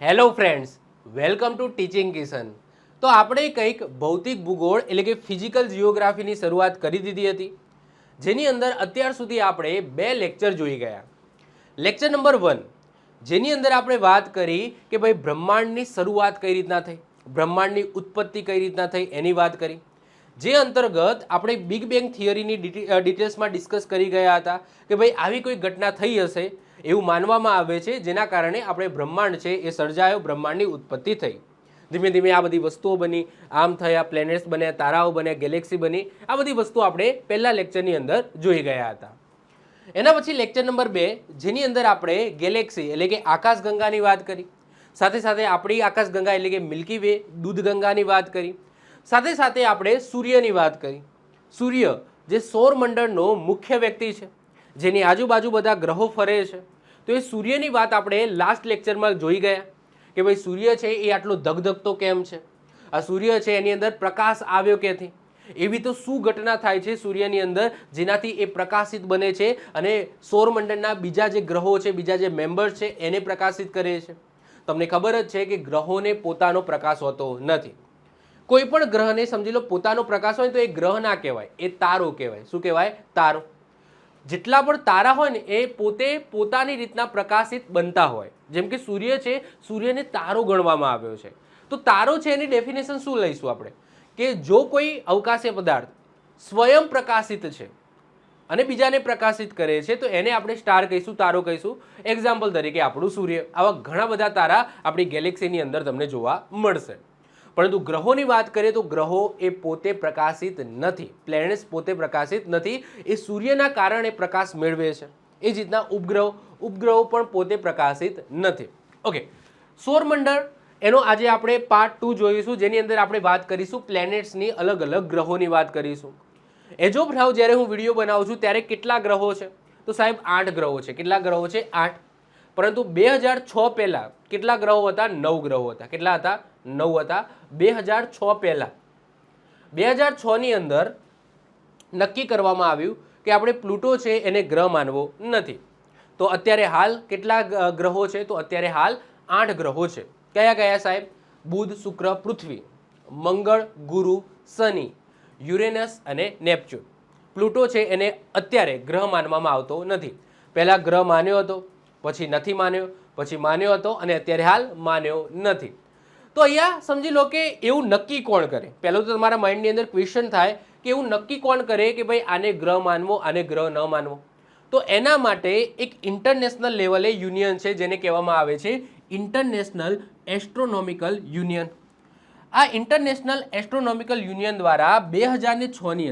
Hello friends, welcome to teaching Kishan. તો આપણે કંઈક ભૌતિક ભૂગોળ એટલે કે ફિઝિકલ જિયોગ્રાફીની શરૂઆત કરી દીધી હતી, જેની અંદર અત્યાર સુધી આપણે 2 લેક્ચર જોઈ ગયા. લેક્ચર નંબર 1, જેની અંદર આપણે વાત કરી કે ભાઈ બ્રહ્માંડની શરૂઆત કઈ રીતના થઈ, બ્રહ્માંડની ઉત્પત્તિ કઈ રીતના થઈ એની વાત કરી, જે અંતર્ગત આપણે બિગ બેંગ થિયરીની ડિટેલ્સમાં ડિસ્કસ કરી ગયા હતા કે ભાઈ આવી કોઈ ઘટના થઈ હશે એવું માનવામાં આવે છે, જેના કારણે આપણે બ્રહ્માંડ છે એ સર્જાયો, બ્રહ્માંડની ઉત્પત્તિ થઈ. ધીમે ધીમે આ બધી વસ્તુઓ બની, આમ થયા, પ્લેનેટ્સ બન્યા, તારાઓ બન્યા, ગેલેક્સી બની. આ બધી વસ્તુ આપણે પહેલા લેક્ચરની અંદર જોઈ ગયા હતા. એના પછી લેક્ચર નંબર 2, જેની અંદર આપણે ગેલેક્સી એટલે કે આકાશગંગાની વાત કરી, સાથે સાથે આપણી આકાશગંગા એટલે કે મિલ્કી વે, દૂધગંગાની વાત કરી, સાથે સાથે આપણે સૂર્યની વાત કરી. સૂર્ય જે સૌરમંડળનો મુખ્ય વ્યક્તિ છે, જેની આજુબાજુ બધા ગ્રહો ફરે છે, તો એ સૂર્યની વાત આપણે લાસ્ટ લેક્ચરમાં જોઈ ગયા કે ભાઈ સૂર્ય છે એ આટલો ધગધગતો કેમ છે, આ સૂર્ય છે એની અંદર પ્રકાશ આવ્યો ક્યાંથી, એવી તો શું ઘટના થાય છે સૂર્યની અંદર જેનાથી એ પ્રકાશિત બને છે અને સૌરમંડળના બીજા જે ગ્રહો છે, બીજા જે મેમ્બર્સ છે એને પ્રકાશિત કરે છે. તમને ખબર જ છે કે ગ્રહોને પોતાનો પ્રકાશ હોતો નથી. કોઈ પણ ગ્રહને સમજી લો પોતાનો પ્રકાશ હોય તો એ ગ્રહ ના કહેવાય, એ તારો કહેવાય. શું કહેવાય? તારો. જેટલા પણ તારા હોય ને એ પોતે પોતાની રીતના પ્રકાશિત બનતા હોય. જેમ કે સૂર્ય છે, સૂર્યને તારો ગણવામાં આવ્યો છે. તો તારો છે એની ડેફિનેશન શું લઈશું આપણે કે જો કોઈ અવકાશીય પદાર્થ સ્વયં પ્રકાશિત છે અને બીજાને પ્રકાશિત કરે છે તો એને આપણે સ્ટાર કહીશું, તારો કહીશું. એક્ઝામ્પલ તરીકે આપણું સૂર્ય. આવા ઘણા બધા તારા આપણી ગેલેક્સીની અંદર તમને જોવા મળશે. પરંતુ ગ્રહોની વાત કરીએ તો ગ્રહો એ પોતે પ્રકાશિત નથી, પ્લેનેટ્સ પોતે પ્રકાશિત નથી, એ સૂર્યના કારણે પ્રકાશ મેળવે છે. એ જ રીતના ઉપગ્રહો પણ પોતે પ્રકાશિત નથી. ઓકે, સૌરમંડળ એનો આજે આપણે પાર્ટ 2 જોઈશું, જેની અંદર આપણે વાત કરીશું પ્લેનેટ્સની, અલગ અલગ ગ્રહોની વાત કરીશું. એજોબ રાવ જ્યારે હું વિડીયો બનાવું છું ત્યારે કેટલા ગ્રહો છે? તો સાહેબ 8 ગ્રહો છે. કેટલા ગ્રહો છે? 8. પરંતુ 2006 પહેલા કેટલા ગ્રહો હતા? 9 ગ્રહો હતા. કેટલા હતા? 9 હતા 2006 પહેલા. 2006 ની અંદર નક્કી કરવામાં આવ્યું કે આપણે પ્લુટો છે એને ગ્રહ માનવો નથી. તો અત્યારે હાલ કેટલા ગ્રહો છે? તો અત્યારે હાલ 8 ગ્રહો છે. કયા કયા સાહેબ? બુધ, શુક્ર, પૃથ્વી, મંગળ, ગુરુ, શનિ, યુરેનસ અને નેપચ્યુન. પ્લુટો છે એને અત્યારે ગ્રહ માનવામાં આવતો નથી. પહેલા ગ્રહ માન્યો હતો, પછી નથી માન્યો, પછી માન્યો હતો અને અત્યારે હાલ માન્યો નથી. તો અહીંયા સમજી લો કે એવું નક્કી કોણ કરે? પહેલું તો તમારા માઇન્ડની અંદર ક્વેશ્ચન થાય કે એવું નક્કી કોણ કરે કે ભાઈ આને ગ્રહ માનવો, આને ગ્રહ ન માનવો? તો એના માટે એક ઇન્ટરનેશનલ લેવલે યુનિયન છે જેને કહેવામાં આવે છે ઇન્ટરનેશનલ એસ્ટ્રોનોમિકલ યુનિયન. આ ઇન્ટરનેશનલ એસ્ટ્રોનોમિકલ યુનિયન દ્વારા 2006 ની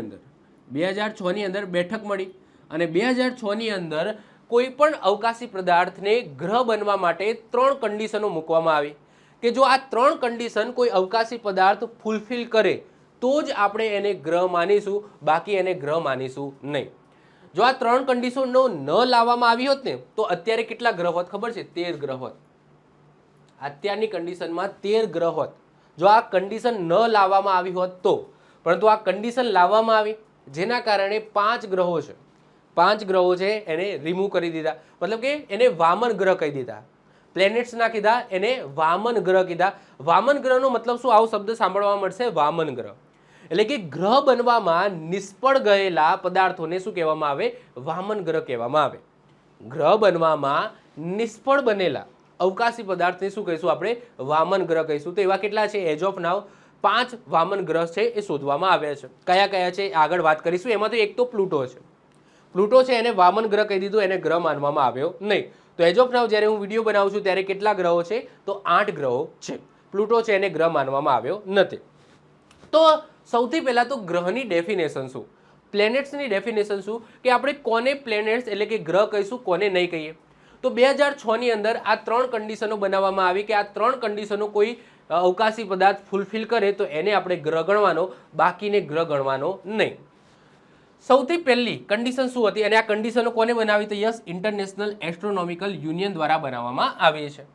અંદર બેઠક મળી અને 2006 ની અંદર કોઈ પણ અવકાશી પદાર્થને ગ્રહ બનવા માટે 3 કન્ડિશનો મૂકવામાં આવી કે જો આ 3 કન્ડિશન કોઈ અવકાશી પદાર્થ ફૂલફિલ કરે તો જ આપણે એને ગ્રહ માનીશું, બાકી એને ગ્રહ માનીશું નહીં. જો આ 3 કન્ડિશનો ન લાવવામાં આવી હોત ને તો અત્યારે કેટલા ગ્રહ હોત ખબર છે? 13 ગ્રહ હોત. અત્યારની કન્ડિશનમાં 13 ગ્રહ હોત જો આ કન્ડિશન ન લાવવામાં આવી હોત તો. પરંતુ આ કન્ડિશન લાવવામાં આવી, જેના કારણે 5 ગ્રહો છે, 5 ગ્રહો છે એને રિમૂવ કરી દીધા, મતલબ કે એને વામન ગ્રહ કહી દીધા. પ્લેનેટ્સ ના કીધા, એને વામન ગ્રહ કીધા. વામન ગ્રહનો મતલબ શું? આવો શબ્દ સાંભળવા મળશે, વામન ગ્રહ. એટલે કે ગ્રહ બનવામાં નિષ્ફળ ગયેલા પદાર્થોને શું કહેવામાં આવે? વામન ગ્રહ કહેવામાં આવે. ગ્રહ બનવામાં નિષ્ફળ બનેલા અવકાશી પદાર્થને શું કહીશું આપણે? વામન ગ્રહ કહીશું. તો એવા કેટલા છે? એજ ઓફ નાવ 5 વામન ગ્રહ છે એ શોધવામાં આવ્યા છે. કયા કયા છે આગળ વાત કરીશું. એમાં તો એક તો પ્લુટો છે. પ્લુટો છે એને વામન ગ્રહ કહી દીધું, એને ગ્રહ માનવામાં આવ્યો નહીં. તો એજ ઓફ નાવ જ્યારે હું વિડીયો બનાવું છું ત્યારે કેટલા ગ્રહો છે? તો 8 ગ્રહો છે. પ્લુટો છે એને ગ્રહ માનવામાં આવ્યો નથી. તો સૌથી પહેલા તો ગ્રહની ડેફિનેશન શું, પ્લેનેટ્સની ડેફિનેશન શું, કે આપણે કોને પ્લેનેટ્સ એટલે કે ગ્રહ કહીશું, કોને નહીં કહીએ? તો 2006 ની અંદર આ 3 કન્ડિશનો બનાવવામાં આવી કે આ 3 કન્ડિશનો કોઈ અવકાશી પદાર્થ ફૂલફિલ કરે તો એને આપણે ગ્રહ ગણવાનો, બાકીને ગ્રહ ગણવાનો નહીં. સૌથી પહેલી કન્ડિશન શું હતી અને આ કન્ડિશનો કોને બનાવી? તો યસ, ઇન્ટરનેશનલ એસ્ટ્રોનોમિકલ યુનિયન દ્વારા બનાવવામાં આવી છે.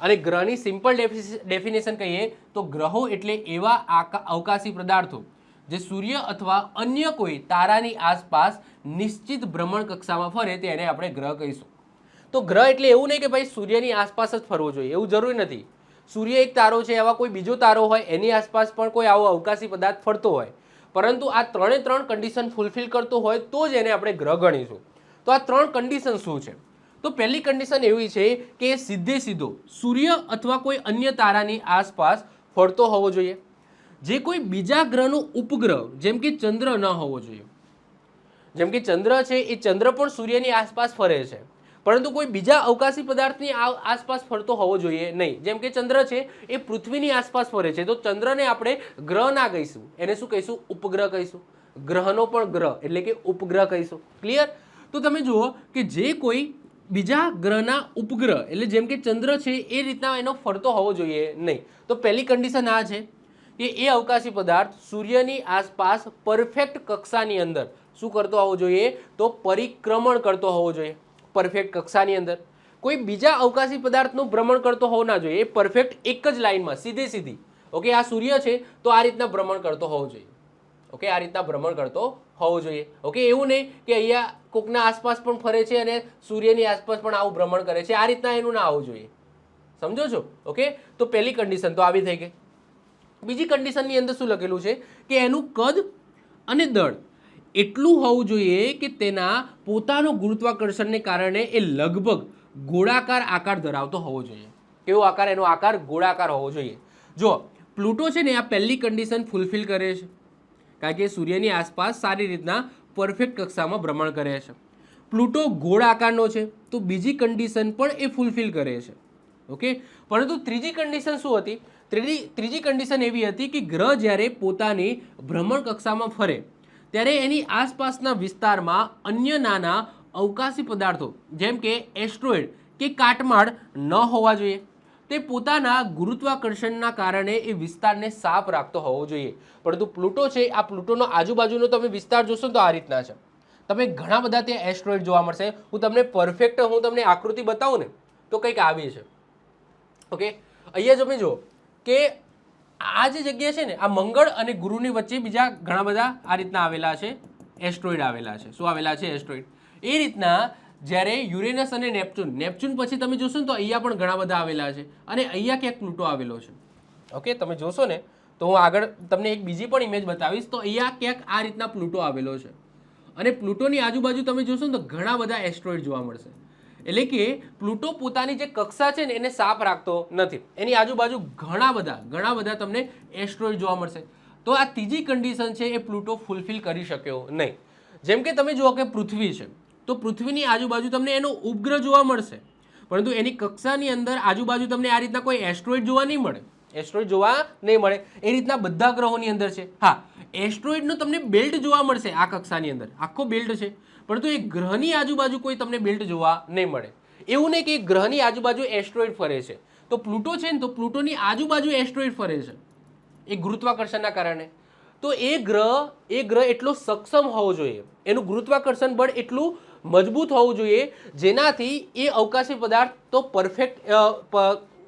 અને ગ્રહની સિમ્પલ ડેફિનેશન કહીએ તો ગ્રહો એટલે એવા અવકાશી પદાર્થો જે સૂર્ય અથવા અન્ય કોઈ તારાની આસપાસ નિશ્ચિત ભ્રમણ કક્ષામાં ફરે તેને આપણે ગ્રહ કહીશું. તો ગ્રહ એટલે એવું નહીં કે ભાઈ સૂર્યની આસપાસ જ ફરવો જોઈએ, એવું જરૂરી નથી. સૂર્ય એક તારો છે, એવા કોઈ બીજો તારો હોય એની આસપાસ પણ કોઈ આવો અવકાશી પદાર્થ ફરતો હોય, પરંતુ આ ત્રણે ત્રણ કન્ડિશન ફૂલફિલ કરતો હોય તો જ એને આપણે ગ્રહ ગણીશું. તો આ ત્રણ કન્ડિશન શું છે? તો પહેલી કન્ડિશન એવી છે કે એ સીધે સીધો સૂર્ય અથવા કોઈ અન્ય તારાની આસપાસ ફરતો હોવો જોઈએ. જે કોઈ બીજા ગ્રહનો ઉપગ્રહ જેમ કે ચંદ્ર ન હોવો જોઈએ. જેમ કે ચંદ્ર છે, એ ચંદ્ર પણ સૂર્યની આસપાસ ફરે છે, પરંતુ કોઈ બીજા અવકાશી પદાર્થની આસપાસ ફરતો હોવો જોઈએ નહીં. જેમ કે ચંદ્ર છે એ પૃથ્વીની આસપાસ ફરે છે, તો ચંદ્રને આપણે ગ્રહ ના કહીશું, એને શું કહીશું? ઉપગ્રહ કહીશું. ગ્રહનો પણ ગ્રહ એટલે કે ઉપગ્રહ કહીશું. ક્લિયર? તો તમે જુઓ કે જે કોઈ બીજા ગ્રહના ઉપગ્રહ એટલે જેમ કે ચંદ્ર છે એ રીતના એનો ફરતો હોવો જોઈએ નહીં. તો પહેલી કન્ડિશન આ છે કે એ અવકાશી પદાર્થ સૂર્યની આસપાસ પરફેક્ટ કક્ષાની અંદર શું કરતો હોવો જોઈએ? તો પરિક્રમણ કરતો હોવો જોઈએ. પરફેક્ટ કક્ષાની અંદર કોઈ બીજા અવકાશી પદાર્થનું ભ્રમણ કરતો હોવો ના જોઈએ. એ પરફેક્ટ એક જ લાઈનમાં સીધે સીધી, ઓકે, આ સૂર્ય છે તો આ રીતના ભ્રમણ કરતો હોવો જોઈએ. ઓકે, આ રીતના ભ્રમણ કરતો હોવો જોઈએ. ઓકે, એવું નહીં કે અહીંયા કોકના આસપાસ પણ ફરે છે અને સૂર્યની આસપાસ પણ આવું ભ્રમણ કરે છે, આ રીતના એનું ના આવવું જોઈએ. સમજો છો? ઓકે, તો પહેલી કન્ડિશન તો આવી થઈ ગઈ. બીજી કન્ડિશનની અંદર શું લખેલું છે કે એનું કદ અને દળ એટલું હોવું જોઈએ કે તેના પોતાનો ગુરુત્વાકર્ષણને કારણે એ લગભગ ગોળાકાર આકાર ધરાવતો હોવો જોઈએ. કેવો આકાર? એનો આકાર ગોળાકાર હોવો જોઈએ. જો પ્લુટો છે ને આ પહેલી કન્ડિશન ફૂલફિલ કરે છે, કારણ કે સૂર્યની આસપાસ સારી રીતના પરફેક્ટ કક્ષામાં ભ્રમણ કરે છે. પ્લુટો ગોળ આકારનો છે, તો બીજી કન્ડિશન પણ એ ફૂલફિલ કરે છે. ઓકે, પરંતુ ત્રીજી કન્ડિશન શું હતી? ત્રીજી કન્ડિશન એવી હતી કે ગ્રહ જ્યારે પોતાની ભ્રમણ કક્ષામાં ફરે ત્યારે એની આસપાસના વિસ્તારમાં અન્ય નાના અવકાશી પદાર્થો જેમ કે એસ્ટ્રોઇડ કે કાટમાળ ન હોવા જોઈએ. તે પોતાના ગુરુત્વાકર્ષણના કારણે એ વિસ્તારને સાફ રાખતો હોવો જોઈએ. પરંતુ પ્લુટો છે, આ પ્લુટોનો આજુબાજુનો તમે વિસ્તાર જોશો તો આ રીતના છે. તમે ઘણા બધા ત્યાં એસ્ટ્રોઇડ જોવા મળશે. હું તમને આકૃતિ બતાવું ને તો કંઈક આવી છે. ઓકે, અહીંયા તમે જો કે આ જે જગ્યા છે ને, આ મંગળ અને ગુરુની વચ્ચે બીજા ઘણા બધા આ રીતના આવેલા છે, એસ્ટ્રોઇડ આવેલા છે. શું આવેલા છે? એસ્ટ્રોઇડ. એ રીતના જ્યારે યુરેનસ અને નેપચ્યુન પછી તમે જોશો ને તો અહીંયા પણ ઘણા બધા આવેલા છે, અને અહીંયા ક્યાંક પ્લુટો આવેલો છે. ઓકે, તમે જોશો ને તો હું આગળ તમને એક બીજી પણ ઇમેજ બતાવીશ. તો અહીંયા ક્યાંક આ રીતના પ્લુટો આવેલો છે, અને પ્લુટોની આજુબાજુ તમે જોશો ને તો ઘણા બધા એસ્ટ્રોઇડ જોવા મળશે. એટલે કે પ્લુટો પોતાની જે કક્ષા છે ને એને સાફ રાખતો નથી. એની આજુબાજુ ઘણા બધા તમને એસ્ટ્રોઇડ જોવા મળશે. તો આ ત્રીજી કન્ડિશન છે એ પ્લુટો ફૂલફિલ કરી શક્યો નહીં. જેમ કે તમે જુઓ કે પૃથ્વી છે, તો પૃથ્વીની આજુબાજુ તમને એનો ઉપગ્રહ જોવા મળશે, પરંતુ એની કક્ષાની અંદર આજુબાજુ તમને આ રીતના કોઈ એસ્ટ્રોઇડ જોવા નહીં મળે. એ રીતના બધા ગ્રહોની અંદર છે. હા, એસ્ટ્રોઇડનો તમને બેલ્ટ જોવા મળશે આ કક્ષાની અંદર, આખો બેલ્ટ છે, પરંતુ એ ગ્રહની આજુબાજુ કોઈ તમને બેલ્ટ જોવા નહીં મળે. એવું નહીં કે ગ્રહની આજુબાજુ એસ્ટ્રોઇડ ફરે છે. તો પ્લુટો છે ને, તો પ્લુટોની આજુબાજુ એસ્ટ્રોઇડ ફરે છે એ ગુરુત્વાકર્ષણના કારણે. તો એ ગ્રહ એટલો સક્ષમ હોવો જોઈએ, એનું ગુરુત્વાકર્ષણ બળ એટલું મજબૂત હોવું જોઈએ જેનાથી એ અવકાશી પદાર્થ તો પરફેક્ટ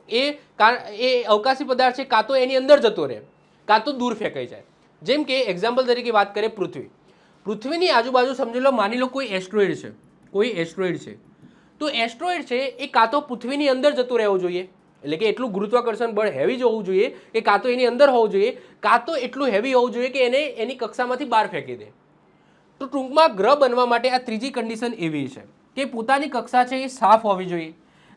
એ અવકાશી પદાર્થ છે કાં તો એની અંદર જતો રહે કાં તો દૂર ફેંકાઈ જાય. જેમ કે એક્ઝામ્પલ તરીકે વાત કરીએ પૃથ્વીની આજુબાજુ સમજી લો, માની લો કોઈ એસ્ટ્રોઇડ છે, તો એસ્ટ્રોઇડ છે એ કાં તો પૃથ્વીની અંદર જતું રહેવું જોઈએ, એટલે કે એટલું ગુરુત્વાકર્ષણ બળ હેવી જ હોવું જોઈએ કે કાં તો એની અંદર હોવું જોઈએ, કાં તો એટલું હેવી હોવું જોઈએ કે એને એની કક્ષામાંથી બહાર ફેંકી દે. તો ટૂંકમાં ગ્રહ બનવા માટે આ ત્રીજી કન્ડિશન એવી છે કે પોતાની કક્ષા છે એ સાફ હોવી જોઈએ.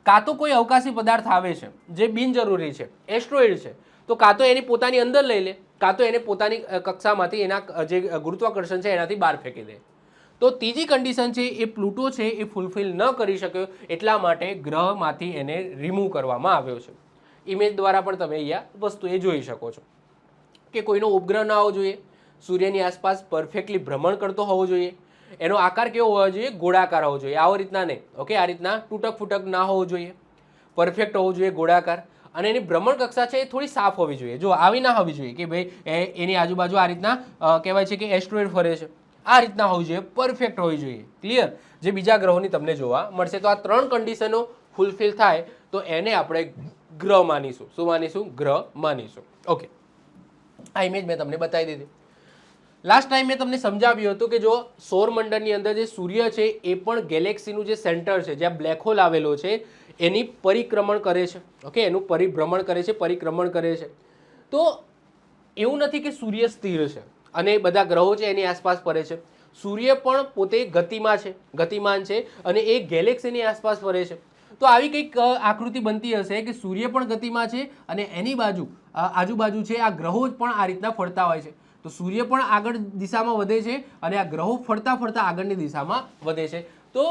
કાં તો કોઈ અવકાશી પદાર્થ આવે છે જે બિનજરૂરી છે, એસ્ટ્રોઇડ છે, તો કાં તો એની પોતાની અંદર લઈ લે, કાં તો એને પોતાની કક્ષામાંથી એના જે ગુરુત્વાકર્ષણ છે એનાથી બહાર ફેંકી દે. તો ત્રીજી કન્ડિશન છે એ પ્લુટો છે એ ફૂલફિલ ન કરી શક્યો, એટલા માટે ગ્રહમાંથી એને રિમૂવ કરવામાં આવ્યો છે. ઇમેજ દ્વારા પણ તમે અહીંયા વસ્તુ એ જોઈ શકો છો કે કોઈનો ઉપગ્રહ ના હોવો જોઈએ, સૂર્યની આસપાસ પરફેક્ટલી ભ્રમણ કરતો હોવો જોઈએ, એનો આકાર કેવો હોવો જોઈએ? ગોળાકાર હોવો જોઈએ. આવો રીતના નહીં. ઓકે, આ રીતના તૂટક ફૂટક ના હોવો જોઈએ, પરફેક્ટ હોવો જોઈએ, ગોળાકાર. અને એની ભ્રમણ કક્ષા છે એ થોડી સાફ હોવી જોઈએ. જો આવી ના હોવી જોઈએ કે ભાઈ એની આજુબાજુ આ રીતના કહેવાય છે કે એસ્ટ્રોઇડ ફરે છે, આ રીતના હોવી જોઈએ, પરફેક્ટ હોવી જોઈએ. ક્લિયર? જે બીજા ગ્રહોની તમને જોવા મળશે. તો આ ત્રણ કન્ડિશનો ફૂલફિલ થાય તો એને આપણે ગ્રહ માનીશું. શું માનીશું? ગ્રહ માનીશું. ઓકે, આ ઇમેજ મેં તમને બતાવી દીધી. લાસ્ટ ટાઈમ મેં તમને સમજાવ્યું હતું કે જો સૌરમંડળની અંદર જે સૂર્ય છે એ પણ ગેલેક્સીનું જે સેન્ટર છે, જ્યાં બ્લેક હોલ આવેલો છે, એની પરિક્રમણ કરે છે. ઓકે, એનું પરિભ્રમણ કરે છે, પરિક્રમણ કરે છે. તો એવું નથી કે સૂર્ય સ્થિર છે અને બધા ગ્રહો છે એની આસપાસ ફરે છે. સૂર્ય પણ પોતે ગતિમાન છે અને એ ગેલેક્સીની આસપાસ ફરે છે. તો આવી કંઈક આકૃતિ બનતી હશે કે સૂર્ય પણ ગતિમાં છે અને એની આજુબાજુ છે આ ગ્રહો પણ આ રીતના ફરતા હોય છે. તો સૂર્ય પણ આગળ દિશામાં વધે છે અને આ ગ્રહો ફરતા ફરતા આગળની દિશામાં વધે છે. તો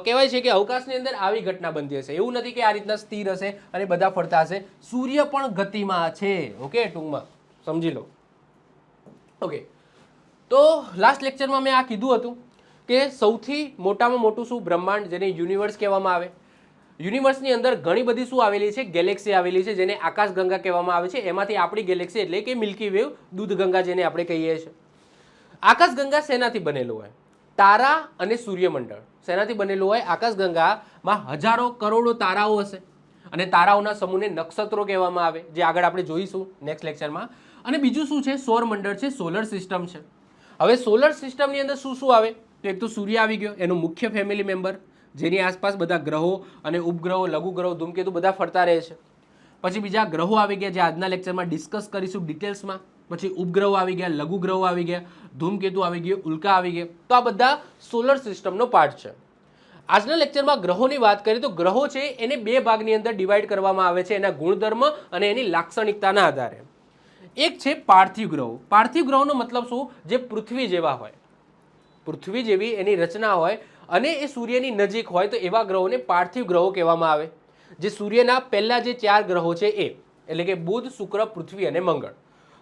કહેવાય છે કે અવકાશની અંદર આવી ઘટના બનતી હશે. એવું નથી કે આ રીતના સ્થિર હશે અને બધા ફરતા હશે. સૂર્ય પણ ગતિમાં છે. ઓકે, ટૂંકમાં સમજી લો. ઓકે, તો લાસ્ટ લેક્ચરમાં મેં આ કીધું હતું કે સૌથી મોટામાં મોટું શું બ્રહ્માંડ, જેને યુનિવર્સ કહેવામાં આવે. યુનિવર્સની અંદર ઘણી બધી શું આવેલી છે, ગેલેક્સી આવેલી છે, જેને આકાશગંગા કહેવામાં આવે છે. એમાંથી આપણી ગેલેક્સી એટલે કે મિલ્કી વેવ, દૂધગંગા જેને આપણે કહીએ છીએ. આકાશગંગા શેનાથી બનેલું હોય? તારા અને સૂર્યમંડળ શેનાથી બનેલું હોય? આકાશગંગામાં હજારો કરોડો તારાઓ હશે અને તારાઓના સમૂહને નક્ષત્રો કહેવામાં આવે, જે આગળ આપણે જોઈશું નેક્સ્ટ લેક્ચરમાં. અને બીજું શું છે? સૌરમંડળ છે, સોલર સિસ્ટમ છે. હવે સોલર સિસ્ટમની અંદર શું શું આવે? તો એક તો સૂર્ય આવી ગયો, એનો મુખ્ય ફેમિલી મેમ્બર, જેની આસપાસ બધા ગ્રહો અને ઉપગ્રહો, લઘુગ્રહો, ધૂમકેતુ બધા ફરતા રહે છે. પછી બીજા ગ્રહો આવી ગયા, જે આજના લેક્ચરમાં ડિસ્કસ કરીશું ડિટેલ્સમાં. પછી ઉપગ્રહો આવી ગયા, લઘુગ્રહો આવી ગયા, ધૂમકેતુ આવી ગયો, ઉલ્કા આવી ગયા. તો આ બધા સોલર સિસ્ટમનો પાર્ટ છે. આજના લેક્ચરમાં ગ્રહોની વાત કરીએ તો ગ્રહો છે એને બે ભાગની અંદર ડિવાઈડ કરવામાં આવે છે, એના ગુણધર્મ અને એની લાક્ષણિકતાના આધારે. એક છે પાર્થિવ ગ્રહો. પાર્થિવ ગ્રહોનો મતલબ શું? જે પૃથ્વી જેવા હોય, પૃથ્વી જેવી એની રચના હોય અને એ સૂર્યની નજીક હોય, તો એવા ગ્રહોને પાર્થિવ ગ્રહો કહેવામાં આવે. જે સૂર્યના પહેલા જે 4 ગ્રહો છે એ, એટલે કે બુધ, શુક્ર, પૃથ્વી અને મંગળ.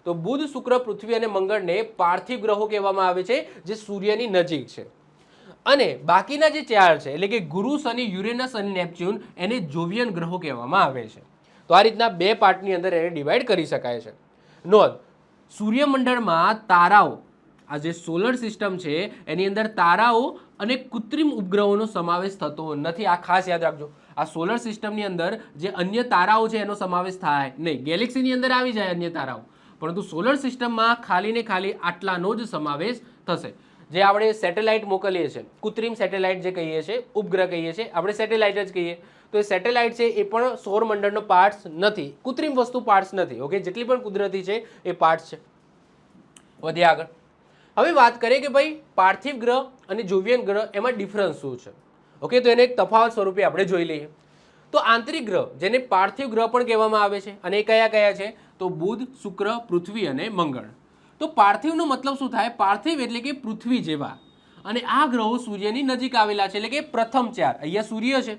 તો બુધ, શુક્ર, પૃથ્વી અને મંગળને પાર્થિવ ગ્રહો કહેવામાં આવે છે, જે સૂર્યની નજીક છે. અને બાકીના જે 4 છે, એટલે કે ગુરુ, શનિ, યુરેનસ અને નેપચ્યુન, એને જોવિયન ગ્રહો કહેવામાં આવે છે. તો આ રીતના બે પાર્ટની અંદર એને ડિવાઈડ કરી શકાય છે. નોંધ, સૂર્યમંડળમાં તારાઓ, આ જે સોલર સિસ્ટમ છે એની અંદર તારાઓ અને કૃત્રિમ ઉપગ્રહોનો સમાવેશ થતો નથી. આ ખાસ યાદ રાખજો. આ સોલર સિસ્ટમની અંદર જે અન્ય તારાઓ છે એનો સમાવેશ થાય નહીં. ગેલેક્સીની અંદર આવી જાય અન્ય તારાઓ, પરંતુ સોલર સિસ્ટમમાં ખાલી ને ખાલી આટલાનો જ સમાવેશ થશે. જે આપણે સેટેલાઇટ મોકલીએ છીએ, કૃત્રિમ સેટેલાઇટ જે કહીએ છીએ, ઉપગ્રહ કહીએ છીએ, આપણે સેટેલાઇટ જ કહીએ. તો એ સેટેલાઇટ છે એ પણ સૌરમંડળનો પાર્ટ્સ નથી, કૃત્રિમ વસ્તુ પાર્ટ્સ નથી. ઓકે, જેટલી પણ કુદરતી છે એ પાર્ટ્સ છે. વધીએ આગળ. હવે વાત કરીએ કે ભાઈ પાર્થિવ ગ્રહ અને જોવિયન ગ્રહ, એમાં ડિફરન્સ શું છે. ઓકે, તો એને એક તફાવત સ્વરૂપે આપણે જોઈ લઈએ. તો આંતરિક ગ્રહ, જેને પાર્થિવ ગ્રહ પણ કહેવામાં આવે છે, અને એ કયા કયા છે? તો બુધ, શુક્ર, પૃથ્વી અને મંગળ. તો પાર્થિવનો મતલબ શું થાય? પાર્થિવ એટલે કે પૃથ્વી જેવા. અને આ ગ્રહો સૂર્યની નજીક આવેલા છે, એટલે કે પ્રથમ 4. અહીંયા સૂર્ય છે,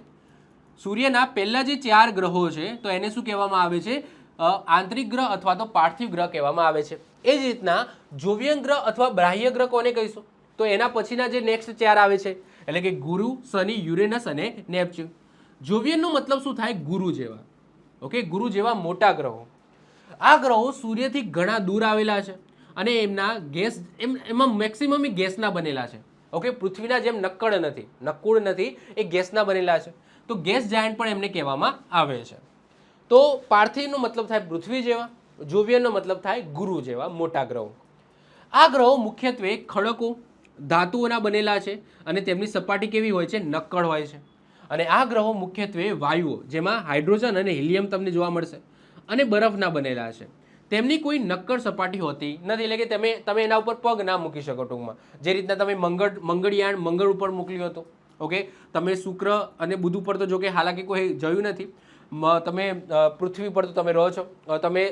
સૂર્યના પહેલા જે 4 ગ્રહો છે, તો એને શું કહેવામાં આવે છે? આંતરિક ગ્રહ અથવા તો પાર્થિવ ગ્રહ કહેવામાં આવે છે. એ જ રીતના જોવિયન ગ્રહ અથવા બાહ્ય ગ્રહ કોને કહીશું? તો એના પછીના જે નેક્સ્ટ 4 આવે છે, એટલે કે ગુરુ, શનિ, યુરેનસ અને નેપચ્યુન. જોવિયનનો મતલબ શું થાય? ગુરુ જેવા. ઓકે, ગુરુ જેવા મોટા ગ્રહો. આ ગ્રહો સૂર્યથી ઘણા દૂર આવેલા છે અને એમના ગેસ એમાં મેક્સિમમ ગેસના બનેલા છે. ઓકે, પૃથ્વીના જેમ નક્કુળ નથી, એ ગેસના બનેલા છે. તો ગેસ જાયન્ટ પણ એમને કહેવામાં આવે છે. તો પાર્થિવનો મતલબ થાય પૃથ્વી જેવા, જોવિયનનો મતલબ થાય ગુરુ જેવા મોટા ગ્રહો. આ ગ્રહો મુખ્યત્વે ખડકો, ધાતુઓના બનેલા છે અને તેમની સપાટી કેવી હોય છે? નક્કળ હોય છે. અને આ ગ્રહો મુખ્યત્વે વાયુઓ, જેમાં હાઇડ્રોજન અને હિલિયમ તમને જોવા મળશે, અને બરફના બનેલા છે. તેમની કોઈ નક્કર સપાટી હોતી નથી, એટલે કે તમે એના ઉપર પગ ના મૂકી શકો. ટૂંકમાં જે રીતના તમે મંગળયાન મંગળ ઉપર મોકલ્યું હતું. ઓકે, તમે શુક્ર અને બુધ ઉપર તો જો કે હાલાકી કોઈ જયું નથી. તમે પૃથ્વી પર તો તમે રહો છો, તમે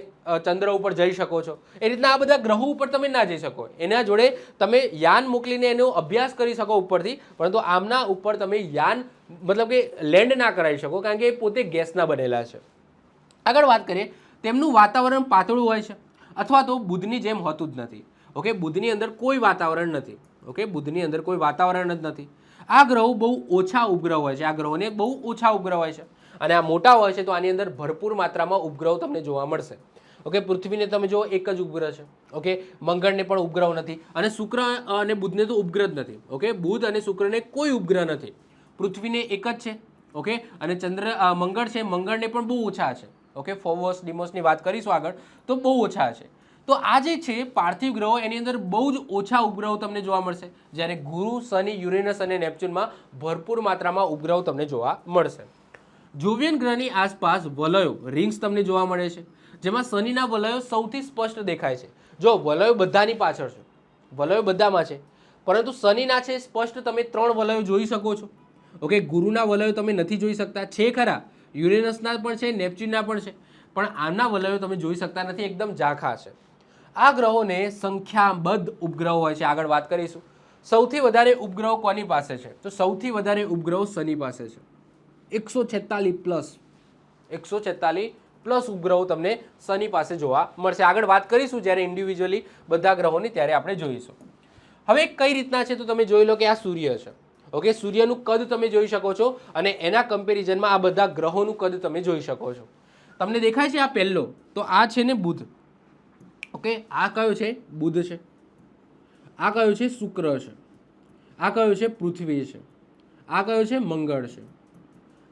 ચંદ્ર ઉપર જઈ શકો છો. એ રીતના આ બધા ગ્રહો ઉપર તમે ના જઈ શકો. એના જોડે તમે યાન મોકલીને એનો અભ્યાસ કરી શકો ઉપરથી, પરંતુ આમના ઉપર તમે યાન મતલબ કે લેન્ડ ના કરાવી શકો, કારણ કે એ પોતે ગેસના બનેલા છે. આગળ વાત કરીએ, તેમનું વાતાવરણ પાતળું હોય છે અથવા તો બુધની જેમ હોતું જ નથી. ઓકે, બુધની અંદર કોઈ વાતાવરણ નથી. ઓકે, બુધની અંદર કોઈ વાતાવરણ જ નથી. આ ગ્રહો બહુ ઓછા ઉપગ્રહ હોય છે. આ ગ્રહોને બહુ ઓછા ઉપગ્રહ હોય છે અને આ મોટા હોય છે, તો આની અંદર ભરપૂર માત્રામાં ઉપગ્રહો તમને જોવા મળશે. ઓકે, પૃથ્વીને તમે જો એક જ ઉપગ્રહ છે. ઓકે, મંગળને પણ ઉપગ્રહ નથી અને શુક્ર અને બુધને તો ઉપગ્રહ જ નથી. ઓકે, બુધ અને શુક્રને કોઈ ઉપગ્રહ નથી. પૃથ્વીને એક જ છે. ઓકે, અને મંગળ છે, મંગળને પણ બહુ ઓછા છે. ઓકે, ફોબોસ, ડિમોસની વાત કરીશું આગળ, તો બહુ ઓછા છે. તો આ જે છે પાર્થિવ ગ્રહો, એની અંદર બહુ જ ઓછા ઉપગ્રહો તમને જોવા મળશે, જ્યારે ગુરુ, શનિ, યુરેનસ અને નેપચ્યુનમાં ભરપૂર માત્રામાં ઉપગ્રહો તમને જોવા મળશે. જોવિયન ગ્રહની આસપાસ વલયો રિંગ્સ તમને જોવા મળે છે, જેમાં શનિના વલયો સૌથી સ્પષ્ટ દેખાય છે. જો વલયો બધાની પાછળ છે, વલયો બધામાં છે, પરંતુ શનિના છે સ્પષ્ટ તમે 3 વલયો જોઈ શકો છો. ઓકે, ગુરુના વલયો તમે નથી જોઈ શકતા, છે ખરા, યુરેનસના પણ છે, નેપચ્યુનના પણ છે, પણ આમના વલયો તમે જોઈ શકતા નથી, એકદમ ઝાંખા છે. આ ગ્રહોને સંખ્યાબદ્ધ ઉપગ્રહો હોય છે, આગળ વાત કરીશું. સૌથી વધારે ઉપગ્રહો કોની પાસે છે? તો સૌથી વધારે ઉપગ્રહો શનિ પાસે છે, 146 પ્લસ, 146 પ્લસ ઉપગ્રહો તમને શનિ પાસે જોવા મળશે. આગળ વાત કરીશું જ્યારે ઇન્ડિવિજ્યુઅલી બધા ગ્રહોની, ત્યારે આપણે જોઈશું. હવે કઈ રીતના છે તો તમે જોઈ લો કે આ સૂર્ય છે. ઓકે, સૂર્યનું કદ તમે જોઈ શકો છો અને એના કમ્પેરિઝનમાં આ બધા ગ્રહોનું કદ તમે જોઈ શકો છો. તમને દેખાય છે આ પહેલો, તો આ છે ને બુધ. ઓકે, આ કયો છે? બુધ છે. આ કયો છે? શુક્ર છે. આ કયો છે? પૃથ્વી છે. આ કયો છે? મંગળ છે.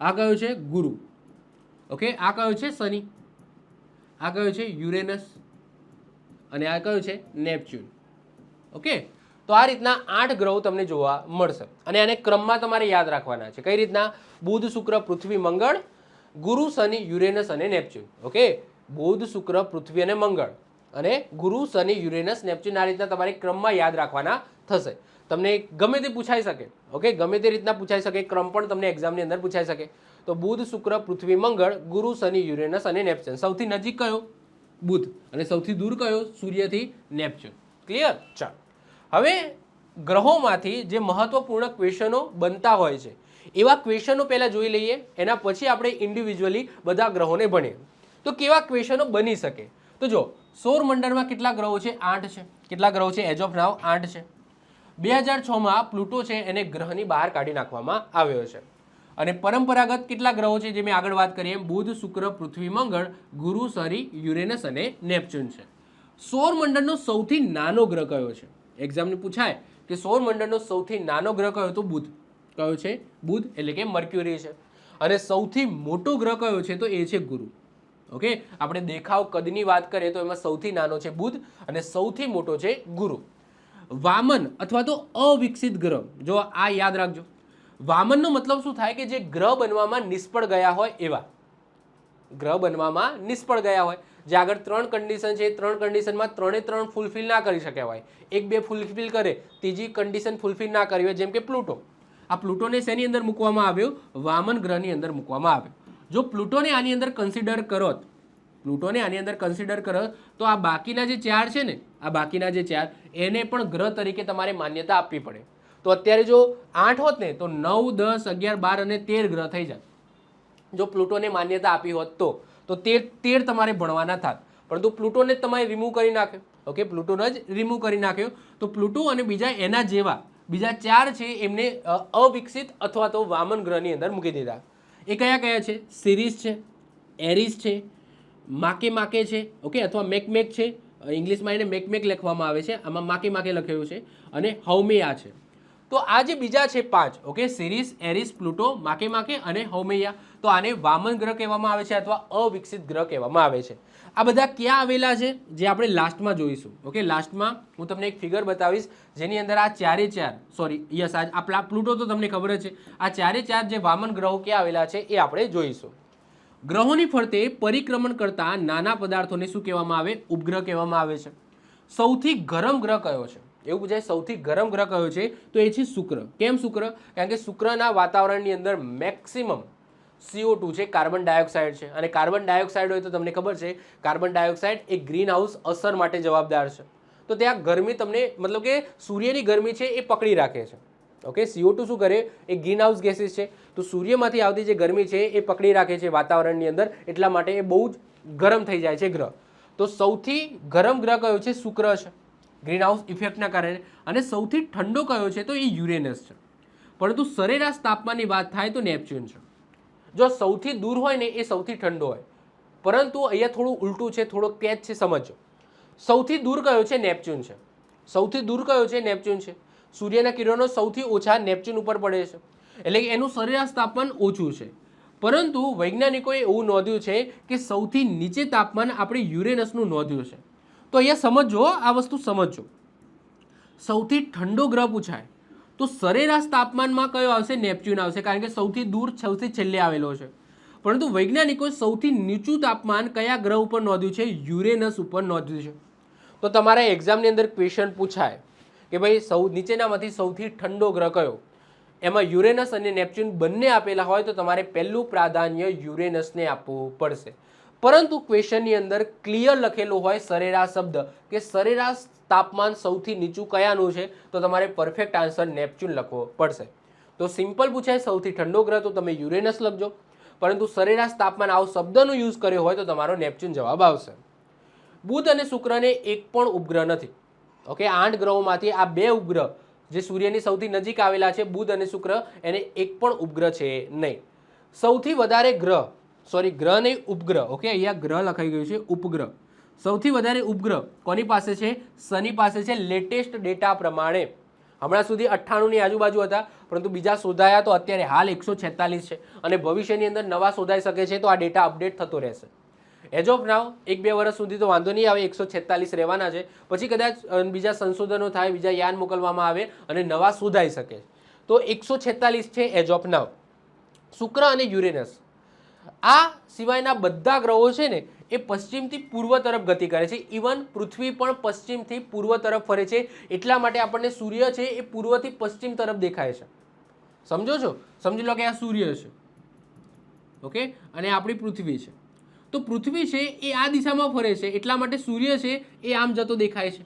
આ કયો છે? ગુરુ. ઓકે, આ કયો છે? શનિ. આ કયો છે? યુરેનસ. અને આ કયો છે? નેપચ્યુન. ઓકે, તો આ રીતના 8 ગ્રહો તમને જોવા મળશે અને આને ક્રમમાં તમારે યાદ રાખવાના છે. કઈ રીતના? બુધ, શુક્ર, પૃથ્વી, મંગળ, ગુરુ, શનિ, યુરેનસ અને નેપચ્યુન. ઓકે, બુધ, શુક્ર, પૃથ્વી અને મંગળ, અને ગુરુ, શનિ, યુરેનસ, નેપચ્યુન, આ રીતના તમારે ક્રમમાં યાદ રાખવાના થશે. તમને ગમે તે પૂછાઈ શકે. ઓકે, ગમે તે રીતના પૂછાઈ શકે, ક્રમ પણ તમને એક્ઝામની અંદર પૂછાઈ શકે. તો બુધ, શુક્ર, પૃથ્વી, મંગળ, ગુરુ, શનિ, યુરેનસ અને નેપચ્યુન. સૌથી નજીક કયો? બુધ. અને સૌથી દૂર કયો? સૂર્યથી નેપચ્યુન. ક્લિયર? ચાલો, હવે ગ્રહોમાંથી જે મહત્વપૂર્ણ ક્વેશ્ચનો બનતા હોય છે એવા ક્વેશ્ચનો પહેલા જોઈ લઈએ, એના પછી આપણે ઇન્ડિવિજ્યુઅલી બધા ગ્રહોને ભણીએ. તો કેવા ક્વેશ્ચનો બની શકે? તો જો, સૌરમંડળમાં કેટલા ગ્રહો છે? 8 છે. કેટલા ગ્રહો છે? એઝ ઓફ નાવ 8 છે. 2006માં પ્લુટો છે એને ગ્રહની બહાર કાઢી નાખવામાં આવ્યો છે. અને પરંપરાગત કેટલા ગ્રહો છે જે મેં આગળ વાત કરી એમ? બુધ, શુક્ર, પૃથ્વી, મંગળ, ગુરુ, શનિ, યુરેનસ અને નેપચ્યુન છે. સૌરમંડળનો સૌથી નાનો ગ્રહ કયો છે? એક્ઝામને પૂછાય કે સૌરમંડળનો સૌથી નાનો ગ્રહ કયો? તો બુધ. કયો છે? બુધ, એટલે કે મર્ક્યુરી છે. અને સૌથી મોટો ગ્રહ કયો છે? તો એ છે ગુરુ. ઓકે, આપણે દેખાવ કદની વાત કરીએ તો એમાં સૌથી નાનો છે બુધ અને સૌથી મોટો છે ગુરુ. વામન અથવા તો અવિકસિત ગ્રહ, જો આ યાદ રાખજો. વામનનો મતલબ શું થાય? કે જે ગ્રહ બનવામાં નિષ્ફળ ગયા હોય એવા ગ્રહ બનવામાં નિષ્ફળ ગયા હોય. જે આગળ 3 કન્ડિશન છે, 3 કન્ડિશનમાં 3 ફૂલફિલ ના કરી શક્યા હોય, 1-2 ફૂલફિલ કરે, ત્રીજી કન્ડિશન ફૂલફિલ ના કરી હોય, જેમ કે પ્લુટો. આ પ્લુટોને શેની અંદર મૂકવામાં આવ્યો? વામન ગ્રહની અંદર મૂકવામાં આવ્યો. જો પ્લુટોને આની અંદર કન્સિડર કરો, પ્લુટોને આની અંદર કન્સિડર કરો તો આ બાકીના જે 4 છે ને, આ બાકીના જે 4 એને પણ ગ્રહ તરીકે તમારે માન્યતા આપવી પડે. તો અત્યારે જો 8 હોત ને તો 9, 10, 11, 12 અને 13 ગ્રહ થઈ જાય. જો પ્લુટોને માન્યતા આપી હોત તો 13 તમારે ભણવાના થાત, પરંતુ પ્લુટોને તમારે રિમૂવ કરી નાખ્યો. ઓકે, પ્લુટોને જ રિમૂવ કરી નાખ્યો. તો પ્લુટો અને બીજા એના જેવા બીજા 4 છે એમને અવિકસિત અથવા તો વામન ગ્રહની અંદર મૂકી દીધા. એ કયા કયા છે? સિરીસ છે, એરિસ છે, માકે માકે છે, ઓકે, અથવા મેકમેક છે. ઇંગ્લિશમાં એને મેકમેક લખવામાં આવે છે, આમાં માકે માકે લખેલું છે, અને હૌમેયા છે. તો આ જે બીજા છે 5, ઓકે, સિરીસ, એરિસ, પ્લુટો, માકે માકે અને હૌમેયા, તો આને વામન ગ્રહ કહેવામાં આવે છે અથવા અવિકસિત ગ્રહ કહેવામાં આવે છે. આ બધા ક્યાં આવેલા છે? જે આપણે લાસ્ટમાં જોઈશું. ઓકે, લાસ્ટમાં હું તમને એક ફિગર બતાવીશ જેની અંદર આ 4 સોરી યસ, આ પ્લુટો તો તમને ખબર જ છે. આ 4 જે વામન ગ્રહો ક્યાં આવેલા છે એ આપણે જોઈશું. ગ્રહોની ફરતે પરિક્રમણ કરતા નાના પદાર્થોને શું કહેવામાં આવે? ઉપગ્રહ કહેવામાં આવે છે. સૌથી ગરમ ગ્રહ કયો છે? એવું પૂછાય, સૌથી ગરમ ગ્રહ કયો છે? તો એ છે શુક્ર. કેમ શુક્ર? કારણ કે શુક્રના વાતાવરણની અંદર મેક્સિમમ CO2 છે, કાર્બન ડાયોક્સાઇડ છે. અને કાર્બન ડાયોક્સાઇડ હોય તો તમને ખબર છે કાર્બન ડાયોક્સાઇડ એ ગ્રીન હાઉસ અસર માટે જવાબદાર છે. તો ત્યાં ગરમી તમને મતલબ કે સૂર્યની ગરમી છે એ પકડી રાખે છે. ઓકે, CO2 શું કરે? એ ગ્રીન હાઉસ ગેસીસ છે, તો સૂર્યમાંથી આવતી જે ગરમી છે એ પકડી રાખે છે વાતાવરણની અંદર, એટલા માટે એ બહુ જ ગરમ થઈ જાય છે ગ્રહ. તો સૌથી ગરમ ગ્રહ કયો છે? શુક્ર છે, ગ્રીન હાઉસ ઇફેક્ટના કારણે. અને સૌથી ઠંડો કયો છે? તો એ યુરેનસ છે. પરંતુ સરેરાશ તાપમાનની વાત થાય તો નેપચ્યુન છે. જો સૌથી દૂર હોય ને એ સૌથી ઠંડો હોય, પરંતુ અહીંયા થોડું ઉલટું છે, થોડો કેચ છે, સમજો. સૌથી દૂર કયો છે? નેપચ્યુન છે. સૌથી દૂર કયો છે? નેપચ્યુન છે. સૂર્યના કિરણો સૌથી ઓછા નેપચ્યુન ઉપર પડે છે, એટલે કે એનું સરેરાશ તાપમાન ઓછું છે. પરંતુ વૈજ્ઞાનિકોએ એવું નોંધ્યું છે કે સૌથી નીચે તાપમાન આપણે યુરેનસનું નોંધ્યું છે. તો અહીંયા સમજો, આ વસ્તુ સમજો. સૌથી ઠંડો ગ્રહ પૂછાય તો સરેરાશ તાપમાનમાં કયો આવશે? નેપચ્યુન આવશે, કારણ કે સૌથી દૂર સૌથી છેલ્લે આવેલો છે. પરંતુ વૈજ્ઞાનિકોએ સૌથી નીચું તાપમાન કયા ગ્રહ ઉપર નોંધ્યું છે? યુરેનસ ઉપર નોંધ્યું છે. તો તમારા એક્ઝામની અંદર ક્વેશ્ચન પૂછાય કે ભાઈ નીચેનામાંથી સૌથી ઠંડો ગ્રહ કયો? એમાં યુરેનસ અને નેપચ્યુન બંને આપેલા હોય તો તમારે પહેલું પ્રાધાન્ય યુરેનસને આપવું પડશે. પરંતુ ક્વેશ્ચનની અંદર ક્લિયર લખેલું હોય સરેરાશ શબ્દ કે સરેરાશ તાપમાન સૌથી નીચું કયાનું છે, તો તમારે પરફેક્ટ આન્સર નેપચ્યુન લખવો પડશે. તો સિમ્પલ પૂછાય સૌથી ઠંડો ગ્રહ તો તમે યુરેનસ લખજો, પરંતુ સરેરાશ તાપમાન આવો શબ્દનો યુઝ કર્યો હોય તો તમારો નેપચ્યુન જવાબ આવશે. બુધ અને શુક્રને એક પણ ઉપગ્રહ નથી. ઓકે, 8 ગ્રહોમાંથી આ 2 ઉપગ્રહ જે સૂર્યની સૌથી નજીક આવેલા છે બુધ અને શુક્ર, એને એક પણ ઉપગ્રહ છે નહીં. સૌથી વધારે ગ્રહ નહીં ઉપગ્રહ. ઓકે, અહીંયા ગ્રહ લખાઈ ગયું છે ઉપગ્રહ. સૌથી વધારે ઉપગ્રહ કોની પાસે છે? શનિ પાસે છે. લેટેસ્ટ ડેટા પ્રમાણે હમણાં સુધી 98 ની આજુબાજુ હતા, પરંતુ બીજા શોધાયા તો અત્યારે હાલ 146 છે અને ભવિષ્યની અંદર નવા શોધાઈ શકે છે, તો આ ડેટા અપડેટ થતો રહેશે. એજ ઓફ નાવ 1-2 વર્ષ સુધી તો વાંધો નહીં આવે, 146 રહેવાના છે. પછી કદાચ બીજા સંશોધનો થાય, બીજા યાન મોકલવામાં આવે અને નવા શોધાઈ શકે. તો 146 છે એજ ઓફ નાવ. શુક્ર અને યુરેનસ આ સિવાયના બધા ગ્રહો છે ને એ પશ્ચિમથી પૂર્વ તરફ ગતિ કરે છે. ઇવન પૃથ્વી પણ પશ્ચિમથી પૂર્વ તરફ ફરે છે. એટલા માટે આપણને સૂર્ય છે એ પૂર્વથી પશ્ચિમ તરફ દેખાય છે. સમજો છો? સમજી લો કે આ સૂર્ય છે, ઓકે, અને આપણી પૃથ્વી છે. તો પૃથ્વી છે એ આ દિશામાં ફરે છે, એટલા માટે સૂર્ય છે એ આમ જતો દેખાય છે.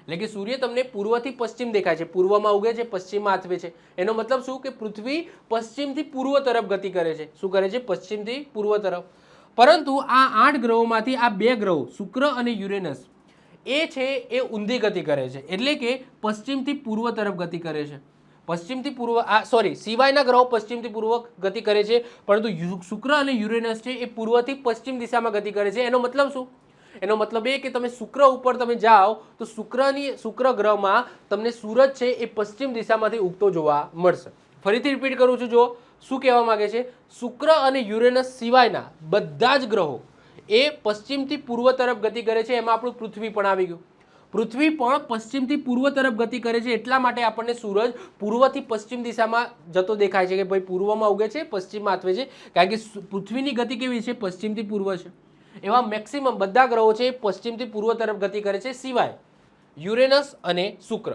એટલે કે સૂર્ય તમને પૂર્વથી પશ્ચિમ દેખાય છે, પૂર્વમાં ઉગે છે, પશ્ચિમમાં આથવે છે. એનો મતલબ શું કે પૃથ્વી પશ્ચિમથી પૂર્વ તરફ ગતિ કરે છે. શું કરે છે? પશ્ચિમથી પૂર્વ તરફ. પરંતુ આ 8 ગ્રહોમાંથી આ 2 ગ્રહો શુક્ર અને યુરેનસ એ છે એ ઊંધી ગતિ કરે છે, એટલે કે પશ્ચિમથી પૂર્વ તરફ ગતિ કરે છે. પશ્ચિમથી પૂર્વ સિવાયના ગ્રહો પશ્ચિમથી પૂર્વ ગતિ કરે છે, પરંતુ શુક્ર અને યુરેનસ છે એ પૂર્વથી પશ્ચિમ દિશામાં ગતિ કરે છે. એનો મતલબ શું? એનો મતલબ એ કે તમે શુક્ર ઉપર તમે જાઓ તો શુક્ર ગ્રહમાં તમને સૂરજ છે એ પશ્ચિમ દિશામાંથી ઉગતો જોવા મળશે. ફરીથી રિપીટ કરું છું, જો શું કહેવા માંગે છે? શુક્ર અને યુરેનસ સિવાયના બધા જ ગ્રહો એ પશ્ચિમથી પૂર્વ તરફ ગતિ કરે છે. એમાં આપણું પૃથ્વી પણ આવી ગયું. પૃથ્વી પણ પશ્ચિમથી પૂર્વ તરફ ગતિ કરે છે, એટલા માટે આપણને સૂરજ પૂર્વથી પશ્ચિમ દિશામાં જતો દેખાય છે કે ભાઈ પૂર્વમાં ઉગે છે, પશ્ચિમમાં આથવે છે. કારણ કે પૃથ્વીની ગતિ કેવી છે? પશ્ચિમથી પૂર્વ છે. એવા મેક્સિમમ બધા ગ્રહો છે પશ્ચિમથી પૂર્વ તરફ ગતિ કરે છે, સિવાય યુરેનસ અને શુક્ર.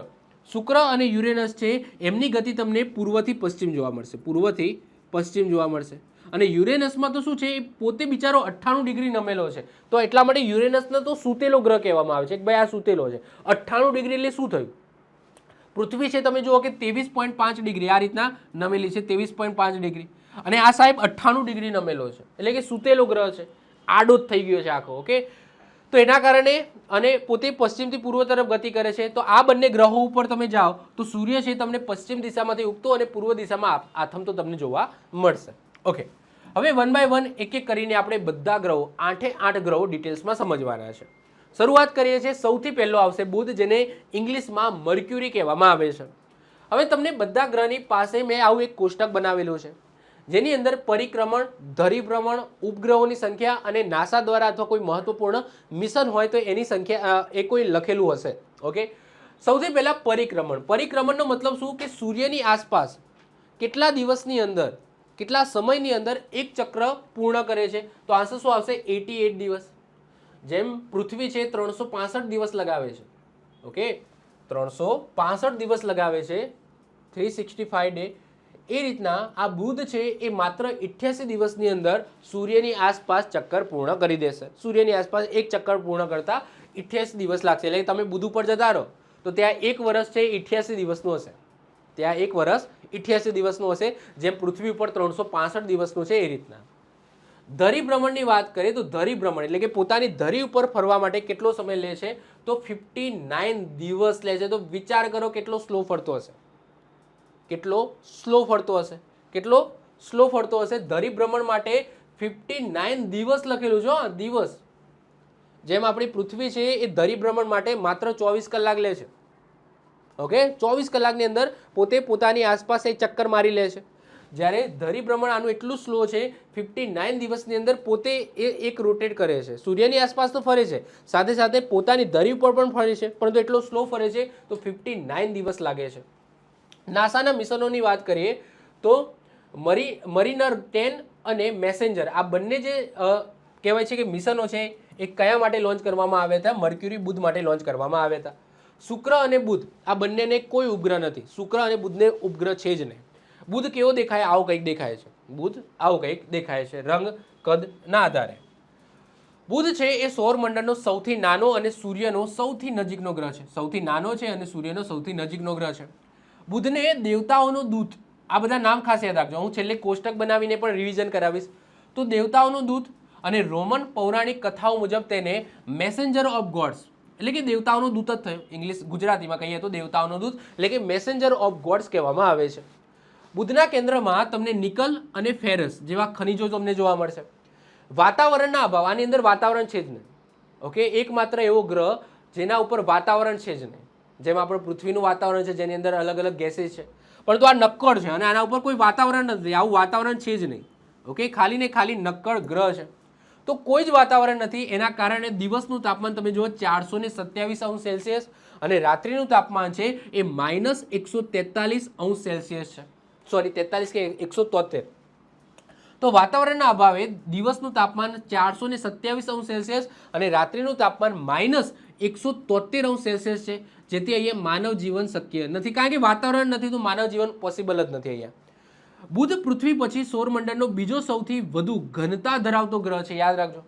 શુક્ર અને યુરેનસ છે એમની ગતિ તમને પૂર્વથી પશ્ચિમ જોવા મળશે, પૂર્વથી પશ્ચિમ જોવા મળશે. અને યુરેનસમાં તો શું છે? એ પોતે બિચારો 98 ડિગ્રી નમેલો છે, તો એટલા માટે યુરેનસને તો સૂતેલો ગ્રહ કહેવામાં આવે છે કે ભાઈ આ સૂતેલો છે. 98 ડિગ્રી એટલે શું થયું? પૃથ્વી છે તમે જુઓ કે 23.5 ડિગ્રી આ રીતના નમેલી છે, 23.5 ડિગ્રી, અને આ સાહેબ 98 ડિગ્રી નમેલો છે, એટલે કે સૂતેલો ગ્રહ છે, આડો જ થઈ ગયો છે આખો. ઓકે, તો એના કારણે અને પોતે પશ્ચિમથી પૂર્વ તરફ ગતિ કરે છે. તો આ બંને ગ્રહો ઉપર તમે જાઓ તો સૂર્ય છે તમને પશ્ચિમ દિશામાંથી ઉગતો અને પૂર્વ દિશામાં આથમતો તમને જોવા મળશે. ઓકે, હવે 1 બાય 1 એક એક કરીને આપણે બધા ગ્રહો 8 ગ્રહો ડિટેલ્સમાં સમજવાના છે. શરૂઆત કરીએ છીએ. સૌથી પહેલો આવશે બુધ, જેને ઇંગ્લિશમાં મર્ક્યુરી કહેવામાં આવે છે. હવે તમને બધા ગ્રહની પાસે મેં આવું એક કોષ્ટક બનાવેલું છે, જેની અંદર પરિક્રમણ, ધરીભ્રમણ, ઉપગ્રહોની સંખ્યા અને નાસા દ્વારા અથવા કોઈ મહત્વપૂર્ણ મિશન હોય તો એની સંખ્યા એ કોઈ લખેલું હશે. ઓકે, સૌથી પહેલા પરિક્રમણ. પરિક્રમણનો મતલબ શું કે સૂર્યની આસપાસ કેટલા દિવસની અંદર, કેટલા સમયની અંદર એક ચક્ર પૂર્ણ કરે છે? તો આન્સર શું આવશે? 88 દિવસ. જેમ પૃથ્વી છે 365 દિવસ લગાવે છે. ઓકે, 365 દિવસ લગાવે છે, 365 ડે. એ રીતના આ બુધ છે એ માત્ર 88 દિવસની અંદર સૂર્યની આસપાસ ચક્કર પૂર્ણ કરી દેશે. સૂર્યની આસપાસ એક ચક્કર પૂર્ણ કરતા 88 દિવસ લાગશે. એટલે તમે બુધ ઉપર જતા રહો તો ત્યાં એક વર્ષ છે 88 દિવસનું હશે. ત્યાં એક વર્ષ 88 દિવસનું હશે, જેમ પૃથ્વી ઉપર 365 દિવસનું છે એ રીતના. ધરીભ્રમણની વાત કરીએ તો ધરીભ્રમણ એટલે કે પોતાની ધરી ઉપર ફરવા માટે કેટલો સમય લે છે? તો 59 દિવસ લે છે. તો વિચાર કરો કેટલો સ્લો ફરતો હશે, કેટલો સ્લો ફરતો હશે, કેટલો સ્લો ફરતો હશે. ધરીભ્રમણ માટે 59 દિવસ લખેલું છે, દિવસ. જેમ આપણી પૃથ્વી છે એ ધરીભ્રમણ માટે માત્ર 24 કલાક લે છે. ઓકે, 24 કલાકની અંદર પોતે પોતાની આસપાસ એ ચક્કર મારી લે છે. જ્યારે ધરીભ્રમણ આનું એટલું સ્લો છે, 59 દિવસની અંદર પોતે એ એક રોટેટ કરે છે. સૂર્યની આસપાસ તો ફરે છે, સાથે સાથે પોતાની ધરી ઉપર પણ ફરે છે, પરંતુ એટલો સ્લો ફરે છે તો 59 દિવસ લાગે છે. નાસાના મિશનોની વાત કરીએ તો મરીનર 10 અને મેસેન્જર આ બંને જે કહેવાય છે કે મિશનો છે એ કયા માટે લોન્ચ કરવામાં આવ્યા હતા? મર્ક્યુરી બુધ માટે લોન્ચ કરવામાં આવ્યા હતા. શુક્ર અને બુધ આ બંનેને કોઈ ઉપગ્રહ નથી. શુક્ર અને બુધને ઉપગ્રહ છે જ નહીં. બુધ કેવો દેખાય? આવો કંઈક દેખાય છે. બુધ આવો કંઈક દેખાય છે રંગ કદના આધારે. બુધ છે એ સૌરમંડળનો સૌથી નાનો અને સૂર્યનો સૌથી નજીકનો ગ્રહ છે. સૌથી નાનો છે અને સૂર્યનો સૌથી નજીકનો ગ્રહ છે. બુધને દેવતાઓનો દૂત, આ બધા નામ ખાસ યાદ રાખજો. હું છેલ્લે કોષ્ટક બનાવીને પણ રિવિઝન કરાવીશ. તો દેવતાઓનો દૂત અને રોમન પૌરાણિક કથાઓ મુજબ તેને મેસેન્જર ઓફ ગોડ્સ એટલે કે દેવતાઓનો દૂત જ થયો. ઇંગ્લિશ ગુજરાતીમાં કહીએ તો દેવતાઓનો દૂત એટલે કે મેસેન્જર ઓફ ગોડ્સ કહેવામાં આવે છે. બુધના કેન્દ્રમાં તમને નિકલ અને ફેરસ જેવા ખનિજો તમને જોવા મળશે. વાતાવરણના અભાવ, આની અંદર વાતાવરણ છે જ નહીં. ઓકે, એકમાત્ર એવો ગ્રહ જેના ઉપર વાતાવરણ છે જ નહીં. જેમ આપણે પૃથ્વીનું વાતાવરણ છે જેની અંદર અલગ અલગ ગેસીસ છે, પરંતુ આ નક્કડ છે અને આના ઉપર કોઈ વાતાવરણ નથી. આવું વાતાવરણ છે જ નહીં. ઓકે, ખાલી ને ખાલી નક્કડ ગ્રહ છે. તો કોઈ જ વાતાવરણ નથી. એના કારણે દિવસનું તાપમાન તમે જુઓ 427°C અને રાત્રિનું તાપમાન છે એ -143°C છે. સોરી 43 કે 173. તો વાતાવરણના અભાવે દિવસનું તાપમાન 427°C અને રાત્રિનું તાપમાન -173°C છે, જેથી અહીંયા માનવ જીવન શક્ય નથી. કારણ કે વાતાવરણ નથી તો માનવ જીવન પોસિબલ જ નથી અહીંયા. બુધ પૃથ્વી પછી સૌરમંડળનો બીજો સૌથી વધુ ઘનતા ધરાવતો ગ્રહ છે. યાદ રાખજો,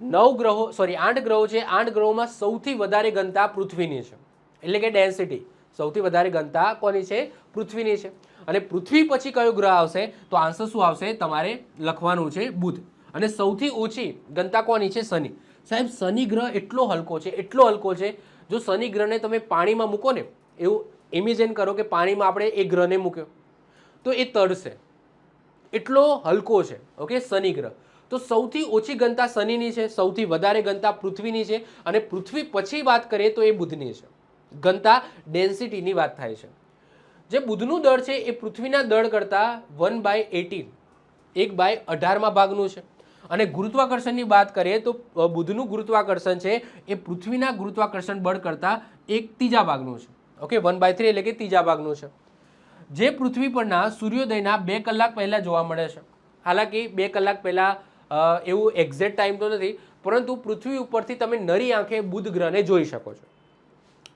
8 ગ્રહો છે. 8 ગ્રહોમાં સૌથી વધારે ઘનતા પૃથ્વીની છે, એટલે કે ડેન્સિટી સૌથી વધારે ઘનતા કોની છે? પૃથ્વીની છે. અને પૃથ્વી પછી કયો ગ્રહ આવશે? તો આન્સર શું આવશે? તમારે લખવાનું છે બુધ. અને સૌથી ઓછી ઘનતા કોની છે? શનિ. સાહેબ શનિ ગ્રહ એટલો હલકો છે, એટલો હલકો છે. જો શનિ ગ્રહને તમે પાણીમાં મૂકો ને, એવું ઇમેજિન કરો કે પાણીમાં આપણે એ ગ્રહને મૂક્યો તો એ તરશે, એટલો હલકો છે. ઓકે, શનિ ગ્રહ. તો સૌથી ઓછી ઘનતા શનિની છે, સૌથી વધારે ઘનતા પૃથ્વીની છે. અને પૃથ્વી પછી વાત કરીએ તો એ બુધની છે. ઘનતા ડેન્સિટીની વાત થાય છે. જે બુધનું દળ છે એ પૃથ્વીના દળ કરતાં 1/18 1/18 ભાગનું છે. અને ગુરુત્વાકર્ષણની વાત કરીએ તો બુધનું ગુરુત્વાકર્ષણ છે એ પૃથ્વીના ગુરુત્વાકર્ષણ બળ કરતાં 1/3 ભાગનું છે. ઓકે, 1/3 એટલે કે 3 ભાગનું છે. જે પૃથ્વી પરના સૂર્યોદયના 2 કલાક પહેલા જોવા મળે છે. હાલાકી 2 કલાક પહેલા એવું એક્ઝેક્ટ ટાઈમ તો નથી, પરંતુ પૃથ્વી ઉપરથી તમે નરી આંખે બુધ ગ્રહને જોઈ શકો છો.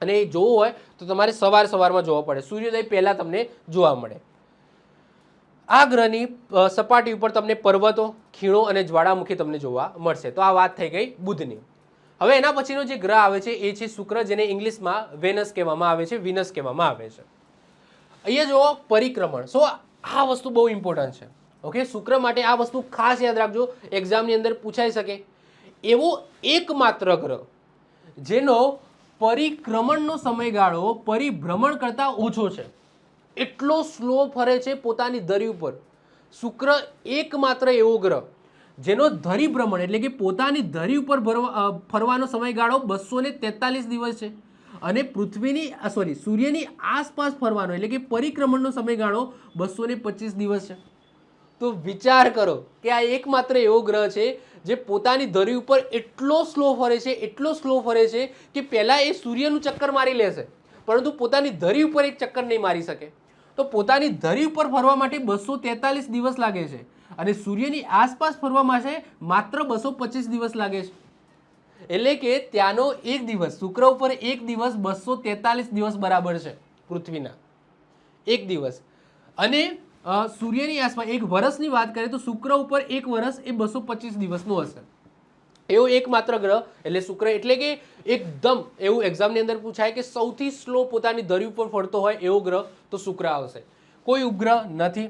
અને એ જોવું હોય તો તમારે સવારમાં જોવો પડે. સૂર્યોદય પહેલા તમને જોવા મળે. આ ગ્રહની સપાટી ઉપર તમને પર્વતો, ખીણો અને જ્વાળામુખી તમને જોવા મળશે. તો આ વાત થઈ ગઈ બુધની. હવે એના પછીનો જે ગ્રહ આવે છે એ છે શુક્ર, જેને ઇંગ્લિશમાં વેનસ કહેવામાં આવે છે, વિનસ કહેવામાં આવે છે. અહીંયા જુઓ પરિક્રમણ. સો આ વસ્તુ બહુ ઇમ્પોર્ટન્ટ છે. ઓકે, શુક્ર માટે આ વસ્તુ ખાસ યાદ રાખજો, એક્ઝામની અંદર પૂછાઈ શકે. એવો એકમાત્ર ગ્રહ જેનો પરિક્રમણનો સમયગાળો પરિભ્રમણ કરતાં ઓછો છે, એટલો સ્લો ફરે છે પોતાની ધરી ઉપર. શુક્ર એકમાત્ર એવો ગ્રહ જેનો ધરીભ્રમણ એટલે કે પોતાની ધરી ઉપર ફરવાનો સમયગાળો 243 દિવસ છે. અને સૂર્યની આસપાસ ફરવાનો એટલે કે પરિક્રમણનો સમયગાળો 225 દિવસ છે. તો વિચાર કરો કે આ એકમાત્ર એવો ગ્રહ છે જે પોતાની ધરી ઉપર એટલો સ્લો ફરે છે, એટલો સ્લો ફરે છે કે પહેલાં એ સૂર્યનું ચક્કર મારી લેશે, પરંતુ પોતાની ધરી ઉપર એક ચક્કર નહીં મારી શકે. તો પોતાની ધરી ઉપર ફરવા માટે 243 દિવસ લાગે છે અને સૂર્યની આસપાસ ફરવા માટે માત્ર 225 દિવસ લાગે છે. એટલે કે ત્યાંનો એક દિવસ, શુક્ર ઉપર એક દિવસ 243 દિવસ બરાબર છે પૃથ્વીના એક દિવસ. અને સૂર્યની આસપાસ એક વર્ષની વાત કરીએ તો શુક્ર ઉપર એક વર્ષ એ 225 દિવસનું હશે. એવો એકમાત્ર ગ્રહ એટલે શુક્ર. એટલે કે એકદમ એવું એક્ઝામની અંદર પૂછાય કે સૌથી સ્લો પોતાની ધરી ઉપર ફરતો હોય એવો ગ્રહ તો શુક્ર આવશે. કોઈ ઉપગ્રહ નથી.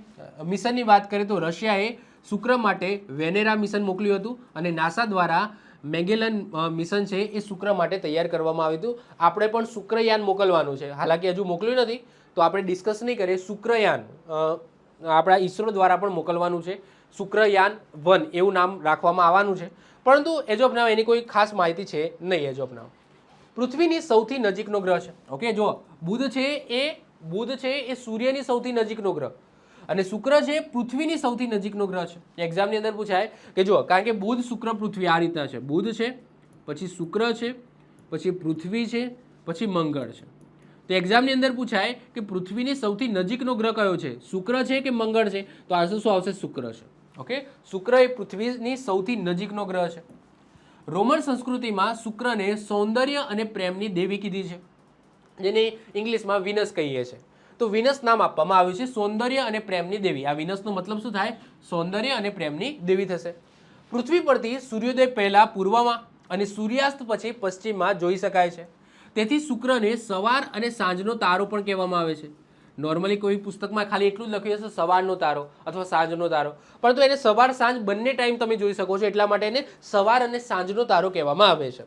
મિશનની વાત કરીએ તો રશિયાએ શુક્ર માટે વેનેરા મિશન મોકલ્યું હતું અને નાસા દ્વારા મેગેલન મિશન છે એ શુક્ર માટે તૈયાર કરવામાં આવ્યું હતું. આપણે પણ શુક્રયાન મોકલવાનું છે. હાલાકી હજુ મોકલ્યું નથી તો આપણે ડિસ્કસ નહીં કરીએ. શુક્રયાન આપણા ઈસરો દ્વારા પણ મોકલવાનું છે. શુક્રયાન 1 એવું નામ રાખવામાં આવવાનું છે. પરંતુ એજ ઓફ નાવ એની કોઈ ખાસ માહિતી છે નહીં. એજ ઓફ નાવ પૃથ્વીની સૌથી નજીકનો ગ્રહ છે. ઓકે, જો બુધ છે એ સૂર્યની સૌથી નજીકનો ગ્રહ અને શુક્ર છે પૃથ્વીની સૌથી નજીકનો ગ્રહ છે. એક્ઝામની અંદર પૂછાય કે જો, કારણ કે બુધ, શુક્ર, પૃથ્વી આ રીતના છે. બુધ છે, પછી શુક્ર છે, પછી પૃથ્વી છે, પછી મંગળ છે. તો એક્ઝામની અંદર પૂછાય કે પૃથ્વીની સૌથી નજીકનો ગ્રહ કયો છે, શુક્ર છે કે મંગળ છે? તો આન્સર શું આવશે? શુક્ર છે. ઓકે, શુક્ર એ પૃથ્વીની સૌથી નજીકનો ગ્રહ છે. રોમન સંસ્કૃતિમાં શુક્રને સૌંદર્ય અને પ્રેમની દેવી કીધી છે, જેને ઇંગ્લિશમાં વિનસ કહીએ છીએ. તો વિનસ નામ આપવામાં આવ્યું છે સૌંદર્ય અને પ્રેમની દેવી. આ વિનસનો મતલબ શું થાય? સૌંદર્ય અને પ્રેમની દેવી થશે. પૃથ્વી પરથી સૂર્યોદય પહેલા પૂર્વમાં અને સૂર્યાસ્ત પછી પશ્ચિમમાં જોઈ શકાય છે. તેથી શુક્રને સવાર અને સાંજનો તારો પણ કહેવામાં આવે છે. નોર્મલી કોઈ પુસ્તકમાં ખાલી એટલું જ લખ્યું હશે સવારનો તારો અથવા સાંજનો તારો, પરંતુ એને સવાર સાંજ બંને ટાઈમ તમે જોઈ શકો છો, એટલા માટે એને સવાર અને સાંજનો તારો કહેવામાં આવે છે.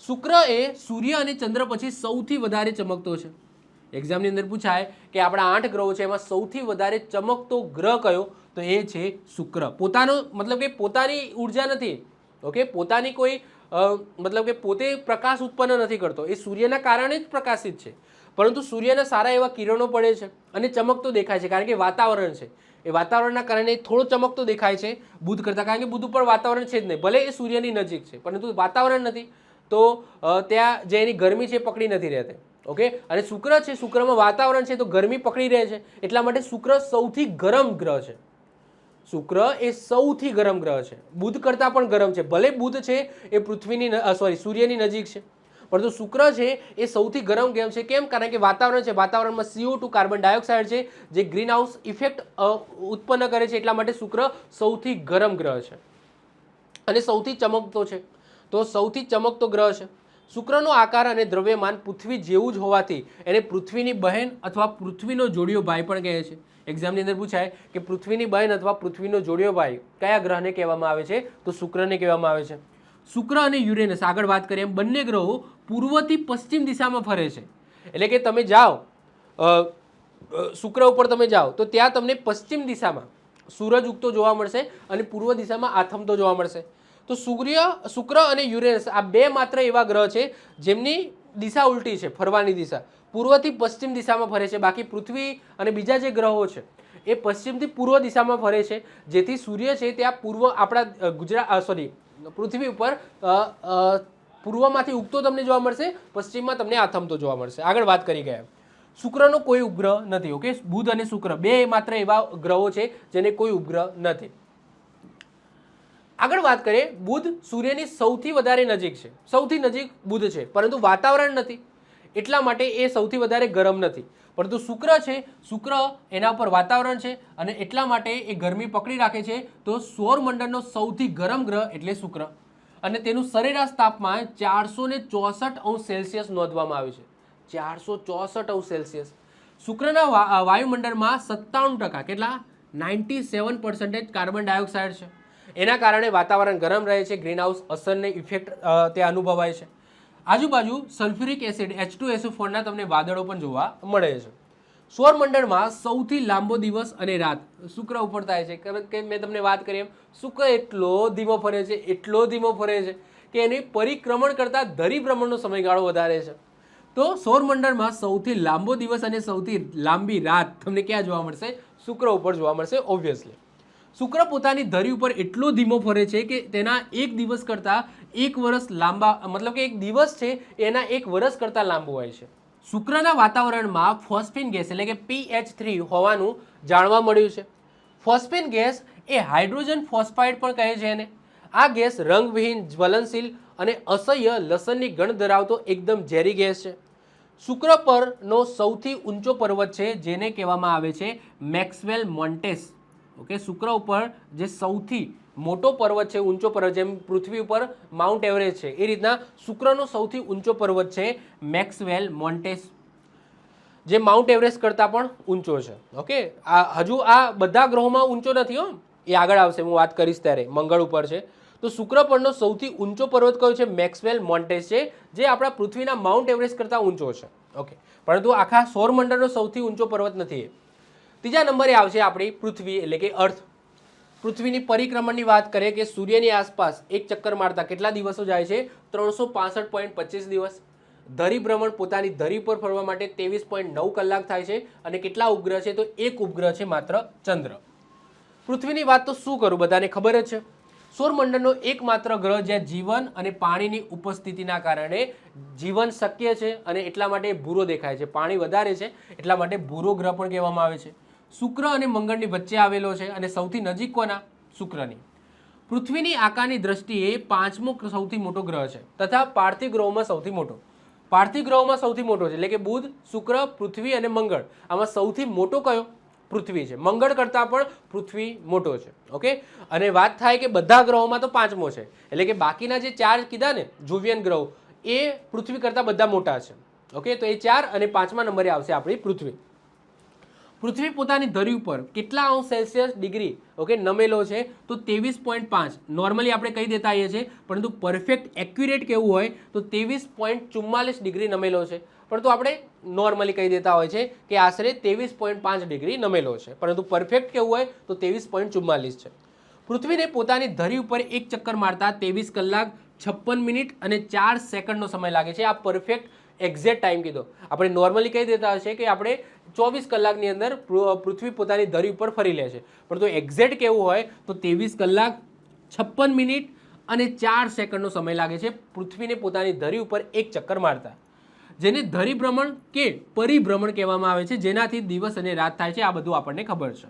શુક્ર એ સૂર્ય અને ચંદ્ર પછી સૌથી વધારે ચમકતો છે. એક્ઝામની અંદર પૂછાય કે આપણા 8 ગ્રહો છે એમાં સૌથી વધારે ચમકતો ગ્રહ કયો? તો એ છે શુક્ર. પોતાનો મતલબ કે પોતાની ઉર્જા નથી, ઓકે, પોતાની કોઈ મતલબ કે પોતે પ્રકાશ ઉત્પન્ન નથી કરતો, એ સૂર્યના કારણે જ પ્રકાશિત છે, પરંતુ સૂર્યના સારા એવા કિરણો પડે છે અને ચમકતો દેખાય છે, કારણ કે વાતાવરણ છે. એ વાતાવરણના કારણે થોડો ચમકતો દેખાય છે બુધ કરતાં, કારણ કે બુધ ઉપર વાતાવરણ છે જ નહીં, ભલે એ સૂર્યની નજીક છે પરંતુ વાતાવરણ નથી, તો ત્યાં જે એની ગરમી છે પકડી નથી રહેતી. ઓકે, અને શુક્ર છે, શુક્રમાં વાતાવરણ છે તો ગરમી પકડી રહે છે, એટલા માટે શુક્ર સૌથી ગરમ ગ્રહ છે. શુક્ર એ સૌથી ગરમ ગ્રહ છે, બુધ કરતાં પણ ગરમ છે. ભલે બુધ છે એ સૂર્યની નજીક છે, પરંતુ શુક્ર છે એ સૌથી ગરમ ગ્રહ છે. કેમ? કારણ કે વાતાવરણ છે, વાતાવરણમાં CO2 કાર્બન ડાયોક્સાઇડ છે જે ગ્રીન હાઉસ ઇફેક્ટ ઉત્પન્ન કરે છે, એટલા માટે શુક્ર સૌથી ગરમ ગ્રહ છે અને સૌથી ચમકતો છે. તો સૌથી ચમકતો ગ્રહ છે. શુક્રનો આકાર અને દ્રવ્યમાન પૃથ્વી જેવું જ હોવાથી એને પૃથ્વીની બહેન અથવા પૃથ્વીનો જોડિયો ભાઈ પણ કહે છે. એક્ઝામની અંદર પૂછાય કે પૃથ્વીની બહેન અથવા પૃથ્વીનો જોડિયો ભાઈ કયા ગ્રહને કહેવામાં આવે છે? તો શુક્રને કહેવામાં આવે છે. શુક્ર અને યુરેનસ, આગળ વાત કરીએ એમ, બંને ગ્રહો પૂર્વથી પશ્ચિમ દિશામાં ફરે છે. એટલે કે તમે જાઓ શુક્ર ઉપર તમે જાઓ તો ત્યાં તમને પશ્ચિમ દિશામાં સૂરજ ઉગતો જોવા મળશે અને પૂર્વ દિશામાં આથમતો જોવા મળશે. તો શુક્ર અને યુરેનસ આ બે માત્ર એવા ગ્રહ છે જેમની દિશા ઉલટી છે, ફરવાની દિશા પૂર્વથી પશ્ચિમ દિશામાં ફરે છે. બાકી પૃથ્વી અને બીજા જે ગ્રહો છે એ પશ્ચિમથી પૂર્વ દિશામાં ફરે છે, જેથી સૂર્ય છે ત્યાં પૂર્વ આપણા પૃથ્વી ઉપર પૂર્વમાંથી ઉગતો તમને જોવા મળશે, પશ્ચિમમાં તમને આથમતો જોવા મળશે. આગળ વાત કરી ગયા, શુક્રનો કોઈ ઉપગ્રહ નથી. ઓકે, બુધ અને શુક્ર બે માત્ર એવા ગ્રહો છે જેને કોઈ ઉપગ્રહ નથી. આગળ વાત કરીએ, બુધ સૂર્યની સૌથી વધારે નજીક છે, સૌથી નજીક બુધ છે, પરંતુ વાતાવરણ નથી, એટલા માટે એ સૌથી વધારે ગરમ નથી. પરંતુ શુક્ર છે, શુક્ર એના ઉપર વાતાવરણ છે અને એટલા માટે એ ગરમી પકડી રાખે છે. તો સૌરમંડળનો સૌથી ગરમ ગ્રહ એટલે શુક્ર, અને તેનું સરેરાશ તાપમાન 464°C નોંધવામાં આવ્યું છે. 464°C. શુક્રના વાયુમંડળમાં 97%, કેટલા? 97% કાર્બન ડાયોક્સાઇડ છે. એના કારણે વાતાવરણ ગરમ રહે છે, ગ્રીન હાઉસ અસરની ઇફેક્ટ ત્યાં અનુભવાય છે. આજુબાજુ સલ્ફ્યુરિક એસિડ H2SO4 ના તમને વાદળો પણ જોવા મળે છે. સૌરમંડળમાં સૌથી લાંબો દિવસ અને રાત શુક્ર ઉપર થાય છે, કારણ કે મેં તમને વાત કરી એમ શુક્ર એટલો ધીમો ફરે છે, એટલો ધીમો ફરે છે કે એની પરિક્રમણ કરતાં ધરીભ્રમણનો સમયગાળો વધારે છે. તો સૌરમંડળમાં સૌથી લાંબો દિવસ અને સૌથી લાંબી રાત તમને ક્યાં જોવા મળશે? શુક્ર ઉપર જોવા મળશે. ઓબ્વિયસલી શુક્ર પોતાની ધરી ઉપર એટલો ધીમો ફરે છે કે તેના એક દિવસ કરતાં 1 વર્ષ લાંબા, મતલબ કે એક દિવસ છે એના 1 વર્ષ કરતાં લાંબો હોય છે. શુક્રના વાતાવરણમાં ફોસ્ફીન ગેસ એટલે કે PH3 હોવાનું જાણવા મળ્યું છે. ફોસ્ફીન ગેસ એ હાઇડ્રોજન ફોસ્ફાઇડ પણ કહે છે એને. આ ગેસ રંગવિહીન, જ્વલનશીલ અને અસહ્ય લસણની ગંધ ધરાવતો એકદમ ઝેરી ગેસ છે. શુક્ર પરનો સૌથી ઊંચો પર્વત છે જેને કહેવામાં આવે છે મેક્સવેલ મોન્ટેસ. ઓકે, શુક્ર ઉપર જે સૌથી મોટો પર્વત છે, ઊંચો પર્વત, જેમ પૃથ્વી ઉપર માઉન્ટ એવરેસ્ટ છે, એ રીતના શુક્રનો સૌથી ઊંચો પર્વત છે મેક્સવેલ મોન્ટેસ, જે માઉન્ટ એવરેસ્ટ કરતાં પણ ઊંચો છે. ઓકે, હજુ આ બધા ગ્રહોમાં ઊંચો નથી હો, એ આગળ આવશે, હું વાત કરીશ ત્યારે. મંગળ ઉપર છે. તો શુક્ર પરનો સૌથી ઊંચો પર્વત કયો છે? મેક્સવેલ મોન્ટેસ છે, જે આપણા પૃથ્વીના માઉન્ટ એવરેસ્ટ કરતાં ઊંચો છે. ઓકે, પરંતુ આખા સૌરમંડળનો સૌથી ઊંચો પર્વત નથી એ. ત્રીજા નંબરે આવશે આપણી પૃથ્વી એટલે કે અર્થ. પૃથ્વીની પરિક્રમણની વાત કરીએ કે સૂર્યની આસપાસ એક ચક્કર મારતા કેટલા દિવસો જાય છે? 365.25 દિવસ. ધરીભ્રમણ પોતાની ધરી પર ફરવા માટે 23.9 કલાક થાય છે. અને કેટલા ઉપગ્રહ છે? તો એક ઉપગ્રહ છે માત્ર, ચંદ્ર. પૃથ્વીની વાત તો શું કરું, બધાને ખબર જ છે. સૌરમંડળનો એકમાત્ર ગ્રહ જ્યાં જીવન અને પાણીની ઉપસ્થિતિના કારણે જીવન શક્ય છે અને એટલા માટે ભૂરો દેખાય છે. પાણી વધારે છે એટલા માટે ભૂરો ગ્રહ પણ કહેવામાં આવે છે. શુક્ર અને મંગળની વચ્ચે આવેલો છે અને સૌથી નજીક કોના? શુક્રની. પૃથ્વીની આકારની દ્રષ્ટિએ 5મો સૌથી મોટો ગ્રહ છે તથા પાર્થિવ ગ્રહોમાં સૌથી મોટો. પાર્થિવ ગ્રહોમાં સૌથી મોટો છે એટલે કે બુધ, શુક્ર, પૃથ્વી અને મંગળ. આમાં સૌથી મોટો કયો? પૃથ્વી છે. મંગળ કરતાં પણ પૃથ્વી મોટો છે. ઓકે, અને વાત થાય કે બધા ગ્રહોમાં તો 5મો છે એટલે કે બાકીના જે 4 કીધા ને જોવિયન ગ્રહો એ પૃથ્વી કરતાં બધા મોટા છે. ઓકે, તો એ 4 અને 5મા નંબરે આવશે આપણી પૃથ્વી. પૃથ્વી પોતાની ધરી ઉપર કેટલા અંશ સેલ્સિયસ ડિગ્રી ઓકે નમેલો છે? તો 23.5. નોર્મલી આપણે કહી દેતા આવીએ છીએ, પરંતુ પરફેક્ટ એક્યુરેટ કેવું હોય તો 23.44 ડિગ્રી નમેલો છે. પરંતુ આપણે નોર્મલી કહી દેતા હોય છે કે આશરે 23.5 ડિગ્રી નમેલો છે, પરંતુ પરફેક્ટ કેવું હોય તો 23.44 છે. પૃથ્વીને પોતાની ધરી ઉપર એક ચક્કર મારતા 23 કલાક 56 મિનિટ અને 4 સેકન્ડનો સમય લાગે છે. આ પરફેક્ટ એક્ઝેક્ટ ટાઈમ કીધો. આપણે નોર્મલી કહી દેતા હશે કે આપણે 24 કલાકની અંદર પૃથ્વી પોતાની ધરી ઉપર ફરી લે છે, પરંતુ એક્ઝેક્ટ કેવું હોય તો 23 કલાક 56 મિનિટ અને 4 સેકન્ડનો સમય લાગે છે પૃથ્વીને પોતાની ધરી ઉપર એક ચક્કર મારતા, જેને ધરી ભ્રમણ કે પરિભ્રમણ કહેવામાં આવે છે, જેનાથી દિવસ અને રાત થાય છે. આ બધું આપણને ખબર છે.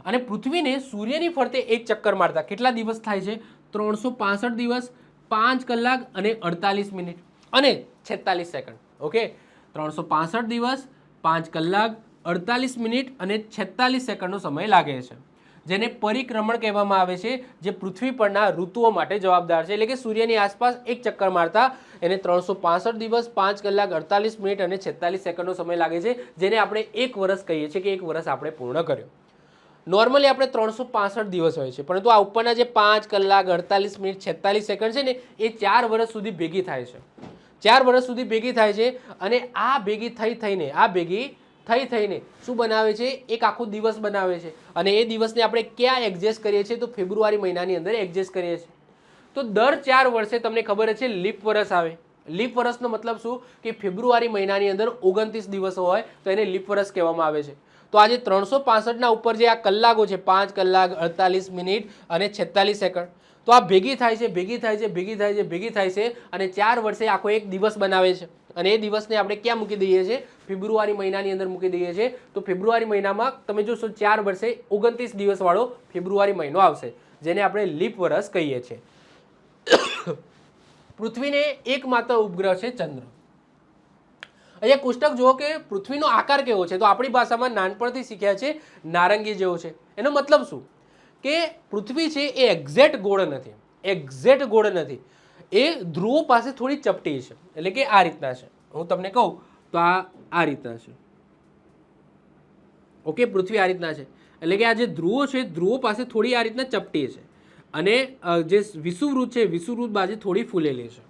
અને પૃથ્વીને સૂર્યની ફરતે એક ચક્કર મારતા કેટલા દિવસ થાય છે? 365 દિવસ 5 કલાક અને 48 મિનિટ અને 46 સેકન્ડ. ઓકે, 365 દિવસ 5 કલાક 48 મિનિટ અને 46 સેકન્ડનો સમય લાગે છે, જેને પરિક્રમણ કહેવામાં આવે છે, જે પૃથ્વી પરના ઋતુઓ માટે જવાબદાર છે. એટલે કે સૂર્યની આસપાસ એક ચક્કર મારતા એને 365 દિવસ 5 કલાક 48 મિનિટ અને 46 સેકન્ડનો સમય લાગે છે, જેને આપણે 1 વર્ષ કહીએ છીએ કે 1 વર્ષ આપણે પૂર્ણ કર્યો. નોર્મલી આપણે 365 દિવસ હોય છે, પરંતુ આ ઉપરના જે 5 કલાક 48 મિનિટ 46 સેકન્ડ છે ને એ 4 વર્ષ સુધી ભેગી થાય છે. 4 વર્ષ સુધી ભેગી થાય છે અને આ ભેગી થઈને શું બનાવે છે? એક આખો દિવસ બનાવે છે. અને એ દિવસને આપણે ક્યાં એડજસ્ટ કરીએ છીએ? તો ફેબ્રુઆરી મહિનાની અંદર એડજસ્ટ કરીએ છીએ. તો દર 4 વર્ષે તમને ખબર છે લીપ વર્ષ આવે. લીપ વર્ષનો મતલબ શું કે ફેબ્રુઆરી મહિનાની અંદર 29 દિવસો હોય તો એને લીપ વર્ષ કહેવામાં આવે છે. તો આજે 365ના ઉપર જે આ કલાકો છે 5 કલાક 48 મિનિટ અને 46 સેકન્ડ, તો આ ભેગી થાય છે અને 4 વર્ષે આખો એક દિવસ બનાવે છે. અને એ દિવસને આપણે ક્યાં મૂકી દઈએ છીએ? ફેબ્રુઆરી મહિનાની અંદર મૂકી દઈએ છીએ. તો ફેબ્રુઆરી મહિનામાં તમે જોશો 4 વર્ષે 29 દિવસવાળો ફેબ્રુઆરી મહિનો આવશે, જેને આપણે લીપ વર્ષ કહીએ છીએ. પૃથ્વીને એકમાત્ર ઉપગ્રહ છે ચંદ્ર. અહીંયા કોષ્ટક જુઓ કે પૃથ્વીનો આકાર કેવો છે? તો આપણી ભાષામાં નાનપણથી શીખ્યા છે નારંગી જેવો છે. એનો મતલબ શું કે પૃથ્વી છે એ એક્ઝેક્ટ ગોળ નથી. એ ધ્રુવો પાસે થોડી ચપટી છે, એટલે કે આ રીતના છે. હું તમને કહું તો આ રીતના છે. ઓકે, પૃથ્વી આ રીતના છે, એટલે કે આ જે ધ્રુવો છે ધ્રુવો પાસે થોડી આ રીતના ચપટી છે અને જે વિષુવવૃત્ત છે વિષુવવૃત્ત બાજુ થોડી ફૂલેલી છે.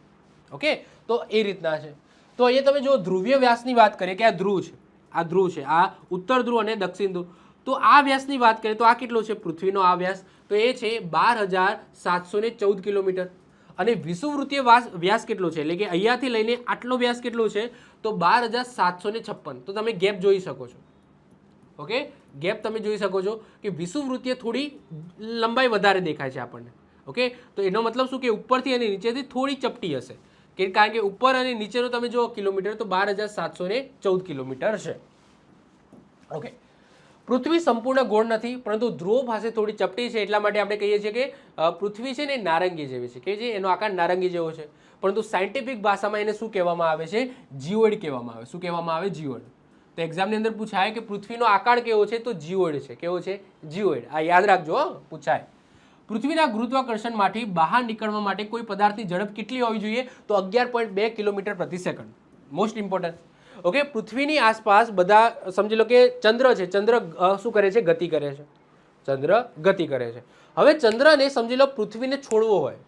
ઓકે, તો એ રીતના છે. તો અહીંયા તમે જો ધ્રુવીય વ્યાસની વાત કરીએ કે આ ધ્રુવ છે, આ ઉત્તર ધ્રુવ અને દક્ષિણ ધ્રુવ. તો આ વ્યાસની વાત કરીએ તો આ કેટલો છે પૃથ્વીનો આ વ્યાસ? તો એ છે 12,714 કિલોમીટર. અને વિષુવવૃત્તીય વ્યાસ કેટલો છે? એટલે કે અહીંયાથી લઈને આટલો વ્યાસ કેટલો છે? તો 12,756. તો તમે ગેપ જોઈ શકો છો. ઓકે, ગેપ તમે જોઈ શકો છો કે વિષુવવૃત્તીય થોડી લંબાઈ વધારે દેખાય છે આપણને. ઓકે, તો એનો મતલબ શું કે ઉપરથી અને નીચેથી થોડી ચપટી હશે, કારણ કે ઉપર અને નીચેનો તમે જો કિલોમીટર તો 12,714 કિલોમીટર છે. ઓકે, પૃથ્વી સંપૂર્ણ ગોળ નથી, પરંતુ ધ્રુવો પાસે થોડી ચપટી છે. એટલા માટે આપણે કહીએ છીએ કે પૃથ્વી છે ને નારંગી જેવી છે, કે જે એનો આકાર નારંગી જેવો છે. પરંતુ સાયન્ટિફિક ભાષામાં એને શું કહેવામાં આવે છે? જીઓઇડ કહેવામાં આવે. શું કહેવામાં આવે? જીઓઇડ. તો એક્ઝામની અંદર પૂછાય કે પૃથ્વીનો આકાર કેવો છે? તો જીઓઇડ છે. કેવો છે? જીઓઇડ. આ યાદ રાખજો, પૂછાય. પૃથ્વીના ગુરુત્વાકર્ષણમાંથી બહાર નીકળવા માટે કોઈ પદાર્થની ઝડપ કેટલી હોવી જોઈએ? તો 11.2 કિલોમીટર પ્રતિ સેકન્ડ. Most important. ઓકે, પૃથ્વીની આસપાસ બધા સમજી લો કે ચંદ્ર છે. ચંદ્ર શું કરે છે? ગતિ કરે છે. હવે ચંદ્રને સમજી લો પૃથ્વીને છોડવો હોય,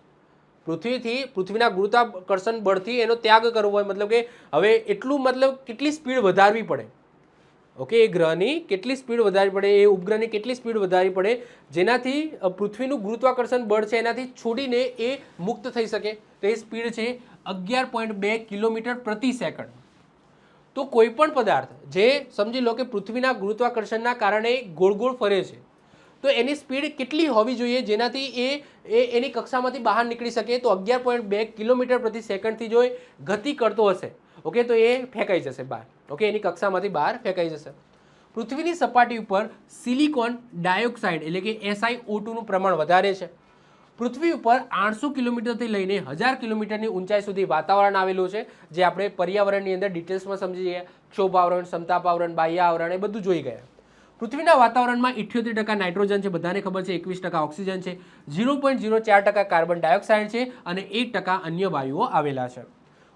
પૃથ્વીના ગુરુત્વાકર્ષણ બળથી એનો ત્યાગ કરવો હોય, મતલબ કે હવે એટલું કેટલી સ્પીડ વધારવી પડે? ઓકે, એ ગ્રહની કેટલી સ્પીડ વધારવી પડે, એ ઉપગ્રહની કેટલી સ્પીડ વધારવી પડે, જેનાથી પૃથ્વીનું ગુરુત્વાકર્ષણ બળ છે એનાથી છોડીને એ મુક્ત થઈ શકે? તો એ સ્પીડ છે 11.2 કિલોમીટર પ્રતિ સેકન્ડ. તો કોઈ પણ પદાર્થ જે સમજી લો કે પૃથ્વીના ગુરુત્વાકર્ષણના કારણે ગોળ ગોળ ફરે છે, તો એની સ્પીડ કેટલી હોવી જોઈએ જેનાથી એ એની કક્ષામાંથી બહાર નીકળી શકે? તો 11.2 કિલોમીટર પ્રતિ સેકન્ડથી જો એ ગતિ કરતો હશે, ઓકે, તો એ ફેંકાઈ જશે બહાર. ઓકે, એની કક્ષામાંથી બહાર ફેંકાઈ જશે. પૃથ્વીની સપાટી ઉપર સિલિકોન ડાયોક્સાઇડ એટલે કે SiO2 નું પ્રમાણ વધારે છે. પૃથ્વી ઉપર 800 કિલોમીટરથી લઈને 1000 કિલોમીટરની ઊંચાઈ સુધી વાતાવરણ આવેલું છે, જે આપણે પર્યાવરણની અંદર ડિટેલ્સમાં સમજી ગયા. ક્ષોભાવરણ, સમતાપાવરણ, બાહ્ય આવરણ એ બધું જોઈ ગયા. પૃથ્વીના વાતાવરણમાં 78% નાઇટ્રોજન છે, બધાને ખબર છે. 21% ઓક્સિજન છે, 0.04% કાર્બન ડાયોક્સાઇડ છે અને 1% અન્ય વાયુઓ આવેલા છે.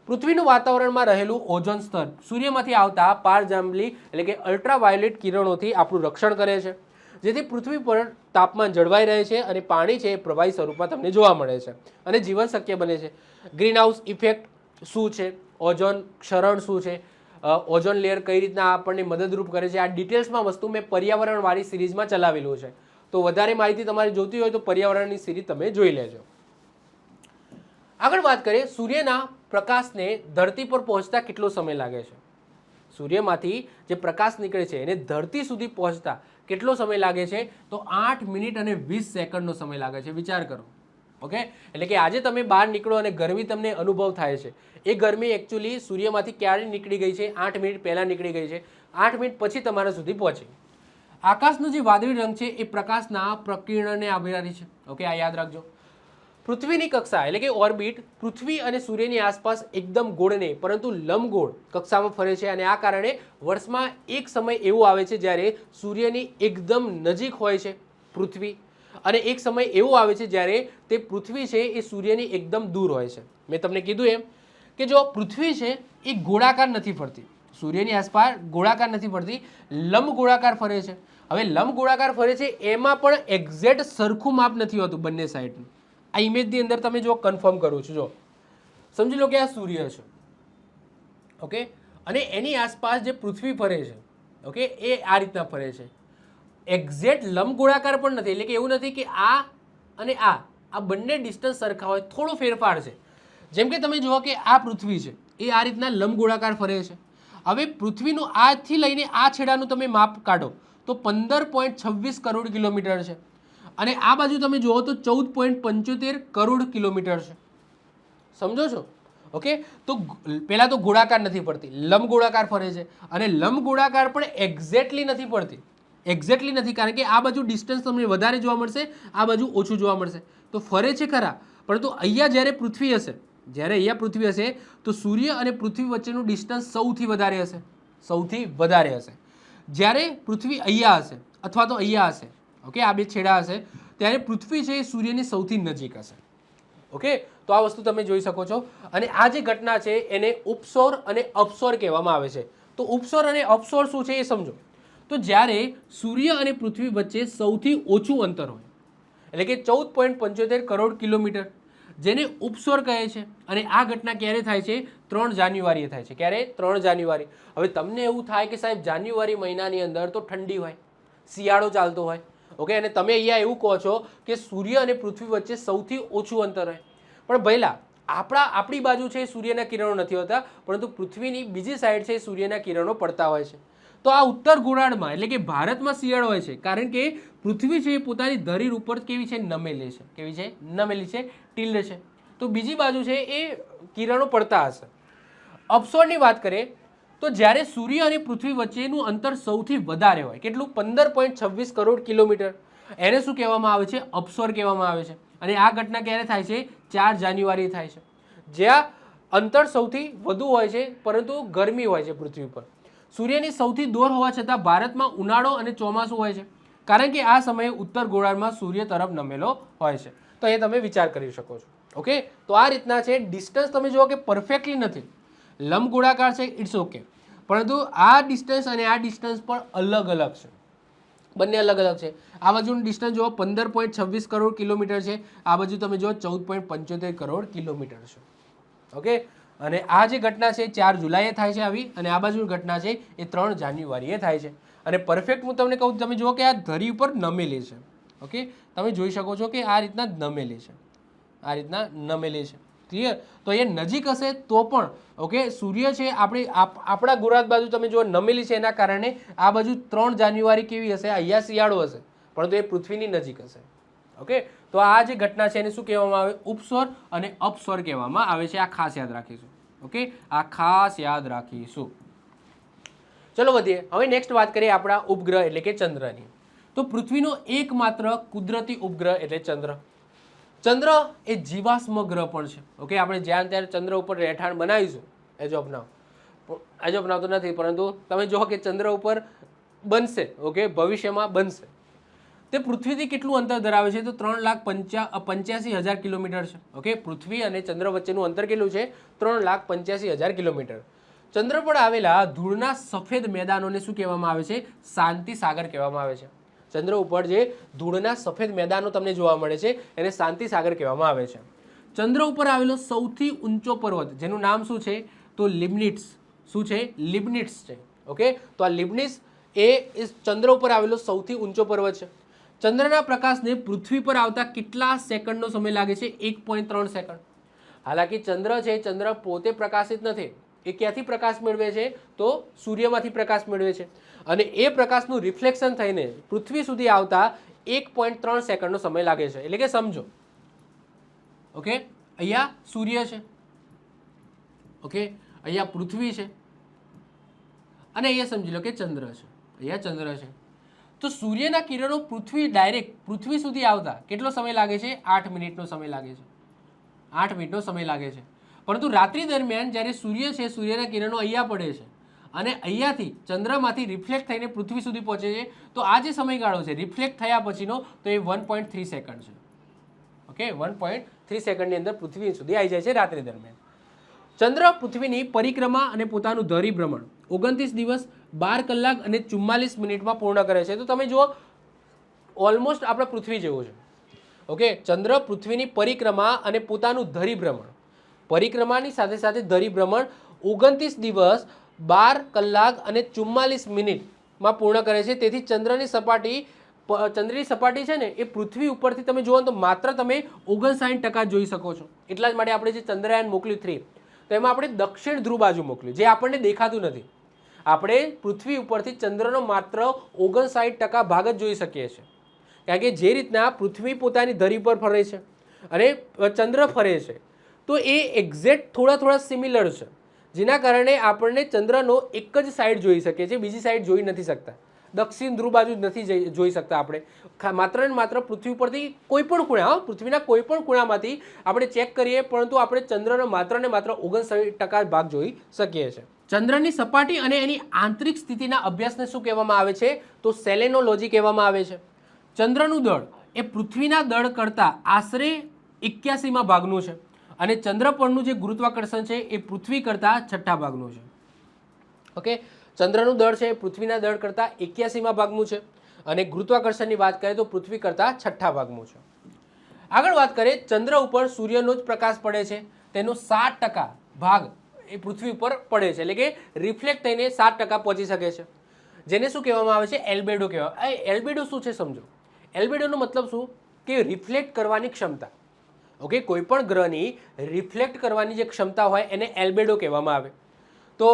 પૃથ્વીનું વાતાવરણમાં રહેલું ઓઝોન સ્તર સૂર્યમાંથી આવતા પારજાંબલી એટલે કે અલ્ટ્રાવાયોલેટ કિરણોથી આપણું રક્ષણ કરે છે, જેથી પૃથ્વી પર તાપમાન જળવાઈ રહે છે અને પાણી છે એ પ્રવાહી સ્વરૂપમાં તમને જોવા મળે છે અને જીવન શક્ય બને છે. ગ્રીનહાઉસ ઇફેક્ટ શું છે, ઓઝોન ક્ષરણ શું છે, ઓઝોન લેયર કઈ રીતના આપણને મદદરૂપ કરે છે, આ ડિટેલ્સમાં વસ્તુ મેં પર્યાવરણવાળી સિરીઝમાં ચલાવેલું છે. તો વધારે માહિતી તમારે જોતી હોય તો પર્યાવરણની સિરીઝ તમે જોઈ લેજો. આગળ વાત કરીએ, સૂર્યના પ્રકાશને ધરતી પર પહોંચતા કેટલો સમય લાગે છે. સૂર્યમાંથી જે પ્રકાશ નીકળે છે એને ધરતી સુધી પહોંચતા કેટલો સમય લાગે છે? તો 8 મિનિટ અને 20 સેકન્ડનો સમય લાગે છે. વિચાર કરો. ઓકે, એટલે કે આજે તમે બહાર નીકળો અને ગરમી તમને અનુભવ થાય છે, એ ગરમી એકચ્યુઅલી સૂર્યમાંથી ક્યારે નીકળી ગઈ છે? 8 મિનિટ પહેલાં નીકળી ગઈ છે. 8 મિનિટ પછી તમારા સુધી પહોંચી. આકાશનો જે વાદળી રંગ છે એ પ્રકાશના પ્રકીર્ણને આભારી છે. ઓકે, આ યાદ રાખજો. પૃથ્વીની કક્ષા એટલે કે ઓર્બિટ પૃથ્વી અને સૂર્યની આસપાસ એકદમ ગોળ નહીં પરંતુ લંબગોળ કક્ષામાં ફરે છે, અને આ કારણે વર્ષમાં એક સમય એવો આવે છે જ્યારે સૂર્યની એકદમ નજીક હોય છે પૃથ્વી, અને એક સમય એવો આવે છે જ્યારે તે પૃથ્વી છે એ સૂર્યની એકદમ દૂર હોય છે. મેં તમને કીધું એમ કે જો પૃથ્વી છે એ ગોળાકાર નથી ફરતી, સૂર્યની આસપાસ ગોળાકાર નથી ફરતી, લંબ ગોળાકાર ફરે છે. હવે લંબ ગોળાકાર ફરે છે એમાં પણ એક્ઝેક્ટ સરખું માપ નથી હોતું બંને સાઈડનું. આ ઇમેજની અંદર તમે જો કન્ફર્મ કરું છું, જો સમજી લો કે આ સૂર્ય છે. ઓકે, અને એની આસપાસ જે પૃથ્વી ફરે છે, ઓકે, એ આ રીતના ફરે છે. એક્ઝેક્ટ લંબ ગોળાકાર પણ નથી, એટલે કે એવું નથી કે આ અને આ બંને ડિસ્ટન્સ સરખા હોય, થોડો ફેરફાર છે. જેમ કે તમે જુઓ કે આ પૃથ્વી છે એ આ રીતના લંબ ગોળાકાર ફરે છે. હવે પૃથ્વીનું આજથી લઈને આ છેડાનું તમે માપ કાઢો તો 15.26 કરોડ કિલોમીટર છે, અને આ બાજુ તમે જુઓ તો 14.75 કરોડ કિલોમીટર છે. સમજો છો? ઓકે, તો પહેલાં તો ગોળાકાર નથી ફરતી, લંબ ગોળાકાર ફરે છે, અને લંબ ગોળાકાર પણ એક્ઝેક્ટલી નથી ફરતી. એક્ઝેક્ટલી નથી, કારણ કે આ બાજુ ડિસ્ટન્સ તમને વધારે જોવા મળશે, આ બાજુ ઓછું જોવા મળશે. તો ફરે છે ખરા, પરંતુ અહીંયા જ્યારે પૃથ્વી હશે, જ્યારે અહીંયા પૃથ્વી હશે તો સૂર્ય અને પૃથ્વી વચ્ચેનું ડિસ્ટન્સ સૌથી વધારે હશે, સૌથી વધારે હશે. જ્યારે પૃથ્વી અહીંયા હશે અથવા તો અહીંયા હશે, ઓકે, આ બે છેડા હશે, ત્યારે પૃથ્વી છે એ સૂર્યની સૌથી નજીક હશે. ઓકે, તો આ વસ્તુ તમે જોઈ શકો છો. અને આ જે ઘટના છે એને ઉપસૌર અને અપસૌર કહેવામાં આવે છે. તો ઉપસૌર અને અપસૌર શું છે એ સમજો. તો જ્યારે સૂર્ય અને પૃથ્વી વચ્ચે સૌથી ઓછું અંતર હોય, એટલે કે 14.75 કરોડ કિલોમીટર, જેને ઉપસૌર કહે છે. અને આ ઘટના ક્યારે થાય છે? 3 જાન્યુઆરીએ થાય છે. ક્યારે? 3 જાન્યુઆરી. હવે તમને એવું થાય કે સાહેબ જાન્યુઆરી મહિનાની અંદર તો ઠંડી હોય, શિયાળો ચાલતો હોય, ઓકે, અને તમે અહીંયા એવું કહો છો કે સૂર્ય અને પૃથ્વી વચ્ચે સૌથી ઓછું અંતર હોય. પણ ભઈલા આપણી બાજુ છે સૂર્યના કિરણો નથી હોતા, પરંતુ પૃથ્વીની બીજી સાઈડ છે સૂર્યના કિરણો પડતા હોય છે. તો આ ઉત્તર ગોળાર્ધમાં એટલે કે ભારતમાં શિયાળો હોય છે, કારણ કે પૃથ્વી છે એ પોતાની ધરીર ઉપર કેવી છે? નમેલી છે. કેવી છે? નમેલી છે, ટિલ્ડ છે. તો બીજી બાજુ છે એ કિરણો પડતા હશે. અપસૌરની વાત કરીએ તો જ્યારે સૂર્ય અને પૃથ્વી વચ્ચેનું અંતર સૌથી વધારે હોય, કેટલું? 15.26 કરોડ કિલોમીટર, એને શું કહેવામાં આવે છે? અપસૌર કહેવામાં આવે છે. અને આ ઘટના ક્યારે થાય છે? 4 જાન્યુઆરી થાય છે, જ્યાં અંતર સૌથી વધુ હોય છે પરંતુ ગરમી હોય છે પૃથ્વી પર. સૂર્યની સૌથી દૂર હોવા છતાં ભારતમાં ઉનાળો અને ચોમાસું હોય છે, કારણ કે આ સમયે ઉત્તર ગોળાર્ધમાં સૂર્ય તરફ નમેલો હોય છે. તો એ તમે વિચાર કરી શકો છો. ઓકે, તો આ રીતના છે. ડિસ્ટન્સ તમે જુઓ કે પરફેક્ટલી નથી, લંબ ગોળાકાર છે, ઇટ્સ ઓકે, પરંતુ આ ડિસ્ટન્સ અને આ ડિસ્ટન્સ પણ અલગ અલગ છે, બંને અલગ અલગ છે. આ બાજુનું ડિસ્ટન્સ જુઓ 15.26 કરોડ કિલોમીટર છે, આ બાજુ તમે જુઓ 14.75 કરોડ કિલોમીટર છે. ઓકે, અને આ જે ઘટના છે 4 જુલાઈએ થાય છે આવી, અને આ બાજુની ઘટના છે એ 3 જાન્યુઆરીએ થાય છે. અને પરફેક્ટ હું તમને કહું, તમે જુઓ કે આ ધરી ઉપર નમેલી છે. ઓકે, તમે જોઈ શકો છો કે આ રીતના નમેલી છે, આ રીતના નમેલી છે. ક્લિયર? તો એ નજીક હશે તો પણ ઓકે, સૂર્ય છે આપણા ગોળાર્ધ બાજુ તમે જો નમેલી છે, એના કારણે આ બાજુ 3 જાન્યુઆરી કેવી હશે? અહીંયા શિયાળો હશે, પરંતુ એ પૃથ્વીની નજીક હશે. ઓકે, તો આ જે ઘટના છે એને શું કહેવામાં આવે? ઉપસૌર અને અપસૌર કહેવામાં આવે છે. આ ખાસ યાદ રાખીશું. ઓકે, આ ખાસ યાદ રાખીશું. ચલો વધીએ. હવે નેક્સ્ટ વાત કરીએ આપણા ઉપગ્રહ એટલે કે ચંદ્રની. તો પૃથ્વીનો એકમાત્ર કુદરતી ઉપગ્રહ એટલે ચંદ્ર. ચંદ્ર એ જીવાશ્મ ગ્રહ પણ છે. ઓકે, આપણે જ્યાં ત્યારે ચંદ્ર ઉપર રહેઠાણ બનાવીશું એઝ ઓફ નાવ તો નથી, પરંતુ તમે જો કે ચંદ્ર ઉપર બનશે. ઓકે, ભવિષ્યમાં બનશે. તે પૃથ્વીથી કેટલું અંતર ધરાવે છે? તો 3,85,000 કિલોમીટર છે. ઓકે, પૃથ્વી અને ચંદ્ર વચ્ચેનું અંતર કેટલું છે? 3,85,000 કિલોમીટર. ચંદ્ર પર આવેલા ધૂળના સફેદ મેદાનોને શું કહેવામાં આવે છે? શાંતિ સાગર કહેવામાં આવે છે. ચંદ્ર ઉપર જે ધૂળના સફેદ મેદાનો તમને જોવા મળે છે એને શાંતિ સાગર કહેવામાં આવે છે. ચંદ્ર ઉપર આવેલો સૌથી ઊંચો પર્વત જેનું નામ શું છે? તો લિબનિટ્સ. શું છે? લિબનિટ્સ છે. ઓકે, તો આ લિબનિટ્સ એ ચંદ્ર ઉપર આવેલો સૌથી ઊંચો પર્વત છે. ચંદ્રના પ્રકાશને પૃથ્વી પર આવતા કેટલા સેકન્ડનો સમય લાગે છે? 1.3 સેકન્ડ. હાલાકી ચંદ્ર છે, ચંદ્ર પોતે પ્રકાશિત નથી. એ ક્યાંથી પ્રકાશ મેળવે છે? તો સૂર્યમાંથી પ્રકાશ મેળવે છે, અને એ પ્રકાશનું રિફ્લેક્શન થઈને પૃથ્વી સુધી આવતા 1.3 સેકન્ડનો સમય લાગે છે. એટલે કે સમજો, ઓકે, અહીંયા સૂર્ય છે, ઓકે, અહીંયા પૃથ્વી છે, અને અહીંયા સમજી લો કે ચંદ્ર છે. અહીંયા ચંદ્ર છે. તો સૂર્યના કિરણો ડાયરેક્ટ પૃથ્વી સુધી આવતા કેટલો સમય લાગે છે? 8 મિનિટનો સમય લાગે છે. 8 મિનિટનો સમય લાગે છે. પરંતુ રાત્રિ દરમિયાન જ્યારે સૂર્ય છે, સૂર્યના કિરણો અહીંયા પડે છે અને અહીંયાથી ચંદ્રમાંથી રિફ્લેક્ટ થઈને પૃથ્વી સુધી પહોંચે છે, તો આ જે સમયગાળો છે રિફ્લેક્ટ થયા પછીનો, તો એ 1.3 સેકન્ડ છે. ઓકે, 1.3 સેકન્ડની અંદર પૃથ્વી સુધી આવી જાય છે રાત્રિ દરમિયાન. ચંદ્ર પૃથ્વીની પરિક્રમા અને પોતાનું ધરીભ્રમણ 29 દિવસ 12 કલાક અને 44 મિનિટમાં પૂર્ણ કરે છે. તો તમે જુઓ, ઓલમોસ્ટ આપણે પૃથ્વી જેવું છે. ઓકે, ચંદ્ર પૃથ્વીની પરિક્રમા અને પોતાનું ધરીભ્રમણ, પરિક્રમાની સાથે સાથે ધરીભ્રમણ 29 દિવસ 12 કલાક અને 44 મિનિટમાં પૂર્ણ કરે છે. તેથી ચંદ્રની સપાટી છે ને એ પૃથ્વી ઉપરથી તમે જુઓ તો માત્ર તમે 59% જોઈ શકો છો. એટલા જ માટે આપણે જે ચંદ્રયાન મોકલ્યું 3, તો એમાં આપણે દક્ષિણ ધ્રુવ બાજુ મોકલ્યું, જે આપણને દેખાતું નથી. આપણે પૃથ્વી ઉપરથી ચંદ્રનો માત્ર 59% ભાગ જ જોઈ શકીએ છીએ. કારણ કે જે રીતના પૃથ્વી પોતાની ધરી પર ફરે છે અને ચંદ્ર ફરે છે, તો એ એક્ઝેક્ટ થોડા સિમિલર છે, જેના કારણે આપણને ચંદ્રનો એક જ સાઈડ જોઈ શકીએ છીએ, બીજી સાઈડ જોઈ નથી શકતા. દક્ષિણ ધ્રુવ બાજુ નથી જોઈ શકતા આપણે. માત્ર ને માત્ર પૃથ્વી ઉપરથી કોઈ પણ ખૂણા, પૃથ્વીના કોઈ પણ ખૂણામાંથી આપણે ચેક કરીએ, પરંતુ આપણે ચંદ્રનો માત્ર ને માત્ર 59% ભાગ જોઈ શકીએ છીએ. ચંદ્રની સપાટી અને એની આંતરિક સ્થિતિના અભ્યાસને શું કહેવામાં આવે છે? તો સેલેનોલોજી કહેવામાં આવે છે. ચંદ્રનું દળ એ પૃથ્વીના દળ કરતાં આશરે 81માં ભાગનું છે, અને ચંદ્ર પરનું જે ગુરુત્વાકર્ષણ છે એ પૃથ્વી કરતાં 6થા ભાગનું છે. ઓકે, ચંદ્રનું દળ છે એ પૃથ્વીના દળ કરતાં 81માં ભાગનું છે, અને ગુરુત્વાકર્ષણની વાત કરીએ તો પૃથ્વી કરતાં 6થા ભાગનું છે. આગળ વાત કરીએ, ચંદ્ર ઉપર સૂર્યનો જ પ્રકાશ પડે છે, તેનો 7% ભાગ એ પૃથ્વી ઉપર પડે છે, એટલે કે રિફ્લેક્ટ થઈને 7% પહોંચી શકે છે, જેને શું કહેવામાં આવે છે? એલ્બેડો કહેવાય. એલ્બેડો શું છે સમજો. એલ્બેડોનો મતલબ શું? કે રિફ્લેક્ટ કરવાની ક્ષમતા. ઓકે, કોઈ પણ ગ્રહની રિફ્લેક્ટ કરવાની જે ક્ષમતા હોય એને એલ્બેડો કહેવામાં આવે. તો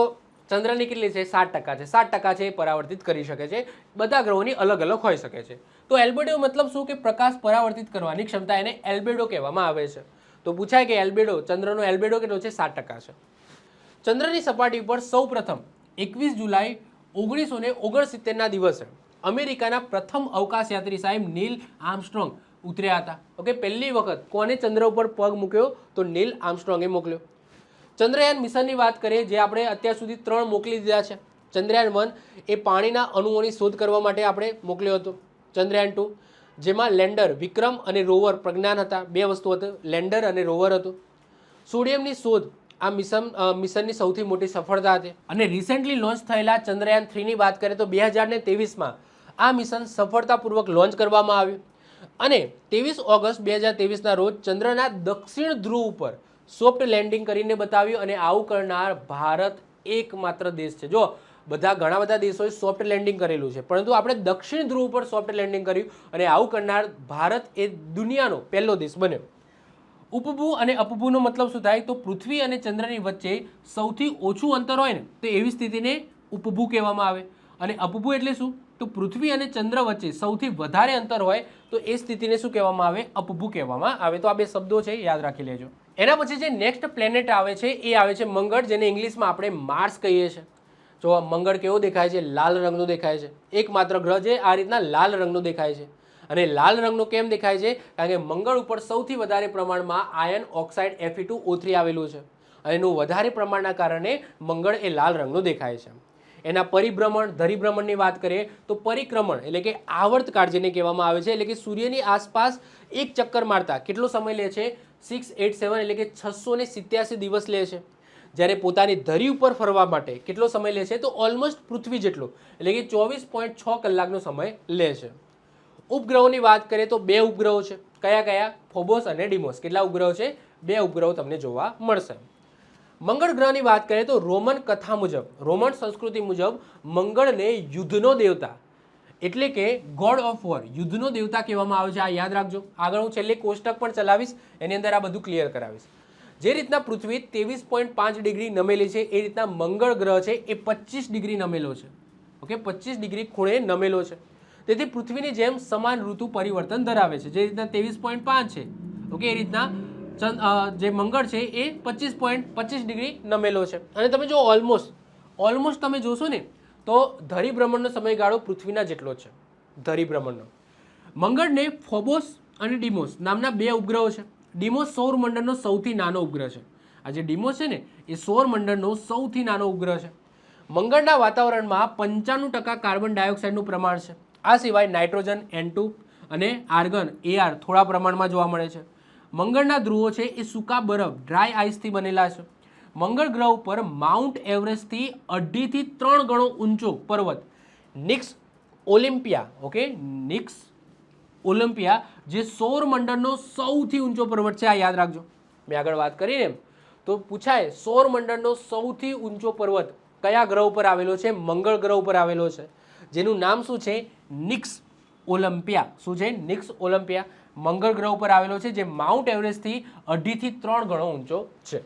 ચંદ્રની કેટલી છે? 7% છે. 7% છે એ પરાવર્તિત કરી શકે છે. બધા ગ્રહોની અલગ અલગ હોઈ શકે છે. તો એલ્બેડો મતલબ શું? કે પ્રકાશ પરાવર્તિત કરવાની ક્ષમતા, એને એલ્બેડો કહેવામાં આવે છે. તો પૂછાય કે એલ્બેડો, ચંદ્રનો એલ્બેડો કેટલો છે? 7% છે. ચંદ્રની સપાટી પર સૌ પ્રથમ 21 જુલાઈ 1969ના દિવસે અમેરિકાના પ્રથમ અવકાશયાત્રી સાહેબ નીલ આર્મસ્ટ્રોંગ ઉતર્યા હતા. ઓકે, પહેલી વખત કોને ચંદ્ર ઉપર પગ મૂક્યો? તો નીલ આર્મસ્ટ્રોંગે મોકલ્યો. ચંદ્રયાન મિશનની વાત કરીએ, જે આપણે અત્યાર સુધી 3 મોકલી દીધા છે. ચંદ્રયાન 1 એ પાણીના અણુઓની શોધ કરવા માટે આપણે મોકલ્યો હતો. ચંદ્રયાન 2 જેમાં લેન્ડર વિક્રમ અને રોવર પ્રજ્ઞાન હતા. 2 વસ્તુ હતી, લેન્ડર અને રોવર હતું. સોડિયમની શોધ આ મિશનની સૌથી મોટી સફળતા હતી. અને રિસેન્ટલી લોન્ચ થયેલા ચંદ્રયાન 3ની વાત કરીએ તો 2023માં આ મિશન સફળતાપૂર્વક લોન્ચ કરવામાં આવ્યું, અને 23 ઓગસ્ટ 2023ના રોજ ચંદ્રના દક્ષિણ ધ્રુવ ઉપર સોફ્ટ લેન્ડિંગ કરીને બતાવ્યું. અને આવું કરનાર ભારત એકમાત્ર દેશ છે. જો ઘણા બધા દેશોએ સોફ્ટ લેન્ડિંગ કરેલું છે, પરંતુ આપણે દક્ષિણ ધ્રુવ ઉપર સોફ્ટ લેન્ડિંગ કર્યું, અને આવું કરનાર ભારત એ દુનિયાનો પહેલો દેશ બન્યો. ઉપભૂ અને અપભૂનો મતલબ શું થાય? તો પૃથ્વી અને ચંદ્રની વચ્ચે સૌથી ઓછું અંતર હોય ને, તો એવી સ્થિતિને ઉપભૂ કહેવામાં આવે. અને અપભૂ એટલે શું? તો પૃથ્વી અને ચંદ્ર વચ્ચે સૌથી વધારે અંતર હોય, તો એ સ્થિતિને શું કહેવામાં આવે? અપભૂ કહેવામાં આવે. તો આ 2 શબ્દો છે, યાદ રાખી લેજો. એના પછી જે નેક્સ્ટ પ્લેનેટ આવે છે એ આવે છે મંગળ, જેને ઇંગ્લિશમાં આપણે માર્સ કહીએ છીએ. જો મંગળ કેવો દેખાય છે? લાલ રંગનો દેખાય છે. એકમાત્ર ગ્રહ જે આ રીતના લાલ રંગનો દેખાય છે. અને લાલ રંગનો કેમ દેખાય છે? કારણ કે મંગળ ઉપર સૌથી વધારે પ્રમાણમાં આયર્ન ઓક્સાઇડ Fe2O3 આવેલું છે અને એનું વધારે પ્રમાણના કારણે મંગળ એ લાલ રંગનો દેખાય છે. એના પરિભ્રમણ ધરીભ્રમણની વાત કરીએ તો પરિક્રમણ એટલે કે આવર્તકાળ જેને કહેવામાં આવે છે, એટલે કે સૂર્યની આસપાસ એક ચક્કર મારતા કેટલો સમય લે છે? 687 એટલે કે 687 દિવસ લે છે. જ્યારે પોતાની ધરી ઉપર ફરવા માટે કેટલો સમય લે છે? તો ઓલમોસ્ટ પૃથ્વી જેટલો એટલે કે 24.6 કલાકનો સમય લે છે. ઉપગ્રહોની વાત કરીએ તો 2 ઉપગ્રહો છે. કયા કયા? ફોબોસ અને ડિમોસ. કેટલા ઉપગ્રહો છે? 2 ઉપગ્રહો તમને જોવા મળશે. મંગળ ગ્રહની વાત કરીએ તો રોમન કથા મુજબ, રોમન સંસ્કૃતિ મુજબ મંગળને યુદ્ધનો દેવતા એટલે કે ગોડ ઓફ વોર, યુદ્ધનો દેવતા કહેવામાં આવે છે. આ યાદ રાખજો. આગળ હું છેલ્લે કોષ્ટક પણ ચલાવીશ, એની અંદર આ બધું ક્લિયર કરાવીશ. જે રીતના પૃથ્વી 23.5 ડિગ્રી નમેલી છે એ રીતના મંગળ ગ્રહ છે એ 25 ડિગ્રી નમેલો છે. ઓકે, 25 ડિગ્રી ખૂણે નમેલો છે. તેથી પૃથ્વીની જેમ સમાન ઋતુ પરિવર્તન ધરાવે છે. જે રીતના 23.5 છે, ઓકે, એ રીતના જે મંગળ છે એ 25.25 ડિગ્રી નમેલો છે. અને તમે જો ઓલમોસ્ટ તમે જોશો ને તો ધરીભ્રમણનો સમયગાળો પૃથ્વીના જેટલો છે. ધરીભ્રમણનો મંગળને ફોબોસ અને ડિમોસ નામના 2 ઉપગ્રહો છે. ડિમોસ સૌરમંડળનો સૌથી નાનો ઉપગ્રહ છે. આ જે ડિમોસ છે ને એ સૌરમંડળનો સૌથી નાનો ઉપગ્રહ છે. મંગળના વાતાવરણમાં 95% કાર્બન ડાયોક્સાઇડનું પ્રમાણ છે. આ સિવાય નાઇટ્રોજન N2 અને આર્ગન Ar થોડા પ્રમાણમાં જોવા મળે છે. મંગળના ધ્રુવો છે એ સૂકા બરફ ડ્રાય આઇસથી બનેલા છે. મંગળ ગ્રહ ઉપર માઉન્ટ એવરેસ્ટથી 2.5 થી 3 ગણો ઊંચો પર્વત નિક્સ ઓલિમ્પિયા, ઓકે, નિક્સ ઓલિમ્પિયા જે સૌરમંડળનો સૌથી ઊંચો પર્વત છે. આ યાદ રાખજો. મેં આગળ વાત કરીને એમ તો પૂછાય સૌરમંડળનો સૌથી ઊંચો પર્વત કયા ગ્રહ ઉપર આવેલો છે? મંગળ ગ્રહ ઉપર આવેલો છે, જેનું નામ શું છે? નિક્સ ઓલિમ્પિયા. શું છે? નિક્સ ઓલિમ્પિયા મંગળ ગ્રહ ઉપર આવેલો છે, જે માઉન્ટ એવરેસ્ટથી 2.5 થી 3 ગણો ઊંચો છે.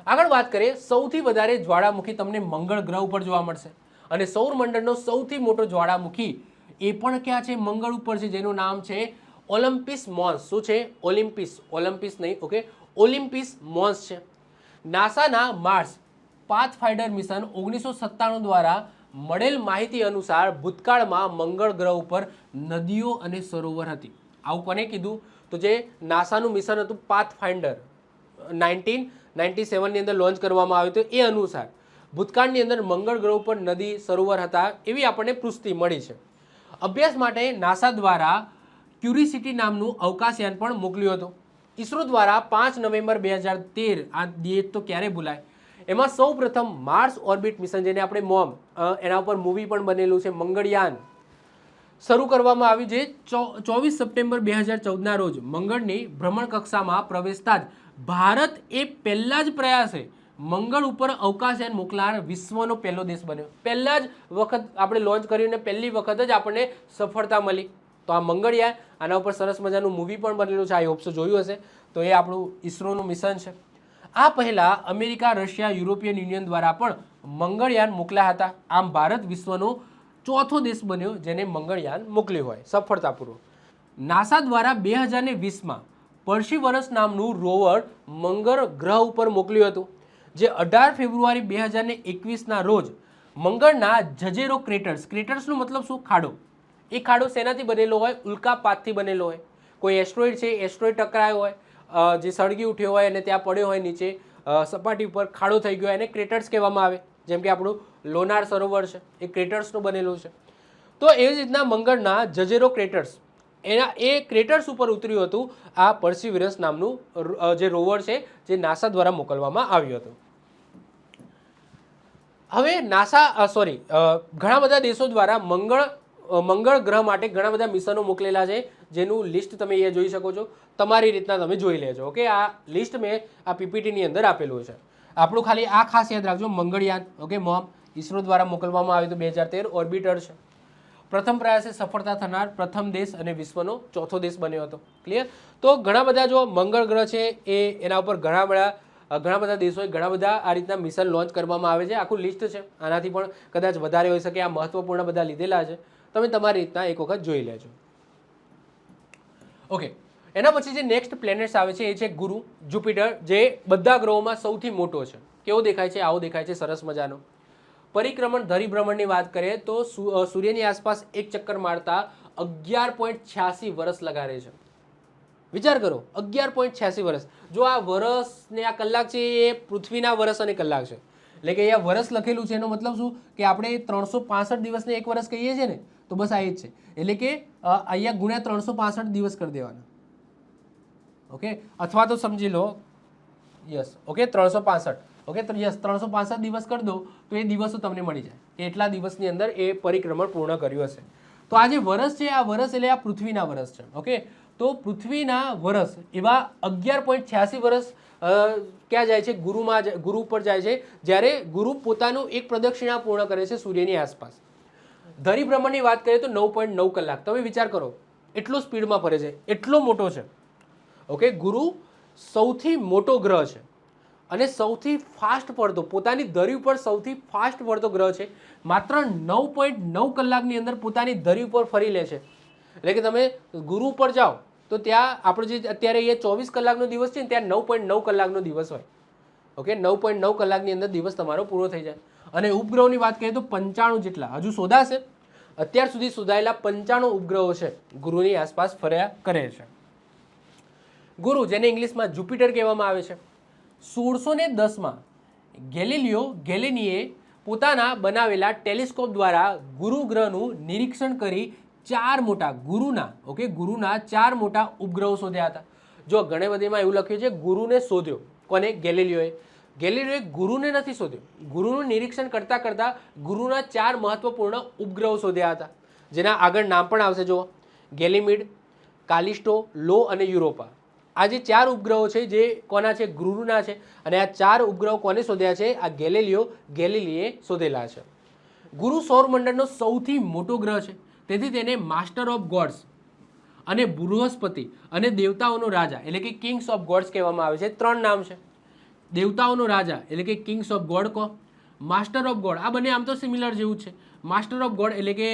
આગળ વાત કરીએ, સૌથી વધારે જ્વાળામુખી તમને મંગળ ગ્રહ ઉપર જોવા મળશે અને સૌરમંડળનો સૌથી મોટો જ્વાળામુખી એ પણ ક્યાં છે? મંગળ ઉપર છે, જેનું નામ છે ઓલિમ્પિસ મોન્સ. શું છે? ઓલિમ્પિસ નહીં, ઓકે, ઓલિમ્પિસ મોન્સ છે. નાસાના માર્સ પાથફાઇન્ડર મિશન 1997 દ્વારા મળેલ માહિતી અનુસાર ભૂતકાળમાં મંગળ ગ્રહ ઉપર નદીઓ અને સરોવર હતી. આવું કોને કીધું? તો જે નાસાનું મિશન હતું પાથફાઇન્ડર 1997 ની અંદર લોન્ચ કરવામાં આવ્યું હતું, એ અનુસાર ભૂતકાળની અંદર મંગળ ગ્રહ ઉપર નદી સરોવર હતા એવી આપણને પુષ્ટિ મળી છે. અભ્યાસ માટે નાસા દ્વારા ક્યુરિસિટી નામનું અવકાશયાન પણ મોકલ્યું હતું. ઇસરો દ્વારા 5 નવેમ્બર 2013, આ ડેટ તો ક્યારે ભૂલાય, એમાં સૌ પ્રથમ માર્સ ઓર્બિટ મિશન, જેને આપણે મોમ, એના ઉપર મૂવી પણ બનેલું છે, મંગળયાન શરૂ કરવામાં આવ્યું. જે 24 સપ્ટેમ્બર 2014ના રોજ મંગળની ભ્રમણ કક્ષામાં પ્રવેશતા જ ભારત એ પહેલા જ પ્રયાસે મંગળ ઉપર અવકાશયાન મોકલાર વિશ્વનો પહેલો દેશ બન્યો. પહેલા જ વખત આપણે લોન્ચ કર્યું ને પહેલી વખત જ આપણને સફળતા મળી. તો આ મંગળયાન, આના ઉપર સરસ મજાનું મૂવી પણ બનેલું છે, આઈ હોપ સો જોયું હશે. તો એ આપણું ઇસરોનું મિશન છે. આ પહેલા અમેરિકા, રશિયા, યુરોપિયન યુનિયન દ્વારા પણ મંગળયાન મોકલ્યા હતા. આમ ભારત વિશ્વનો ચોથો દેશ બન્યો જેને મંગળયાન મોકલ્યું હોય સફળતાપૂર્વક. નાસા દ્વારા 2020માં પર્સીવરન્સ નામનું રોવર મંગળ ગ્રહ ઉપર મોકલ્યું હતું, જે 18 ફેબ્રુઆરી 2021ના રોજ મંગળના જજેરો ક્રેટર્સનો મતલબ શું? ખાડો. એ ખાડો શેનાથી બનેલો હોય? ઉલ્કાપાતથી બનેલો હોય. કોઈ એસ્ટ્રોઇડ છે, એસ્ટ્રોઇડ ટકરાયો હોય, જે સળગી ઉઠ્યો હોય અને ત્યાં પડ્યો હોય નીચે સપાટી ઉપર ખાડો થઈ ગયો, એને ક્રેટર્સ કહેવામાં આવે. જેમ કે આપણું લોનાર સરોવર છે એ ક્રેટર્સનું બનેલું છે. તો એવી જ રીતના મંગળના જજેરો ક્રેટર્સ, એ ક્રેટર્સ ઉપર ઉતર્યું હતું આ પર્સીવરન્સ નામનું જે રોવર છે, જે નાસા દ્વારા મોકલવામાં આવ્યું હતું. હવે ઘણા બધા દેશો દ્વારા મંગળ ગ્રહ માટે ઘણા બધા મિશનો મોકલેલા છે, જેનું લિસ્ટ તમે અહીંયા જોઈ શકો છો. તમારી રીતના તમે જોઈ લેજો. ઓકે, આ લિસ્ટ મેં આ પીપીટીની અંદર આપેલું છે. આપણું ખાલી આ ખાસ યાદ રાખજો, મંગળયાન, ઓકે, મોમ ઇસરો દ્વારા મોકલવામાં આવ્યું હતું 2013, ઓર્બિટર છે. પ્રથમ પ્રયાસે સફળતા થનાર પ્રથમ દેશ અને વિશ્વનો ચોથો દેશ બન્યો હતો. ક્લિયર? તો ઘણા બધા જો મંગળ ગ્રહ છે એ એના ઉપર ઘણા બધા દેશોએ ઘણા બધા આ રીતના મિશન લોન્ચ કરવામાં આવે છે. આખું લિસ્ટ છે, આનાથી પણ કદાચ વધારે હોઈ શકે. આ મહત્વપૂર્ણ બધા લીધેલા છે, તમે તમારી રીતના એક વખત જોઈ લેજો. ઓકે, એના પછી જે નેક્સ્ટ પ્લેનેટ્સ આવે છે એ છે ગુરુ, જુપિટર, જે બધા ગ્રહોમાં સૌથી મોટો છે. કેવો દેખાય છે? આવો દેખાય છે, સરસ મજાનો. પરિક્રમણ ધરીભ્રમણની વાત કરીએ તો સૂર્યની આસપાસ એક ચક્કર મારતા 11.86 વર્ષ લગાડે છે. વિચાર કરો, 11.86 વર્ષ. જો આ વર્ષ ને આ કલાક છે એ પૃથ્વીના વર્ષ અને કલાક છે, એટલે કે અહીંયા વર્ષ લખેલું છે એનો મતલબ શું કે આપણે 365 દિવસને એક વર્ષ કહીએ છીએ ને, તો બસ આ એ જ છે. એટલે કે અહીંયા ગુણ્યા 365 દિવસ કરી દેવાના. ઓકે, અથવા તો સમજી લો યસ, ઓકે 365, ઓકે તો યસ 365 દિવસ કરી દો તો એ દિવસો તમને મળી જાય કે એટલા દિવસની અંદર એ પરિક્રમણ પૂર્ણ કર્યું હશે. તો આ જે વર્ષ છે આ વર્ષ એટલે આ પૃથ્વીના વર્ષ છે. ઓકે, તો પૃથ્વીના વર્ષ એવા 11.86 વર્ષ ક્યાં જાય છે? ગુરુ ઉપર જાય છે, જ્યારે ગુરુ પોતાનું એક પ્રદક્ષિણા પૂર્ણ કરે છે સૂર્યની આસપાસ. ધરીભ્રમણની વાત કરીએ તો 9.9 કલાક. તમે વિચાર કરો, એટલો સ્પીડમાં ફરે છે, એટલો મોટો છે. ઓકે, ગુરુ સૌથી મોટો ગ્રહ છે અને સૌથી ફાસ્ટ ફરતો, પોતાની ધરી ઉપર સૌથી ફાસ્ટ ફરતો ગ્રહ છે. માત્ર 9.9 કલાકની અંદર પોતાની ધરી ઉપર ફરી લે છે. એટલે કે તમે ગુરુ ઉપર જાઓ તો ત્યાં આપણે જે અત્યારે એ 24 કલાકનો દિવસ છે ને, ત્યાં 9.9 કલાકનો દિવસ હોય. ઓકે, 9.9 કલાકની અંદર દિવસ તમારો પૂરો થઈ જાય. અને ઉપગ્રહોની વાત કરીએ તો 95 જેટલા હજુ શોધાશે. અત્યાર સુધી શોધાયેલા 95 ઉપગ્રહો છે ગુરુની આસપાસ ફર્યા કરે છે. ગુરુ, જેને ઇંગ્લિશમાં જુપિટર કહેવામાં આવે છે, 1610માં ગેલિલિયો ગેલિલીએ પોતાના બનાવેલા ટેલિસ્કોપ દ્વારા ગુરુ ગ્રહનું નિરીક્ષણ કરી ગુરુના 4 મોટા ઉપગ્રહો શોધ્યા હતા. જો ઘણી બધીમાં એવું લખ્યું છે ગુરુને શોધ્યો. કોને? ગેલિલિયોએ ગુરુને નથી શોધ્યો. ગુરુનું નિરીક્ષણ કરતા કરતા ગુરુના 4 મહત્વપૂર્ણ ઉપગ્રહો શોધ્યા હતા, જેના આગળ નામ પણ આવશે. જુઓ, ગેલિમીડ, કાલિસ્ટો, લો અને યુરોપા. આ જે 4 ઉપગ્રહો છે જે કોના છે? ગુરુના છે. અને આ 4 ઉપગ્રહો કોને શોધ્યા છે? આ ગેલિલીએ શોધેલા છે. ગુરુ સૌરમંડળનો સૌથી મોટો ગ્રહ છે, તેથી તેને માસ્ટર ઓફ ગોડ્સ અને બૃહસ્પતિ અને દેવતાઓનો રાજા એટલે કે કિંગ્સ ઓફ ગોડ્સ કહેવામાં આવે છે. 3 નામ છે. દેવતાઓનો રાજા એટલે કે કિંગ્સ ઓફ ગોડ કહો, માસ્ટર ઓફ ગોડ, આ બંને આમ તો સિમિલર જેવું જ છે. માસ્ટર ઓફ ગોડ એટલે કે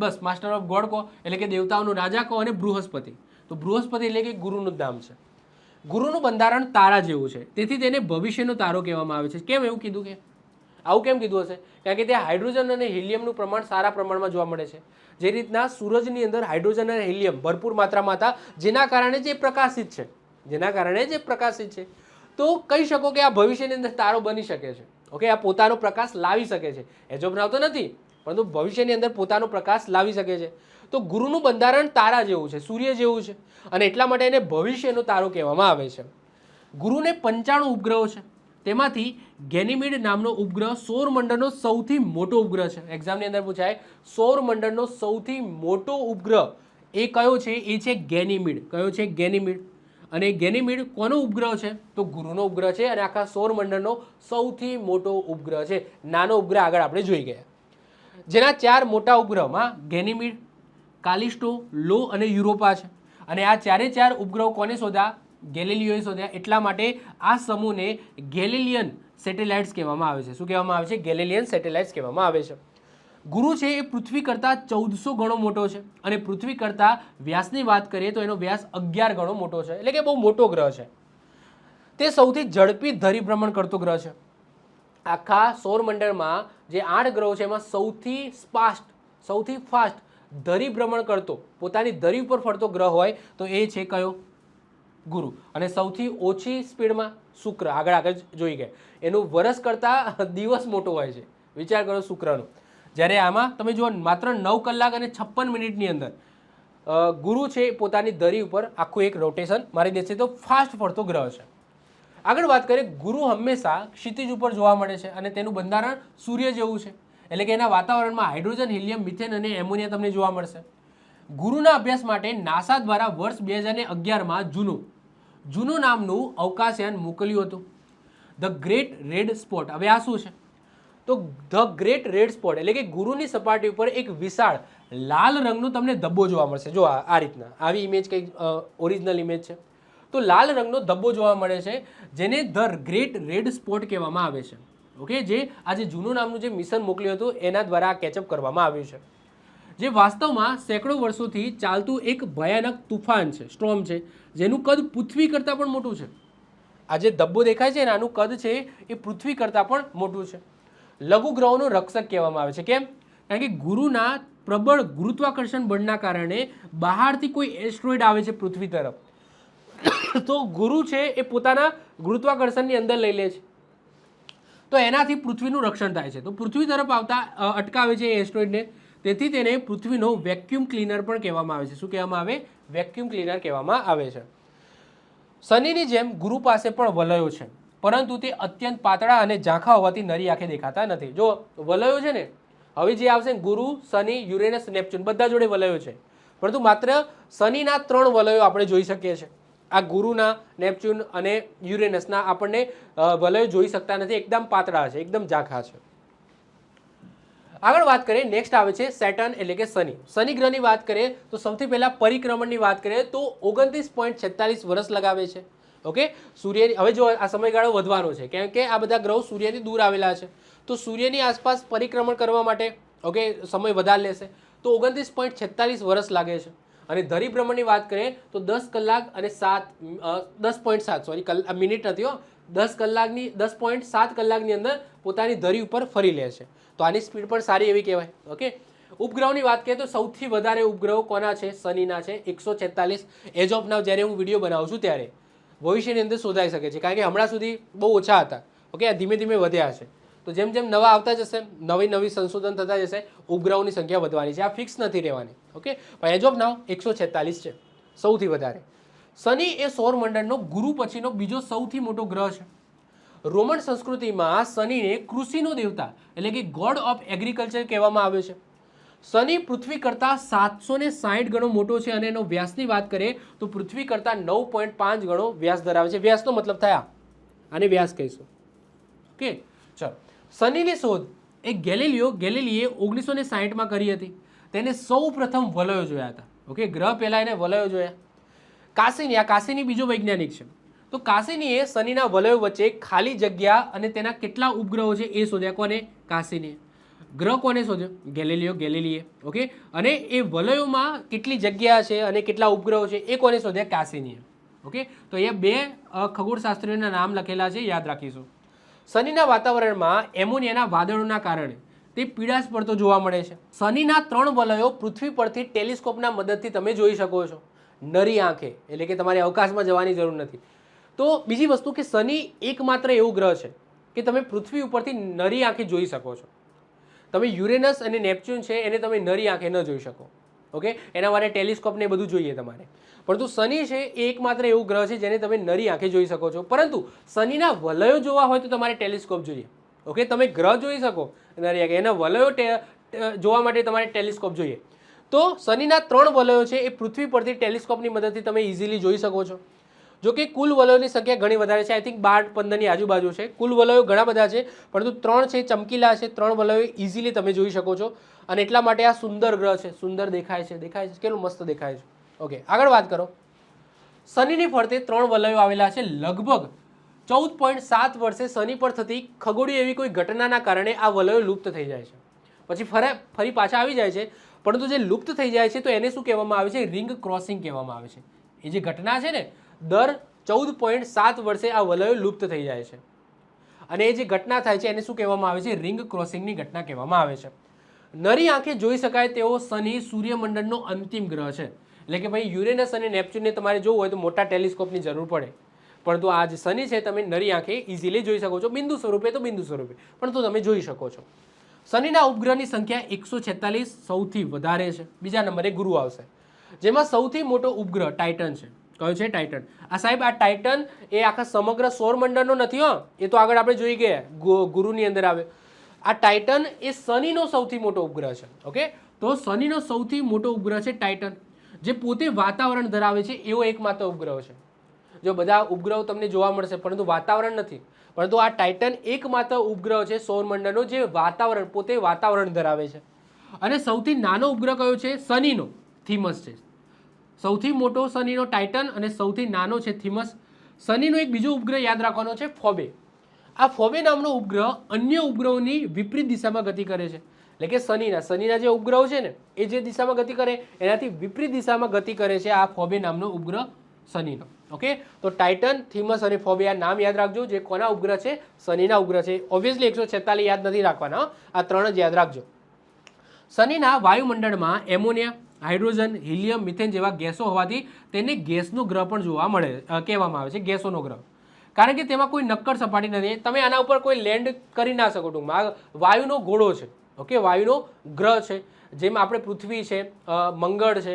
બસ માસ્ટર ઓફ ગોડ કહો એટલે કે દેવતાઓનો રાજા કહો, અને બૃહસ્પતિ, તો બૃહસ્પતિ એટલે કે ગુરુનું નામ છે. ગુરુનું બંધારણ તારા જેવું છે, તેથી તેને ભવિષ્યનો તારો કહેવામાં આવે છે. કેમ એવું કીધું? કે આવું કેમ કીધું હશે? કારણ કે ત્યાં હાઇડ્રોજન અને હિલિયમનું પ્રમાણ સારા પ્રમાણમાં જોવા મળે છે. જે રીતના સૂરજની અંદર હાઇડ્રોજન અને હિલિયમ ભરપૂર માત્રામાં હતા, જેના કારણે જે પ્રકાશિત છે, તો કહી શકો કે આ ભવિષ્યની અંદર તારો બની શકે છે. ઓકે, આ પોતાનો પ્રકાશ લાવી શકે છે. એજોબનાવ તો નથી, પરંતુ ભવિષ્યની અંદર પોતાનો પ્રકાશ લાવી શકે છે. તો ગુરુનું બંધારણ તારા જેવું છે, સૂર્ય જેવું છે, અને એટલા માટે એને ભવિષ્યનો તારો કહેવામાં આવે છે. ગુરુને 95 ઉપગ્રહો છે, તેમાંથી ગેનીમીડ નામનો ઉપગ્રહ સૌરમંડળનો સૌથી મોટો ઉપગ્રહ છે. એક્ઝામની અંદર પૂછાય, સૌરમંડળનો સૌથી મોટો ઉપગ્રહ એ કયો છે? એ છે ગેનીમીડ. કયો છે? ગેનીમીડ. અને ગેનીમીડ કોનો ઉપગ્રહ છે? તો ગુરુનો ઉપગ્રહ છે, અને આખા સૌરમંડળનો સૌથી મોટો ઉપગ્રહ છે. નાનો ઉપગ્રહ આગળ આપણે જોઈ ગયા. જેના 4 મોટા ઉપગ્રહમાં ગેનીમીડ, કાલિસ્ટો, લો અને યુરોપા છે. અને આ 4 ઉપગ્રહો કોને શોધ્યા? ગેલિલિયોએ શોધ્યા. એટલા માટે આ સમૂહને ગેલિલિયન સેટેલાઇટ્સ કહેવામાં આવે છે. શું કહેવામાં આવે છે? ગેલિલિયન સેટેલાઇટ્સ કહેવામાં આવે છે. ગુરુ છે એ પૃથ્વી કરતાં 1400 ગણો મોટો છે, અને પૃથ્વી કરતાં વ્યાસની વાત કરીએ તો એનો વ્યાસ 11 ગણો મોટો છે, એટલે કે બહુ મોટો ગ્રહ છે. તે સૌથી ઝડપી ધરીભ્રમણ કરતો ગ્રહ છે. આખા સૌરમંડળમાં જે 8 ગ્રહો છે એમાં સૌથી ફાસ્ટ ધરીભ્રમણ કરતો, પોતાની ધરી ઉપર ફરતો ગ્રહ હોય તો એ છે કયો? ગુરુ. અને સૌથી ઓછી સ્પીડમાં શુક્ર. આગળ જોઈ ગયા, એનું વર્ષ કરતાં દિવસ મોટો હોય છે. વિચાર કરો શુક્રનું. જ્યારે આમાં તમે જુઓ માત્ર 9 કલાક અને 56 મિનિટની અંદર ગુરુ છે પોતાની ધરી ઉપર આખું એક રોટેશન મારી દેશે, તો ફાસ્ટ ફરતો ગ્રહ છે. આગળ વાત કરીએ, ગુરુ હંમેશા ક્ષિતિજ ઉપર જોવા મળે છે, અને તેનું બંધારણ સૂર્ય જેવું છે, એટલે કે એના વાતાવરણમાં હાઇડ્રોજન, હિલિયમ, મિથેન અને એમોનિયા તમને જોવા મળશે. ગુરુના અભ્યાસ માટે નાસા દ્વારા વર્ષ 2011માં જુનો નામનું અવકાશયાન મોકલ્યું હતું. The great red spot. હવે આ શું છે? તો ધ ગ્રેટ રેડ સ્પોટ એટલે કે ગુરુની સપાટી ઉપર એક વિશાળ લાલ રંગનો તમને ધબ્બો જોવા મળશે. જો આ રીતના આવી ઇમેજ કંઈક ઓરિજિનલ ઇમેજ છે. તો લાલ રંગનો ધબ્બો જોવા મળે છે, જેને ધ ગ્રેટ રેડ સ્પોટ કહેવામાં આવે છે. ઓકે, જે આજે જુનો નામનું જે મિશન મોકલ્યું હતું એના દ્વારા કેચઅપ કરવામાં આવ્યું છે, જે વાસ્તવમાં સેંકડો વર્ષોથી ચાલતું એક ભયાનક તુફાન છે, સ્ટ્રોમ છે, જેનું કદ પૃથ્વી કરતાં પણ મોટું છે. આ જે ધબ્બો દેખાય છે ને, આનું કદ છે એ પૃથ્વી કરતાં પણ મોટું છે. લઘુગ્રહોનું રક્ષક કહેવામાં આવે છે. કેમ? કારણ કે ગુરુના પ્રબળ ગુરુત્વાકર્ષણ બળના કારણે બહારથી કોઈ એસ્ટ્રોઇડ આવે છે પૃથ્વી તરફ તો ગુરુ છે એ પોતાના ગુરુત્વાકર્ષણની અંદર લઈ લે છે, તો એનાથી પૃથ્વીનું રક્ષણ થાય છે. તો પૃથ્વી તરફ આવતા અટકાવે છે એ એસ્ટ્રોઇડને. તેથી તેને પૃથ્વીનો વેક્યુમ ક્લીનર પણ કહેવામાં આવે છે. શું કહેવામાં આવે? વેક્યુમ ક્લીનર કહેવામાં આવે છે. શનિની જેમ ગુરુ પાસે પણ વલયો છે, પરંતુ તે અત્યંત પાતળા અને ઝાંખા હોવાથી નરી આંખે દેખાતા નથી. જો વલયો છે ને, હવે જે આવશે ગુરુ, શનિ, યુરેનસ, નેપચ્યુન બધા જોડે વલયો છે, પરંતુ માત્ર શનિના 3 વલયો આપણે જોઈ શકીએ છીએ. આ ગુરુના, નેપચ્યુન અને યુરેનસના આપણને વલયો જોઈ શકતા નથી. એકદમ પાતળા છે, એકદમ ઝાંખા છે. આગળ વાત કરીએ, નેક્સ્ટ આવે છે સેટર્ન એટલે કે શનિ. શનિ ગ્રહની વાત કરીએ તો સૌથી પહેલા પરિક્રમણની વાત કરીએ તો 29.46 વર્ષ લગાવે છે. ઓકે, સૂર્યની હવે જો આ સમયગાળો વધવાનો છે, કેમ કે આ બધા ગ્રહો સૂર્યથી દૂર આવેલા છે, તો સૂર્યની આસપાસ પરિક્રમણ કરવા માટે ઓકે સમય વધારે લેશે, તો 29.46 વર્ષ લાગે છે. અને ધરી ભ્રમણની વાત કરીએ તો 10 કલાક અને 10.7 સોરી મિનિટ નથી હો, 10.7 કલાકની અંદર પોતાની ધરી ઉપર ફરી લે છે. તો આની સ્પીડ પણ સારી એવી કહેવાય. ઓકે, ઉપગ્રહોની વાત કરીએ તો સૌથી વધારે ઉપગ્રહો કોના છે? શનિના છે, 146. એજ ઓફ નાવ જ્યારે હું વિડીયો બનાવું છું ત્યારે ભવિષ્યની અંદર શોધાઈ શકે છે, કારણ કે હમણાં સુધી બહુ ઓછા હતા. ઓકે, આ ધીમે ધીમે વધ્યા છે. તો જેમ જેમ નવા આવતા જશે, નવી સંશોધન થતા જશે, ઉપગ્રહોની સંખ્યા વધવાની છે. આ ફિક્સ નથી રહેવાની. ઓકે, પણ એજ ઓફ નાવ 146 છે સૌથી વધારે. શનિ એ સૌરમંડળનો ગુરુ પછીનો બીજો સૌથી મોટો ગ્રહ છે. રોમન સંસ્કૃતિમાં શનિને કૃષિનો દેવતા એટલે કે ગોડ ઓફ એગ્રીકલ્ચર કહેવામાં આવે છે. શનિ પૃથ્વી કરતાં 760 ગણો મોટો છે અને એનો વ્યાસની વાત કરીએ તો પૃથ્વી કરતાં 9.5 ગણો વ્યાસ ધરાવે છે. વ્યાસનો મતલબ થયા, આને વ્યાસ કહીશું. ઓકે, ચલો. શનિની શોધ એ ગેલિલીએ 1960માં કરી હતી. તેને સૌ પ્રથમ વલયો જોયા હતા. ઓકે, ગ્રહ પહેલા એને વલયો જોયા. કાસીની બીજો વૈજ્ઞાનિક છે. તો કાસીનીએ શનિના વલયો વચ્ચે ખાલી જગ્યા અને તેના કેટલા ઉપગ્રહો છે એ શોધ્યા. કોને? કાસીનીએ. ગ્રહ કોને શોધ્યો? ગેલિલીએ. ઓકે, અને એ વલયોમાં કેટલી જગ્યા છે અને કેટલા ઉપગ્રહો છે એ કોને શોધ્યા? કાસીનીએ. ઓકે, તો અહીંયા 2 ખગોળશાસ્ત્રીઓના નામ લખેલા છે, યાદ રાખીશું. શનિના વાતાવરણમાં એમોનિયાના વાદળોના કારણે તે પીળાશ પડતો જોવા મળે છે. શનિના 3 વલયો પૃથ્વી પરથી ટેલિસ્કોપના મદદથી તમે જોઈ શકો છો નરી આંખે, એટલે કે તમારે અવકાશમાં જવાની જરૂર નથી. તો બીજી વસ્તુ કે શનિ એકમાત્ર એવું ગ્રહ છે કે તમે પૃથ્વી ઉપરથી નરી આંખે જોઈ શકો છો. તમે યુરેનસ અને નેપચ્યુન છે એને તમે નરી આંખે ન જોઈ શકો. ઓકે, એના માટે ટેલિસ્કોપ ને બધું જોઈએ તમારે. પરંતુ શનિ છે એ એકમાત્ર એવું ગ્રહ છે જેને તમે નરી આંખે જોઈ શકો છો. પરંતુ શનિના વલયો જોવા હોય તો તમારે ટેલિસ્કોપ જોઈએ. ઓકે, તમે ગ્રહ જોઈ શકો નરી આંખે, એના વલયો જોવા માટે તમારે ટેલિસ્કોપ જોઈએ. તો શનિના 3 વલયો છે એ પૃથ્વી પરથી ટેલિસ્કોપની મદદથી તમે ઇઝીલી જોઈ શકો છો. જો કે કુલ વલયોની સંખ્યા ઘણી વધારે છે, આઈ થિંક 12-15ની આજુબાજુ છે. કુલ વલયો ઘણા બધા છે, પરંતુ 3 છે ચમકીલા છે. 3 વલયો ઇઝીલી તમે જોઈ શકો છો અને એટલા માટે આ સુંદર ગ્રહ છે. સુંદર દેખાય છે, કેટલું મસ્ત દેખાય છે. ઓકે, આગળ વાત કરો. શનિની ફરતે 3 વલયો આવેલા છે. લગભગ 14.7 વર્ષે શનિ પર થતી ખગોળીય એવી કોઈ ઘટનાના કારણે આ વલયો લુપ્ત થઈ જાય છે. પછી ફરી પાછા આવી જાય છે, પરંતુ જે લુપ્ત થઈ જાય છે તો એને શું કહેવામાં આવે છે? રિંગ ક્રોસિંગ કહેવામાં આવે છે. એ જે ઘટના છે ને, દર 14.7 વર્ષે આ વલયો લુપ્ત થઈ જાય છે અને એ જે ઘટના થાય છે એને શું કહેવામાં આવે છે? રિંગ ક્રોસિંગની ઘટના કહેવામાં આવે છે. નરી આંખે જોઈ શકાય તેવો શનિ સૂર્યમંડળનો અંતિમ ગ્રહ છે. એટલે કે ભાઈ યુરેનસ અને નેપચ્યુનને તમારે જોવું હોય તો મોટા ટેલિસ્કોપની જરૂર પડે, પરંતુ આ જે શનિ છે તમે નરી આંખે ઇઝીલી જોઈ શકો છો. બિંદુ સ્વરૂપે પણ તો તમે જોઈ શકો છો. શનિના ઉપગ્રહની સંખ્યા 146 સૌથી વધારે છે. બીજા નંબરે ગુરુ આવશે, જેમાં સૌથી મોટો ઉપગ્રહ ટાઇટન છે. કયો છે? ટાઇટન. આ સાહેબ આ ટાઇટન એ આખા સમગ્ર સૌરમંડળનો નથી હો, એ તો આગળ આપણે જોઈ ગયા ગુરુની અંદર આવે. આ ટાઇટન એ શનિનો સૌથી મોટો ઉપગ્રહ છે. ઓકે, તો શનિનો સૌથી મોટો ઉપગ્રહ છે ટાઇટન, જે પોતે વાતાવરણ ધરાવે છે એવો એકમાત્ર ઉપગ્રહ છે. જો બધા ઉપગ્રહો તમને જોવા મળશે પરંતુ વાતાવરણ નથી, પરંતુ આ ટાઇટન એકમાત્ર ઉપગ્રહ છે સૌરમંડળનો જે પોતે વાતાવરણ ધરાવે છે. અને સૌથી નાનો ઉપગ્રહ કયો છે? શનિનો થીમસ છે. સૌથી મોટો શનિનો ટાઇટન અને સૌથી નાનો છે થીમસ. શનિનો એક બીજો ઉપગ્રહ યાદ રાખવાનો છે, ફોબે. આ ફોબે નામનો ઉપગ્રહ અન્ય ઉપગ્રહોની વિપરીત દિશામાં ગતિ કરે છે. એટલે કે શનિના જે ઉપગ્રહો છે ને એ જે દિશામાં ગતિ કરે એનાથી વિપરીત દિશામાં ગતિ કરે છે આ ફોબે નામનો ઉપગ્રહ શનિનો. ઓકે, તો ટાઇટન, થીમસ અને ફોબિયા નામ યાદ રાખજો, જે કોના ઉપગ્રહ છે? શનિના ઉપગ્રહ છે. ઓબ્વિયસલી 146 યાદ નથી રાખવાના, આ 3 જ યાદ રાખજો. શનિના વાયુમંડળમાં એમોનિયા, હાઇડ્રોજન, હિલિયમ, મિથેન જેવા ગેસો હોવાથી તેને ગેસનો ગ્રહ પણ જોવા મળે, કહેવામાં આવે છે ગેસોનો ગ્રહ. કારણ કે તેમાં કોઈ નક્કર સપાટી નથી, તમે આના ઉપર કોઈ લેન્ડ કરી ના શકો. ટૂંકમાં વાયુનો ઘોડો છે. ઓકે, વાયુનો ગ્રહ છે, જેમ આપણે પૃથ્વી છે, મંગળ છે,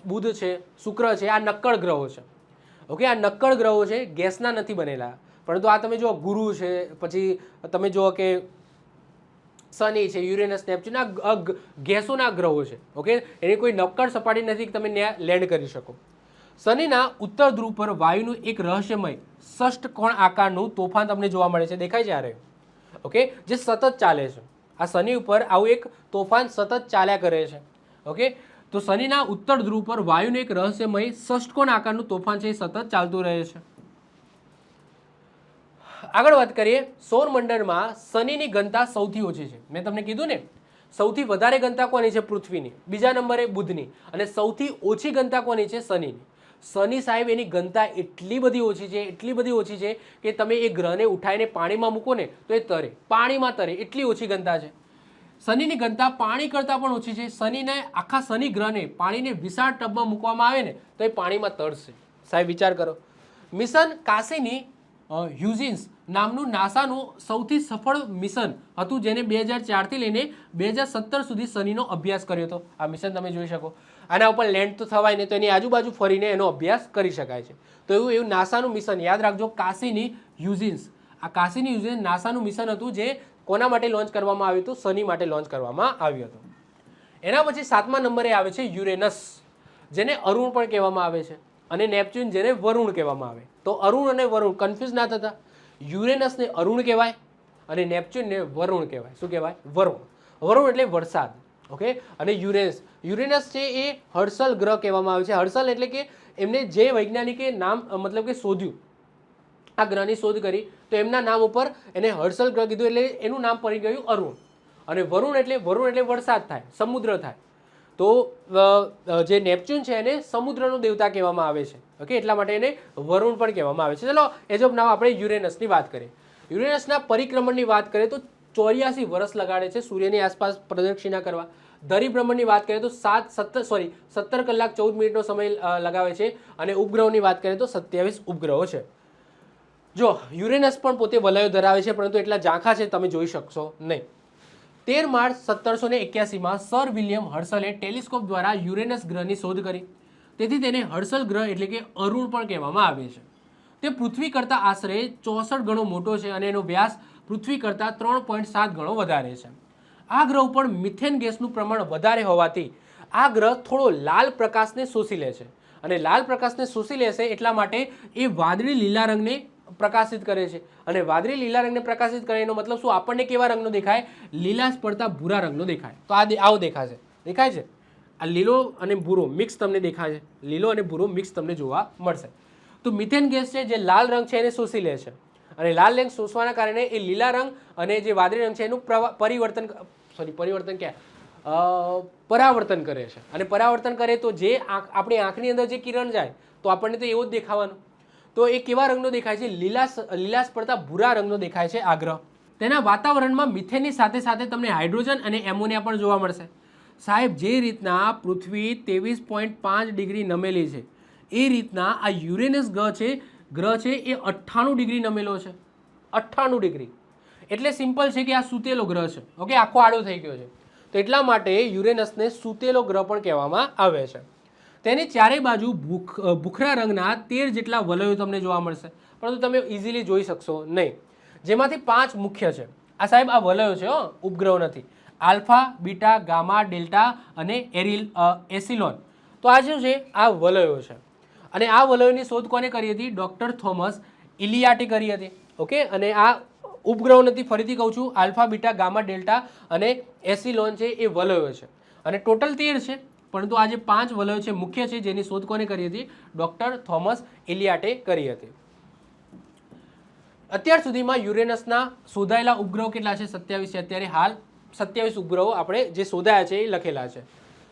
બુધ છે, શુક્ર છે, આ નક્કર ગ્રહો છે. ઓકે, આ નક્કર ગ્રહો છે, ગેસના નથી બનેલા. પરંતુ આ તમે જો ગુરુ છે, પછી તમે જુઓ કે શનિ છે, યુરેનસ, નેપચ્યુન, આ ગેસોના ગ્રહો છે. ઓકે, એની કોઈ નક્કર સપાટી નથી કે તમે ત્યાં લેન્ડ કરી શકો. શનિના ઉત્તર ધ્રુવ પર વાયુનું એક રહસ્યમય ષષ્ઠકોણ આકારનું તોફાન તમને જોવા મળે છે, દેખાય છે યારે? ઓકે, જે સતત ચાલે છે. આ શનિ ઉપર આવું એક તોફાન સતત ચાલ્યા કરે છે. ઓકે, તો શનિના ઉત્તર ધ્રુવ પર વાયુનું એક રહસ્યમય ષષ્ઠકોણ આકારનું તોફાન છે, એ સતત ચાલતું રહે છે. આગળ વાત કરીએ, સૌરમંડળમાં શનિની ઘનતા સૌથી ઓછી છે. મેં તમને કીધું ને, સૌથી વધારે ઘનતા કોની છે? પૃથ્વીની. બીજા નંબરે બુધની. અને સૌથી ઓછી ઘનતા કોની છે? શનિની. શનિ સાહેબ એની ઘનતા એટલી બધી ઓછી છે, એટલી બધી ઓછી છે કે તમે એ ગ્રહને ઉઠાવીને પાણીમાં મૂકો ને તો એ તરે, પાણીમાં તરે, એટલી ઓછી ઘનતા છે. શનિની ઘનતા પાણી કરતાં પણ ઓછી છે. શનિને આખા શનિ ગ્રહને પાણીને વિશાળ ટબમાં મૂકવામાં આવે ને તો એ પાણીમાં તરશે. સાહેબ વિચાર કરો. મિશન કાસીની હ્યુઝિન્સ નામનું નાસાનું સૌથી સફળ મિશન હતું, જેને 2004થી લઈને 2017 સુધી શનિનો અભ્યાસ કર્યો હતો. આ મિશન તમે જોઈ શકો. આના ઉપર લેન્ડ તો થવાય ને, તો એની આજુબાજુ ફરીને એનો અભ્યાસ કરી શકાય છે. તો એવું નાસાનું મિશન યાદ રાખજો, કાસીની હ્યુઝિન્સ. આ કાસીની હ્યુઝિન્સ નાસાનું મિશન હતું, જે કોના માટે લોન્ચ કરવામાં આવ્યું હતું? શનિ માટે લોન્ચ કરવામાં આવ્યું હતું. એના પછી 7મા નંબરે આવે છે યુરેનસ, જેને અરુણ પણ કહેવામાં આવે છે, અને નેપચ્યુન, જેને વરુણ કહેવામાં આવે. તો અરુણ અને વરુણ કન્ફ્યુઝ ના થતા. યુરેનસને અરુણ કહેવાય અને નેપચ્યુનને વરુણ કહેવાય. શું કહેવાય? વરુણ. વરુણ એટલે વરસાદ. ઓકે, અને યુરેનસ છે એ હર્સલ ગ્રહ કહેવામાં આવે છે. હર્સલ એટલે કે એમને જે વૈજ્ઞાનિકે નામ મતલબ કે શોધ્યું, આ ગ્રહની શોધ કરી, તો એમના નામ ઉપર એને હર્સલ ગ્રહ કીધું, એટલે એનું નામ પડી ગયું અરુણ. અને વરુણ એટલે વરસાદ થાય, સમુદ્ર થાય. તો જે નેપચ્યુન છે એને સમુદ્રનો દેવતા કહેવામાં આવે છે. ઓકે, એટલા માટે એને વરુણ પણ કહેવામાં આવે છે. ચલો એજ ઓફ નામ આપણે યુરેનસની વાત કરીએ. યુરેનસના પરિક્રમણની વાત કરીએ તો 84 વર્ષ લગાડે છે સૂર્યની આસપાસ પ્રદક્ષિણા કરવા. ધરીભ્રમણની વાત કરીએ તો 17 કલાક 14 મિનિટનો સમય લગાવે છે. અને ઉપગ્રહોની વાત કરીએ તો 27 ઉપગ્રહો છે. જો યુરેનસ પણ પોતે વલયો ધરાવે છે, પરંતુ એટલા ઝાંખા છે તમે જોઈ શકશો નહીં. 13 માર્ચ 1781માં સર વિલિયમ હર્સલે ટેલિસ્કોપ દ્વારા યુરેનસ ગ્રહની શોધ કરી. તેથી તેને હર્સલ ગ્રહ એટલે કે અરુણ પણ કહેવામાં આવે છે. તે પૃથ્વી કરતાં આશરે 64 ગણો મોટો છે અને એનો વ્યાસ પૃથ્વી કરતાં 3.7 ગણો વધારે છે. આ ગ્રહ ઉપર મિથેન ગેસનું પ્રમાણ વધારે હોવાથી આ ગ્રહ થોડો લાલ પ્રકાશને શોષી લે છે. અને લાલ પ્રકાશને શોષી લેશે એટલા માટે એ વાદળી લીલા રંગને પ્રકાશિત કરે છે. અને વાદળી લીલા રંગને પ્રકાશિત કરે એનો મતલબ શું? આપણને કેવા રંગનો દેખાય? લીલાશ પડતા ભૂરા રંગનો દેખાય. તો આવો દેખાશે. દેખાય છે? આ લીલો અને ભૂરો મિક્સ તમને દેખાય છે. લીલો અને ભૂરો મિક્સ તમને જોવા મળશે. તો મિથેન ગેસ છે જે લાલ રંગ છે એને શોષી લે છે. અને લાલ રંગ શોષવાના કારણે એ લીલા રંગ અને જે વાદળી રંગ છે એનું પરાવર્તન કરે છે. અને પરાવર્તન કરે તો જે આપણી આંખની અંદર જે કિરણ જાય તો આપણને તો એવો જ દેખાવાનું. તો એ કેવા રંગનો દેખાય છે? લીલાશ પડતા ભૂરા રંગનો દેખાય છે આ ગ્રહ. તેના વાતાવરણમાં મિથેનની સાથે સાથે તમને હાઇડ્રોજન અને એમોનિયા પણ જોવા મળશે. સાહેબ, જે રીતના પૃથ્વી 23.5 ડિગ્રી નમેલી છે, એ રીતના આ યુરેનસ ગ્રહ છે એ 98 ડિગ્રી નમેલો છે. 98 ડિગ્રી એટલે સિમ્પલ છે કે આ સૂતેલો ગ્રહ છે. ઓકે, આખો આડો થઈ ગયો છે. તો એટલા માટે યુરેનસને સૂતેલો ગ્રહ પણ કહેવામાં આવે છે. તેની ચારે બાજુ ભૂખરા રંગના 13 જેટલા વલયો તમને જોવા મળશે, પરંતુ તમે ઇઝીલી જોઈ શકશો નહીં. જેમાંથી 5 મુખ્ય છે. આ સાહેબ આ વલયો છે, ઉપગ્રહો નથી. આલ્ફા, બીટા, ગામા, ડેલ્ટા અને એસિલોન. તો આ શું છે? આ વલયો છે. અને આ વલયોની શોધ કોને કરી હતી? ડોક્ટર થોમસ ઇલિયાટે કરી હતી. ઓકે, અને આ ઉપગ્રહો નથી, ફરીથી કહું છું, આલ્ફા, બીટા, ગામા, ડેલ્ટા અને એસિલોન છે એ વલયો છે. અને ટોટલ 13 છે, પરંતુ આ જે 5 વલયો છે મુખ્ય છે, જેની શોધ કોને કરી હતી? ડોક્ટર થોમસ ઇલિયાટે કરી હતી. અત્યાર સુધીમાં યુરેનસના શોધાયેલા ઉપગ્રહો કેટલા છે? 27 છે. અત્યારે હાલ 27 ઉપગ્રહો આપણે જે શોધાયા છે એ લખેલા છે.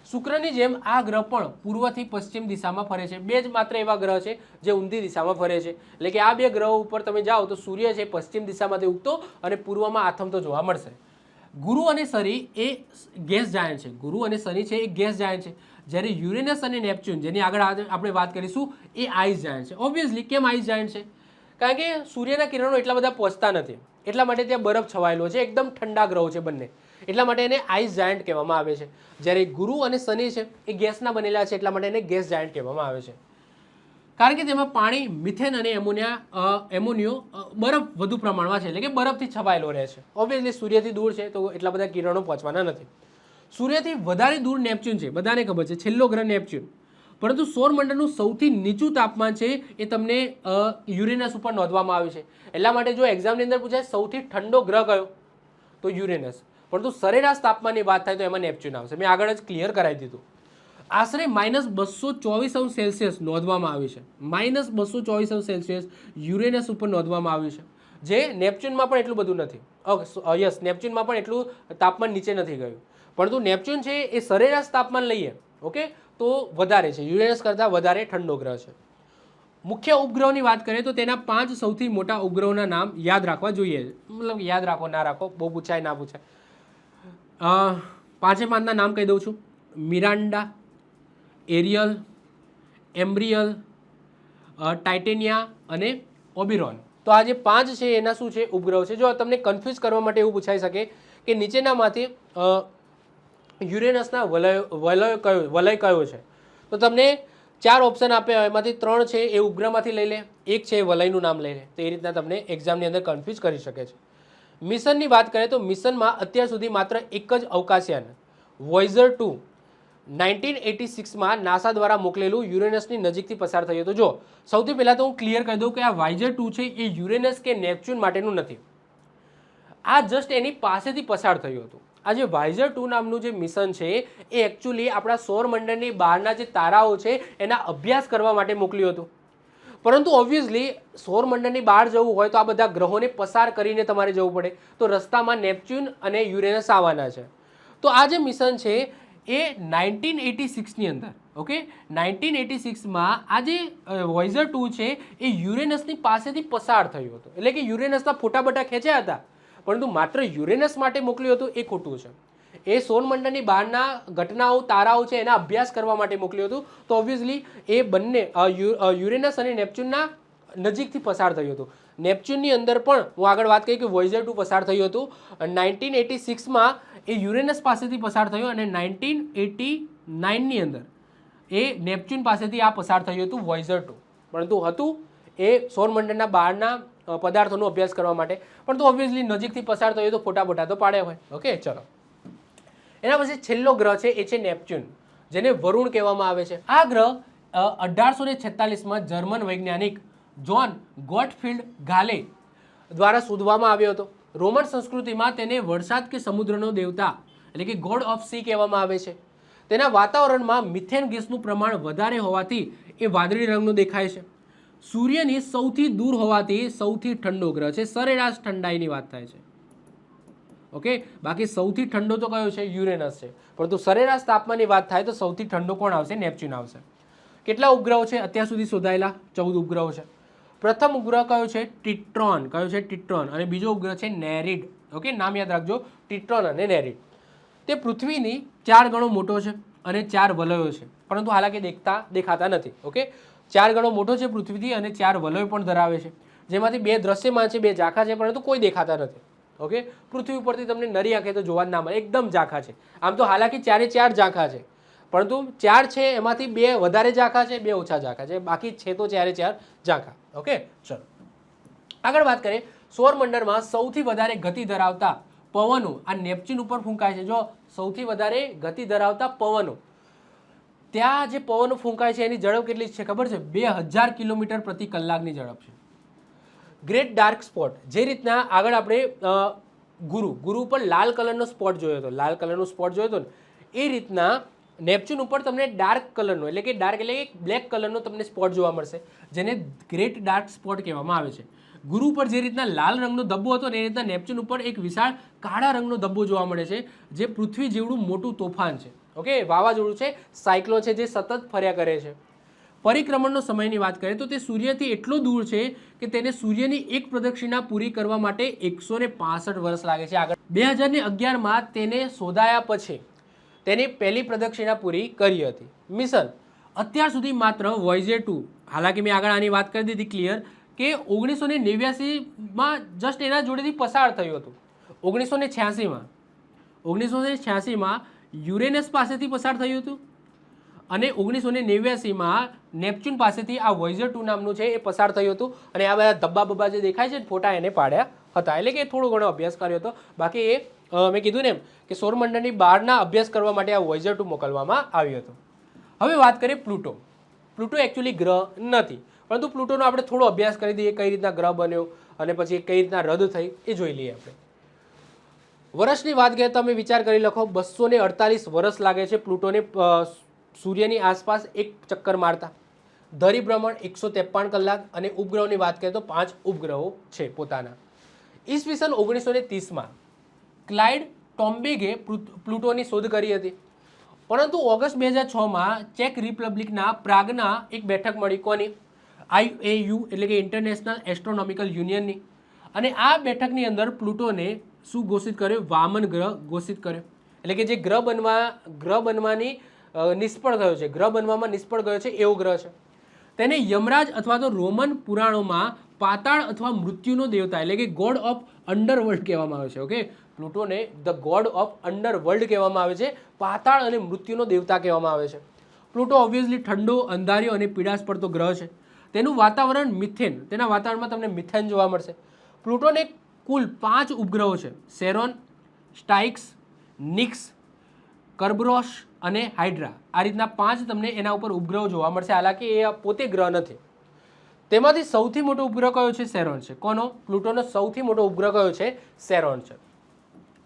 શુક્રની જેમ આ ગ્રહ પણ પૂર્વથી પશ્ચિમ દિશામાં ફરે છે. બે જ માત્ર એવા ગ્રહ છે જે ઊંધી દિશામાં ફરે છે. એટલે કે આ બે ગ્રહો ઉપર તમે જાઓ તો સૂર્ય છે પશ્ચિમ દિશામાંથી ઉગતો અને પૂર્વમાં આથમતો જોવા મળશે. ગુરુ અને શનિ એ ગેસ જાયન્ટ છે. ગુરુ અને શનિ છે એ ગેસ જાયન્ટ છે. જ્યારે યુરેનસ અને નેપચ્યુન, જેની આગળ આપણે વાત કરીશું, એ આઈસ જાયન્ટ છે. ઓબ્વિયસલી કેમ આઈસ જાયન્ટ છે? કારણ કે સૂર્યના કિરણો એટલા બધા પહોંચતા નથી, એટલા માટે ત્યાં બરફ છવાયેલો છે. એકદમ ઠંડા ગ્રહો છે બંને, એટલા માટે એને આઈસ જાયન્ટ કહેવામાં આવે છે. જ્યારે ગુરુ અને શનિ છે એ ગેસના બનેલા છે, એટલા માટે એને ગેસ જાયન્ટ કહેવામાં આવે છે. કારણ કે તેમાં પાણી, મિથેન અને એમોનિયો બરફ વધુ પ્રમાણમાં છે, એટલે કે બરફથી છવાયેલો રહે છે. ઓબ્વિયસલી સૂર્યથી દૂર છે તો એટલા બધા કિરણો પહોંચવાના નથી. સૂર્યથી વધારે દૂર નેપચ્યુન છે, બધાને ખબર છે, છેલ્લો ગ્રહ નેપચ્યુન. પરંતુ સૌરમંડળનું સૌથી નીચું તાપમાન છે એ તમને યુરેનસ ઉપર નોંધવામાં આવ્યું છે. એટલા માટે જો એક્ઝામની અંદર પૂછાય સૌથી ઠંડો ગ્રહ કયો, તો યુરેનસ. પરંતુ સરેરાશ તાપમાનની વાત થાય તો એમાં નેપચ્યુન આવશે. મેં આગળ જ ક્લિયર કરાવી દીધું. આશરે -224°C નોંધવામાં આવ્યું છે. -224°C યુરેનસ ઉપર નોંધવામાં આવ્યું છે, જે નેપચ્યુનમાં પણ એટલું બધું નથી. યસ, નેપચ્યુનમાં પણ એટલું તાપમાન નીચે નથી ગયું. પરંતુ નેપચ્યુન છે એ સરેરાશ તાપમાન લઈએ, ઓકે, તો વધારે છે, યુરેનસ કરતાં વધારે ઠંડો ગ્રહ છે. મુખ્ય ઉપગ્રહોની વાત કરીએ તો તેના 5 સૌથી મોટા ઉપગ્રહોના નામ યાદ રાખવા જોઈએ. મતલબ યાદ રાખો ના રાખો, બહુ પૂછાય ના પૂછાય. 5 નામ કહી દઉં છું: મિરાન્ડા, એરિયલ, એમ્બ્રિયલ, ટાઇટેનિયા અને ઓબિરોન. તો આ જે 5 છે એના શું છે? ઉપગ્રહો છે. જો તમને કન્ફ્યુઝ કરવા માટે એવું પૂછાઈ શકે કે નીચેનામાંથી યુરેનસના વલય કયો છે, તો તમને 4 ઓપ્શન આપ્યા હોય, એમાંથી 3 છે એ ઉપગ્રહમાંથી લઈ લે, 1 છે એ વલયનું નામ લઈ લે. તો એ રીતના તમને એક્ઝામની અંદર કન્ફ્યુઝ કરી શકે છે. મિશનની વાત કરીએ તો મિશનમાં અત્યાર સુધી માત્ર એક જ અવકાશયાન વોયેજર 2 1986માં નાસા દ્વારા મોકલેલું યુરેનસની નજીકથી પસાર થયું હતું. જો સૌથી પહેલાં તો હું ક્લિયર કરી દઉં કે આ વોયેજર 2 છે એ યુરેનસ કે નેપચ્યુન માટેનું નથી, આ જસ્ટ એની પાસેથી પસાર થયું હતું. આ જે વોયેજર 2 નામનું જે મિશન છે એ એકચ્યુઅલી આપણા સૌરમંડળની બહારના જે તારાઓ છે એના અભ્યાસ કરવા માટે મોકલ્યું હતું. પરંતુ ઓબ્વિયસલી સૌરમંડળની બહાર જવું હોય તો આ બધા ગ્રહોને પસાર કરીને તમારે જવું પડે, તો રસ્તામાં નેપચ્યુન અને યુરેનસ આવવાના છે. તો આ જે મિશન છે એ 1986ની અંદર, ઓકે, 1986માં આ જે વોયેજર 2 છે એ યુરેનસની પાસેથી પસાર થયું હતું. એટલે કે યુરેનસના ફોટા બટા ખેંચ્યા હતા, પરંતુ માત્ર યુરેનસ માટે મોકલ્યું હતું એ ખોટું છે. એ સૌરમંડળની બહારના ઘટનાઓ, તારાઓ છે એના અભ્યાસ કરવા માટે મોકલ્યું હતું. તો ઓબ્વિયસલી એ બંને યુરેનસ અને નેપચ્યુનના નજીકથી પસાર થયું હતું. નેપચ્યુનની અંદર પણ હું આગળ વાત કરી કે વોયેજર 2 પસાર થયું હતું. 1986માં એ યુરેનસ પાસેથી પસાર થયું અને 1989ની અંદર એ નેપચ્યુન પાસેથી આ પસાર થયું હતું વોયેજર 2. પરંતુ હતું એ સૌરમંડળના બહારના પદાર્થોનો અભ્યાસ કરવા માટે, પણ તો ઓબ્વિયસલી નજીકથી પસાર થયો તો ફોટા બોટા તો પાડે હોય. ઓકે, ચલો. એના પછી છેલ્લો ગ્રહ છે એ છે નેપચ્યુન, જેને વરુણ કહેવામાં આવે છે. આ ગ્રહ 1846માં જર્મન વૈજ્ઞાનિક જોન ગોટફિલ્ડ ગાલે દ્વારા શોધવામાં આવ્યો હતો. રોમન સંસ્કૃતિમાં તેને વરસાદ કે સમુદ્રનો દેવતા એટલે કે ગોડ ઓફ સી કહેવામાં આવે છે. તેના વાતાવરણમાં મિથેન ગેસનું પ્રમાણ વધારે હોવાથી એ વાદળી રંગનું દેખાય છે. સૂર્યની સૌથી દૂર હોવાથી સૌથી ઠંડો ગ્રહ છે. સરેરાશ ઠંડાઈની વાત થાય છે, ઓકે. બાકી સૌથી ઠંડો તો કયો છે? યુરેનસ છે. પરંતુ સરેરાશ તાપમાનની વાત થાય તો સૌથી ઠંડો કોણ આવશે? નેપચ્યુન આવશે. કેટલા ઉપગ્રહો છે અત્યાર સુધી શોધાયેલા? 14 ઉપગ્રહો છે. પ્રથમ ઉપગ્રહ કયો છે? ટીટ્રોન. કયો છે? ટીટ્રોન. અને બીજો ઉપગ્રહ છે નેરીડ. ઓકે, નામ યાદ રાખજો, ટીટ્રોન અને નેરીડ. તે પૃથ્વીની 4 ગણો મોટો છે અને 4 વલયો છે, પરંતુ હાલાકી દેખાતા નથી. ઓકે, 4 ગણો મોટો છે પૃથ્વીથી અને 4 વલયો પણ ધરાવે છે, જેમાંથી 2 દ્રશ્યમાન છે, 2 ઝાંખા છે, પરંતુ કોઈ દેખાતા નથી. ઓકે, પૃથ્વી ઉપરથી તમને નરી આંખે તો જોવા જ ના મળે, એકદમ ઝાંખા છે. આમ તો હાલાકી 4 ઝાંખા છે, પરંતુ 4 છે એમાંથી 2 વધારે ઝાંખા છે, 2 ઓછા ઝાંખા છે, બાકી છે તો 4 ઝાંખા. ઓકે, ચલો આગળ વાત કરીએ. સૌરમંડળમાં સૌથી વધારે ગતિ ધરાવતા પવનો આ નેપચ્યુન ઉપર ફૂંકાય છે. જો સૌથી વધારે ગતિ ધરાવતા પવનો, ત્યાં જે પવનો ફૂંકાય છે એની ઝડપ કેટલી છે ખબર છે? 2000 કિલોમીટર પ્રતિ કલાકની ઝડપ છે. ગ્રેટ ડાર્ક સ્પોટ, જે રીતના આગળ આપણે ગુરુ ઉપર લાલ કલરનો સ્પોટ જોયો હતો, લાલ કલરનો સ્પોટ જોયો હતો ને, એ રીતના નેપચ્યુન ઉપર તમને ડાર્ક કલરનો એટલે કે બ્લેક કલરનો તમને સ્પોટ જોવા મળશે, જેને ગ્રેટ ડાર્ક સ્પોટ કહેવામાં આવે છે. ગુરુ ઉપર જે રીતના લાલ રંગનો ધબ્બો હતો ને, એ રીતના નેપચ્યુન ઉપર એક વિશાળ કાળા રંગનો ધબ્બો જોવા મળે છે, જે પૃથ્વી જેવડું મોટું તોફાન છે. ઓકે, વાવાઝોડું છે, સાયક્લોન છે જે સતત ફર્યા કરે છે. પરિક્રમણનો સમયની વાત કરીએ તો તે સૂર્યથી એટલો દૂર છે કે તેને સૂર્યની એક પ્રદક્ષિણા પૂરી કરવા માટે 165 વર્ષ લાગે છે. આગળ 2011માં તેને શોધાયા પછી તેની પહેલી પ્રદક્ષિણા પૂરી કરી હતી. મિશન અત્યાર સુધી માત્ર વોયેજર 2, હાલાકી મેં આગળ આની વાત કરી દીધી ક્લિયર કે 1989માં જસ્ટ એના જોડેથી પસાર થયું હતું. 1986માં યુરેનસ પાસેથી પસાર થયું હતું અને 1989માં નેપચ્યુન પાસેથી આ વોયેજર 2 નામનું છે એ પસાર થયું હતું. અને આ બધા ધબ્બા બબ્બા જે દેખાય છે ફોટા એને પાડ્યા હતા, એટલે કે થોડો ઘણો અભ્યાસ કર્યો હતો. બાકી એ મેં કીધું ને એમ કે સૌરમંડળની બહારના અભ્યાસ કરવા માટે આ વોયેજર 2 મોકલવામાં આવ્યું હતું. હવે વાત કરીએ પ્લુટો. પ્લુટો એકચ્યુઅલી ગ્રહ નથી, પરંતુ પ્લુટોનો આપણે થોડો અભ્યાસ કરી દઈએ, કઈ રીતના ગ્રહ બન્યો અને પછી કઈ રીતના રદ થઈ એ જોઈ લઈએ આપણે. વર્ષની વાત કરીએ તો તમે વિચાર કરી લખો, 248 વર્ષ લાગે છે પ્લુટોને સૂર્યની આસપાસ એક ચક્કર મારતા. ધરીભ્રમણ 153 કલાક અને ઉપગ્રહોની વાત કરીએ તો 5 ઉપગ્રહો છે પોતાના. ઈસવીસન 1930માં ક્લાઇડ ટોમ્બેગે પ્લુટોની શોધ કરી હતી, પરંતુ ઓગસ્ટ 2006માં ચેક રિપબ્લિકના પ્રાગના એક બેઠક મળી. કોની? IAU એટલે કે ઇન્ટરનેશનલ એસ્ટ્રોનોમિકલ યુનિયનની. અને આ બેઠકની અંદર પ્લુટોને શું ઘોષિત કર્યો? વામન ગ્રહ ઘોષિત કર્યો. એટલે કે જે ગ્રહ બનવાની નિષ્ફળ ગયો છે, ગ્રહ બનવામાં નિષ્ફળ ગયો છે એવો ગ્રહ છે. તેને યમરાજ અથવા તો રોમન પુરાણોમાં પાતાળ અથવા મૃત્યુનો દેવતા એટલે કે ગોડ ઓફ અંડરવર્લ્ડ કહેવામાં આવે છે. ઓકે, પ્લુટોને ધ ગોડ ઓફ અંડરવર્લ્ડ કહેવામાં આવે છે, પાતાળ અને મૃત્યુનો દેવતા કહેવામાં આવે છે. પ્લુટો ઓબ્વિયસલી ઠંડો, અંધારિયો અને પીડાશ પડતો ગ્રહ છે. તેનું વાતાવરણ મિથેન, તેના વાતાવરણમાં તમને મિથેન જોવા મળશે. પ્લુટોને કુલ 5 ઉપગ્રહો છે: સેરોન, સ્ટાઇક્સ, નિક્સ, કર્બરોસ અને હાઇડ્રા. આ રીતના 5 તમને એના ઉપર ઉપગ્રહો જોવા મળશે. હાલાકી એ પોતે ગ્રહ નથી. તેમાંથી સૌથી મોટો ઉપગ્રહ કયો છે? સેરોન છે. કોનો? પ્લુટોનો સૌથી મોટો ઉપગ્રહ કયો છે? સેરોન છે.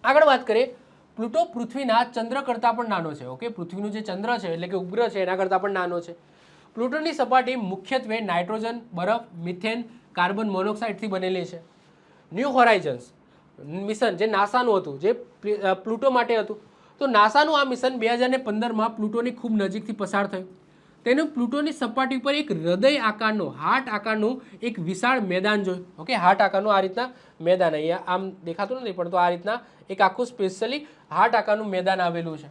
આગળ વાત કરીએ, પ્લુટો પૃથ્વીના ચંદ્ર કરતાં પણ નાનો છે. ઓકે, પૃથ્વીનું જે ચંદ્ર છે એટલે કે ઉપગ્રહ છે એના કરતાં પણ નાનો છે. પ્લુટોની સપાટી મુખ્યત્વે નાઇટ્રોજન, બરફ, મિથેન, કાર્બન મોનોક્સાઇડથી બનેલી છે. ન્યૂ હોરાઇઝન્સ મિશન જે નાસાનું હતું, જે પ્લુટો માટે હતું, તો નાસાનું આ મિશન 2015માં પ્લુટોની ખૂબ નજીકથી પસાર થયું. તેનું પ્લુટોની સપાટી પર એક હૃદય આકારનો, હાર્ટ આકારનું એક વિશાળ મેદાન જોયું. ઓકે, હાર્ટ આકારનું આ રીતના મેદાન, અહીંયા આમ દેખાતું નથી પણ તો આ રીતના એક આખું સ્પેશિયલી હાર્ટ આકારનું મેદાન આવેલું છે.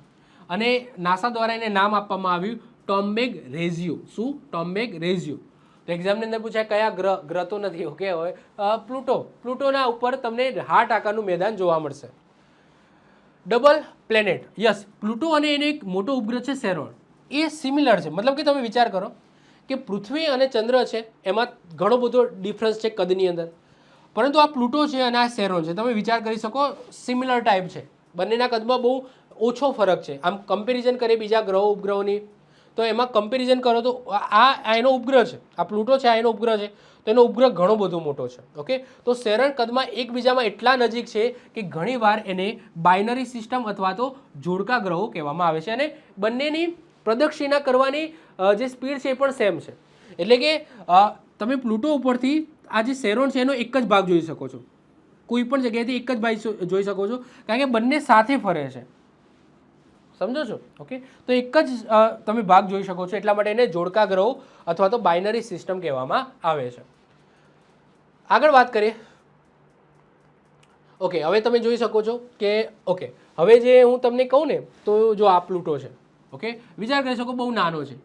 અને નાસા દ્વારા એને નામ આપવામાં આવ્યું ટોમ્બેગ રેઝિયો. શું? ટોમ્બેગ રેઝિયો. તો એક્ઝામની અંદર પૂછાય કયા ગ્રહ તો નથી. ઓકે, હવે પ્લુટોના ઉપર તમને હાર્ટ આકારનું મેદાન જોવા મળશે. Double planet. યસ, પ્લુટો અને એને એક મોટો ઉપગ્રહ છે સેરોન, એ સિમિલર છે. મતલબ કે તમે વિચાર કરો કે પૃથ્વી અને ચંદ્ર છે એમાં ઘણો બધો ડિફરન્સ છે કદની અંદર, પરંતુ આ પ્લુટો છે અને આ સેરોન છે, તમે વિચાર કરી શકો સિમિલર ટાઈપ છે. બંનેના કદમાં બહુ ઓછો ફરક છે. આમ કમ્પેરિઝન કરીએ બીજા ગ્રહો ઉપગ્રહોની તો એમાં કમ્પેરિઝન કરો તો આ એનો ઉપગ્રહ છે, આ પ્લુટો છે, આ એનો ઉપગ્રહ છે, તો એનો ઉપગ્રહ ઘણો બધો મોટો છે. ઓકે, તો સેરોન કદમાં એકબીજામાં એટલા નજીક છે કે ઘણીવાર એને બાઇનરી સિસ્ટમ અથવા તો જોડકા ગ્રહો કહેવામાં આવે છે. અને બંનેની પ્રદક્ષિણા કરવાની જે સ્પીડ છે એ પણ સેમ છે. એટલે કે તમે પ્લુટો ઉપરથી આ જે સેરોન છે એનો એક જ ભાગ જોઈ શકો છો, કોઈ પણ જગ્યાએથી એક જ ભાગ જોઈ શકો છો, કારણ કે બંને સાથે ફરે છે. સમજો છો? ઓકે, તો એક જ તમે ભાગ જોઈ શકો છો, એટલા માટે એને જોડકા ગ્રહો અથવા તો બાઇનરી સિસ્ટમ કહેવામાં આવે છે. આગળ વાત કરીએ. ઓકે, હવે તમે જોઈ શકો છો કે ઓકે, હવે જે હું તમને કહું ને તો જો આ પ્લુટો છે. ઓકે, વિચાર કરી શકો બહુ નાનો છે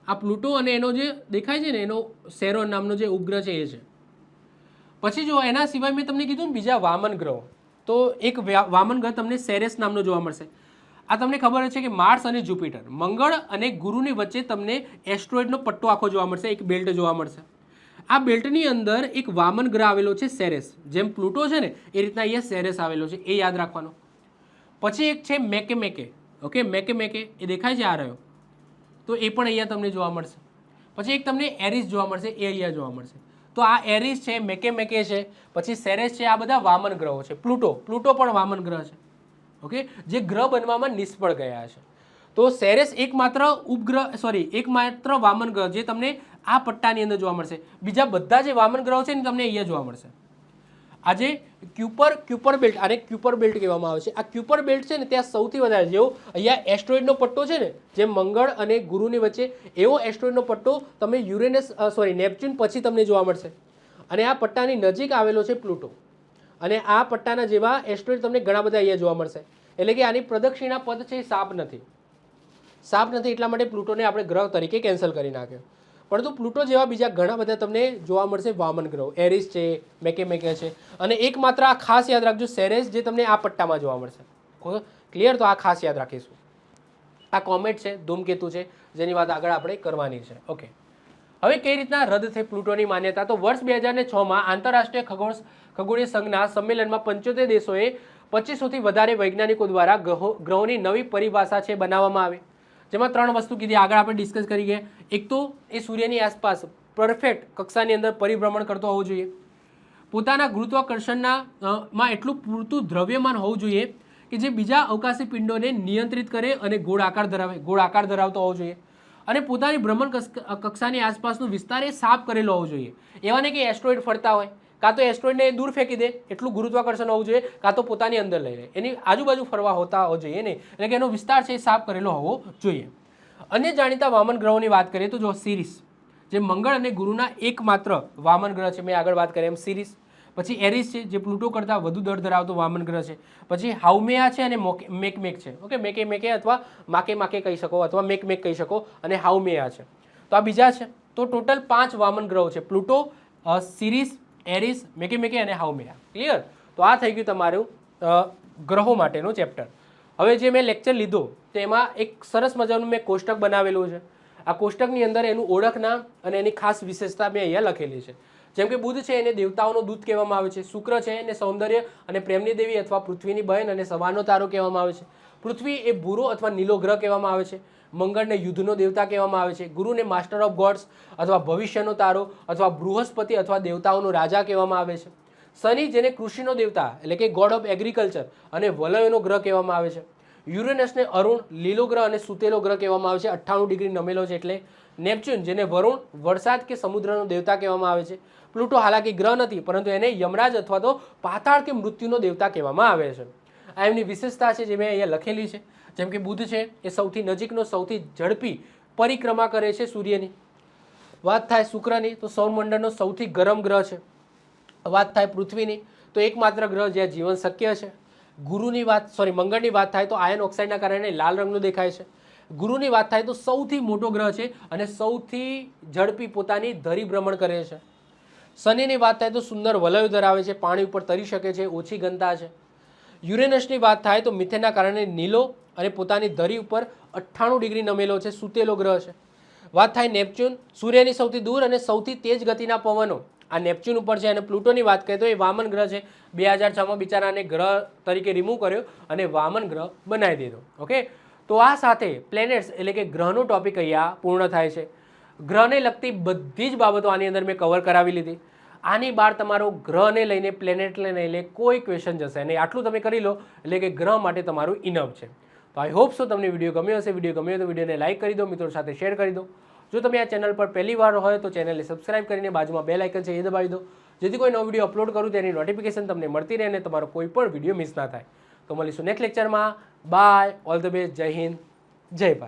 આ પ્લુટો, અને એનો જે દેખાય છે ને એનો સેરોન નામનો જે ઉપગ્રહ છે એ છે. પછી જો એના સિવાય મેં તમને કીધું ને બીજા વામન ગ્રહો, તો એક વામન ગ્રહ તમને સેરેસ નામનો જોવા મળશે. આ તમને ખબર છે કે માર્સ અને જુપિટર, મંગળ અને ગુરુની વચ્ચે તમને એસ્ટ્રોઇડનો પટ્ટો આખો જોવા મળશે, એક બેલ્ટ જોવા મળશે. આ બેલ્ટની અંદર એક વામન ગ્રહ આવેલો છે સેરેસ. જેમ પ્લુટો છે ને એ રીતના અહીંયા સેરેસ આવેલો છે, એ યાદ રાખવાનો. પછી એક છે મેકે. ઓકે, મેકે એ દેખાય છે આ રહ્યો, તો એ પણ અહીંયા તમને જોવા મળશે. પછી એક તમને એરિસ જોવા મળશે, એ અહીંયા જોવા મળશે. તો આ એરિસ છે, મેકે છે, પછી સેરેસ છે, આ બધા વામન ગ્રહો છે. પ્લુટો પણ વામન ગ્રહ છે. ઓકે, જે ગ્રહ બનવામાં નિષ્ફળ ગયા છે. તો સેરેસ એકમાત્ર વામન ગ્રહ જે તમને આ પટ્ટાની અંદર જોવા મળશે. બીજા બધા જે વામન ગ્રહો છે ને તમને અહીંયા જોવા મળશે. આજે ક્યુપર બેલ્ટ, આને ક્યુપર બેલ્ટ કહેવામાં આવે છે. આ ક્યુપર બેલ્ટ છે ને ત્યાં સૌથી વધારે, જેવો અહીંયા એસ્ટ્રોઇડનો પટ્ટો છે ને, જેમ મંગળ અને ગુરુની વચ્ચે, એવો એસ્ટ્રોઇડનો પટ્ટો તમે નેપચ્યુન પછી તમને જોવા મળશે. અને આ પટ્ટાની નજીક આવેલો છે પ્લુટો. અને આ પટ્ટાના જેવા એસ્ટ્રોઇડ તમને ઘણા બધા અહીંયા જોવા મળશે. એટલે કે આની પ્રદક્ષિણા પદ છે એ સાપ નથી. એટલા માટે પ્લુટોને આપણે ગ્રહ તરીકે કેન્સલ કરી નાખ્યો. પરંતુ પ્લુટો જેવા બીજા ઘણા બધા તમને જોવા મળશે વામન ગ્રહો. એરિસ છે, મેકે છે, અને એકમાત્ર આ ખાસ યાદ રાખજો સેરેસ, જે તમને આ પટ્ટામાં જોવા મળશે. ક્લિયર? તો આ ખાસ યાદ રાખીશું. આ કોમેટ છે, ધૂમકેતુ છે, જેની વાત આગળ આપણે કરવાની છે. ઓકે, હવે કઈ રીતના રદ થઈ પ્લુટોની માન્યતા? તો વર્ષ 2006માં આંતરરાષ્ટ્રીય ખગોળીય સંઘના સંમેલનમાં 75 દેશોએ 2500થી વધારે વૈજ્ઞાનિકો દ્વારા ગ્રહોની નવી પરિભાષા છે બનાવવામાં આવી. જેમાં 3 વસ્તુ કીધી, આગળ આપણે ડિસ્કસ કરી ગયા. એક તો એ સૂર્યની આસપાસ પરફેક્ટ કક્ષાની અંદર પરિભ્રમણ કરતો હોવો જોઈએ, પોતાના ગુરુત્વાકર્ષણમાં એટલું પૂરતું દ્રવ્યમાન હોવું જોઈએ કે જે બીજા અવકાશી પિંડોને નિયંત્રિત કરે અને ગોળ આકાર ધરાવતો હોવો જોઈએ, અને પોતાની ભ્રમણ કક્ષાની આસપાસનો વિસ્તાર એ સાફ કરેલો હોવો જોઈએ. એવા નહીં કે એસ્ટ્રોઇડ ફરતા હોય, કાં તો એસ્ટ્રોઇડને દૂર ફેંકી દે એટલું ગુરુત્વાકર્ષણ હોવું જોઈએ, કાં તો પોતાની અંદર લઈ લે, એની આજુબાજુ ફરવા હોતા હોવો જોઈએ નહીં. એટલે કે એનો વિસ્તાર છે એ સાફ કરેલો હોવો જોઈએ. અન્ય જાણીતા વામન ગ્રહોની વાત કરીએ તો જો સિરીસ, જે મંગળ અને ગુરુના એકમાત્ર વામન ગ્રહ છે, મેં આગળ વાત કરી એમ સિરીસ. પછી એરિસ છે, જે પ્લુટો કરતાં વધુ દર ધરાવતો વામન ગ્રહ છે. પછી હાઉમેયા છે અને મેક છે. ઓકે, મેકે અથવા માકે કહી શકો, અથવા મેક કહી શકો, અને હાઉમેયા છે. તો આ બીજા છે. તો ટોટલ 5 વામન ગ્રહો છે: પ્લુટો, સિરીસ, એરિસ, મેકે અને હાઉમેયા. ક્લિયર? તો આ થઈ ગયું તમારું ગ્રહો માટેનું ચેપ્ટર. હવે જે મેં લેક્ચર લીધો તો એમાં એક સરસ મજાનું મેં કોષ્ટક બનાવેલું છે. આ કોષ્ટકની અંદર એનું ઓળખનામ અને એની ખાસ વિશેષતા મેં અહીંયા લખેલી છે. જેમ કે બુધ છે એને દેવતાઓનો દૂત કહેવામાં આવે છે. શુક્ર છે એને સૌંદર્ય અને પ્રેમની દેવી અથવા પૃથ્વીની બહેન અને સવારનો તારો કહેવામાં આવે છે. પૃથ્વી એ ભૂરો અથવા નીલો ગ્રહ કહેવામાં આવે છે. મંગળને યુદ્ધનો દેવતા કહેવામાં આવે છે. ગુરુને માસ્ટર ઓફ ગોડ્સ અથવા ભવિષ્યનો તારો અથવા બૃહસ્પતિ અથવા દેવતાઓનો રાજા કહેવામાં આવે છે. શનિ, જેને કૃષિનો દેવતા એટલે કે ગોડ ઓફ એગ્રીકલ્ચર અને વલયોનો ગ્રહ કહેવામાં આવે છે. યુરેનસને અરુણ, લીલો ગ્રહ અને સૂતેલો ગ્રહ કહેવામાં આવે છે. 98 ડિગ્રી નમેલો છે એટલે. નેપચ્યુન, જેને વરુણ, વરસાદ કે સમુદ્રનો દેવતા કહેવામાં આવે છે. પ્લુટો હાલાકી ગ્રહ નથી, પરંતુ એને યમરાજ અથવા તો પાતાળ કે મૃત્યુનો દેવતા કહેવામાં આવે છે. આ એમની વિશેષતા છે જે મેં અહીંયા લખેલી છે. જેમ કે બુધ છે એ સૌથી નજીકનો, સૌથી ઝડપી પરિક્રમા કરે છે સૂર્યની. વાત થાય શુક્રની તો સૌરમંડળનો સૌથી ગરમ ગ્રહ છે. વાત થાય પૃથ્વીની તો એકમાત્ર ગ્રહ જ્યાં જીવન શક્ય છે. મંગળની વાત થાય તો આયન ઓક્સાઇડના કારણે લાલ રંગનો દેખાય છે. ગુરુની વાત થાય તો સૌથી મોટો ગ્રહ છે અને સૌથી ઝડપી પોતાની ધરી ભ્રમણ કરે છે. શનિની વાત થાય તો સુંદર વલયો ધરાવે છે, પાણી ઉપર તરી શકે છે, ઓછી ઘનતા છે. યુરેનસની વાત થાય તો મિથેનના કારણે નીલો અને પોતાની ધરી ઉપર 98 ડિગ્રી નમેલો છે, સૂતેલો ગ્રહ છે. વાત થાય નેપચ્યુન, સૂર્યની સૌથી દૂર અને સૌથી તેજ ગતિના પવનો આ નેપચ્યુન ઉપર છે. અને પ્લુટોની વાત કરીએ તો એ વામન ગ્રહ છે. 2006માં બિચારાને ગ્રહ તરીકે રિમૂવ કર્યો અને વામન ગ્રહ બનાવી દીધો. ઓકે, તો આ સાથે પ્લેનેટ્સ એટલે કે ગ્રહનો ટોપિક અહીંયા પૂર્ણ થાય છે. ગ્રહને લગતી બધી જ બાબતો આની અંદર મેં કવર કરાવી લીધી. આની બહાર તમારો ગ્રહને લઈને, પ્લેનેટને લઈને કોઈ ક્વેશ્ચન જશે નહીં. આટલું તમે કરી લો એટલે કે ગ્રહ માટે તમારું ઇનફ છે. તો આઈ હોપ સો તમને વિડીયો ગમ્યો હશે. વિડીયો ગમ્યો તો વિડીયોને લાઇક કરી દો, મિત્રો સાથે શેર કરી દો. જો તમે આ ચેનલ પર પહેલી વાર હોય તો ચેનલને સબસ્ક્રાઇબ કરીને બાજુમાં બેલ આઇકન છે એ દબાવી દો, જેથી કોઈ નવો વિડીયો અપલોડ કરું તેની નોટિફિકેશન તમને મળતી રહે અને તમારો કોઈ પણ વિડીયો મિસ ના થાય. તો મળીશું નેક્સ્ટ લેક્ચરમાં. બાય, ઓલ ધ બેસ્ટ, જય હિન્દ, જય ભારત.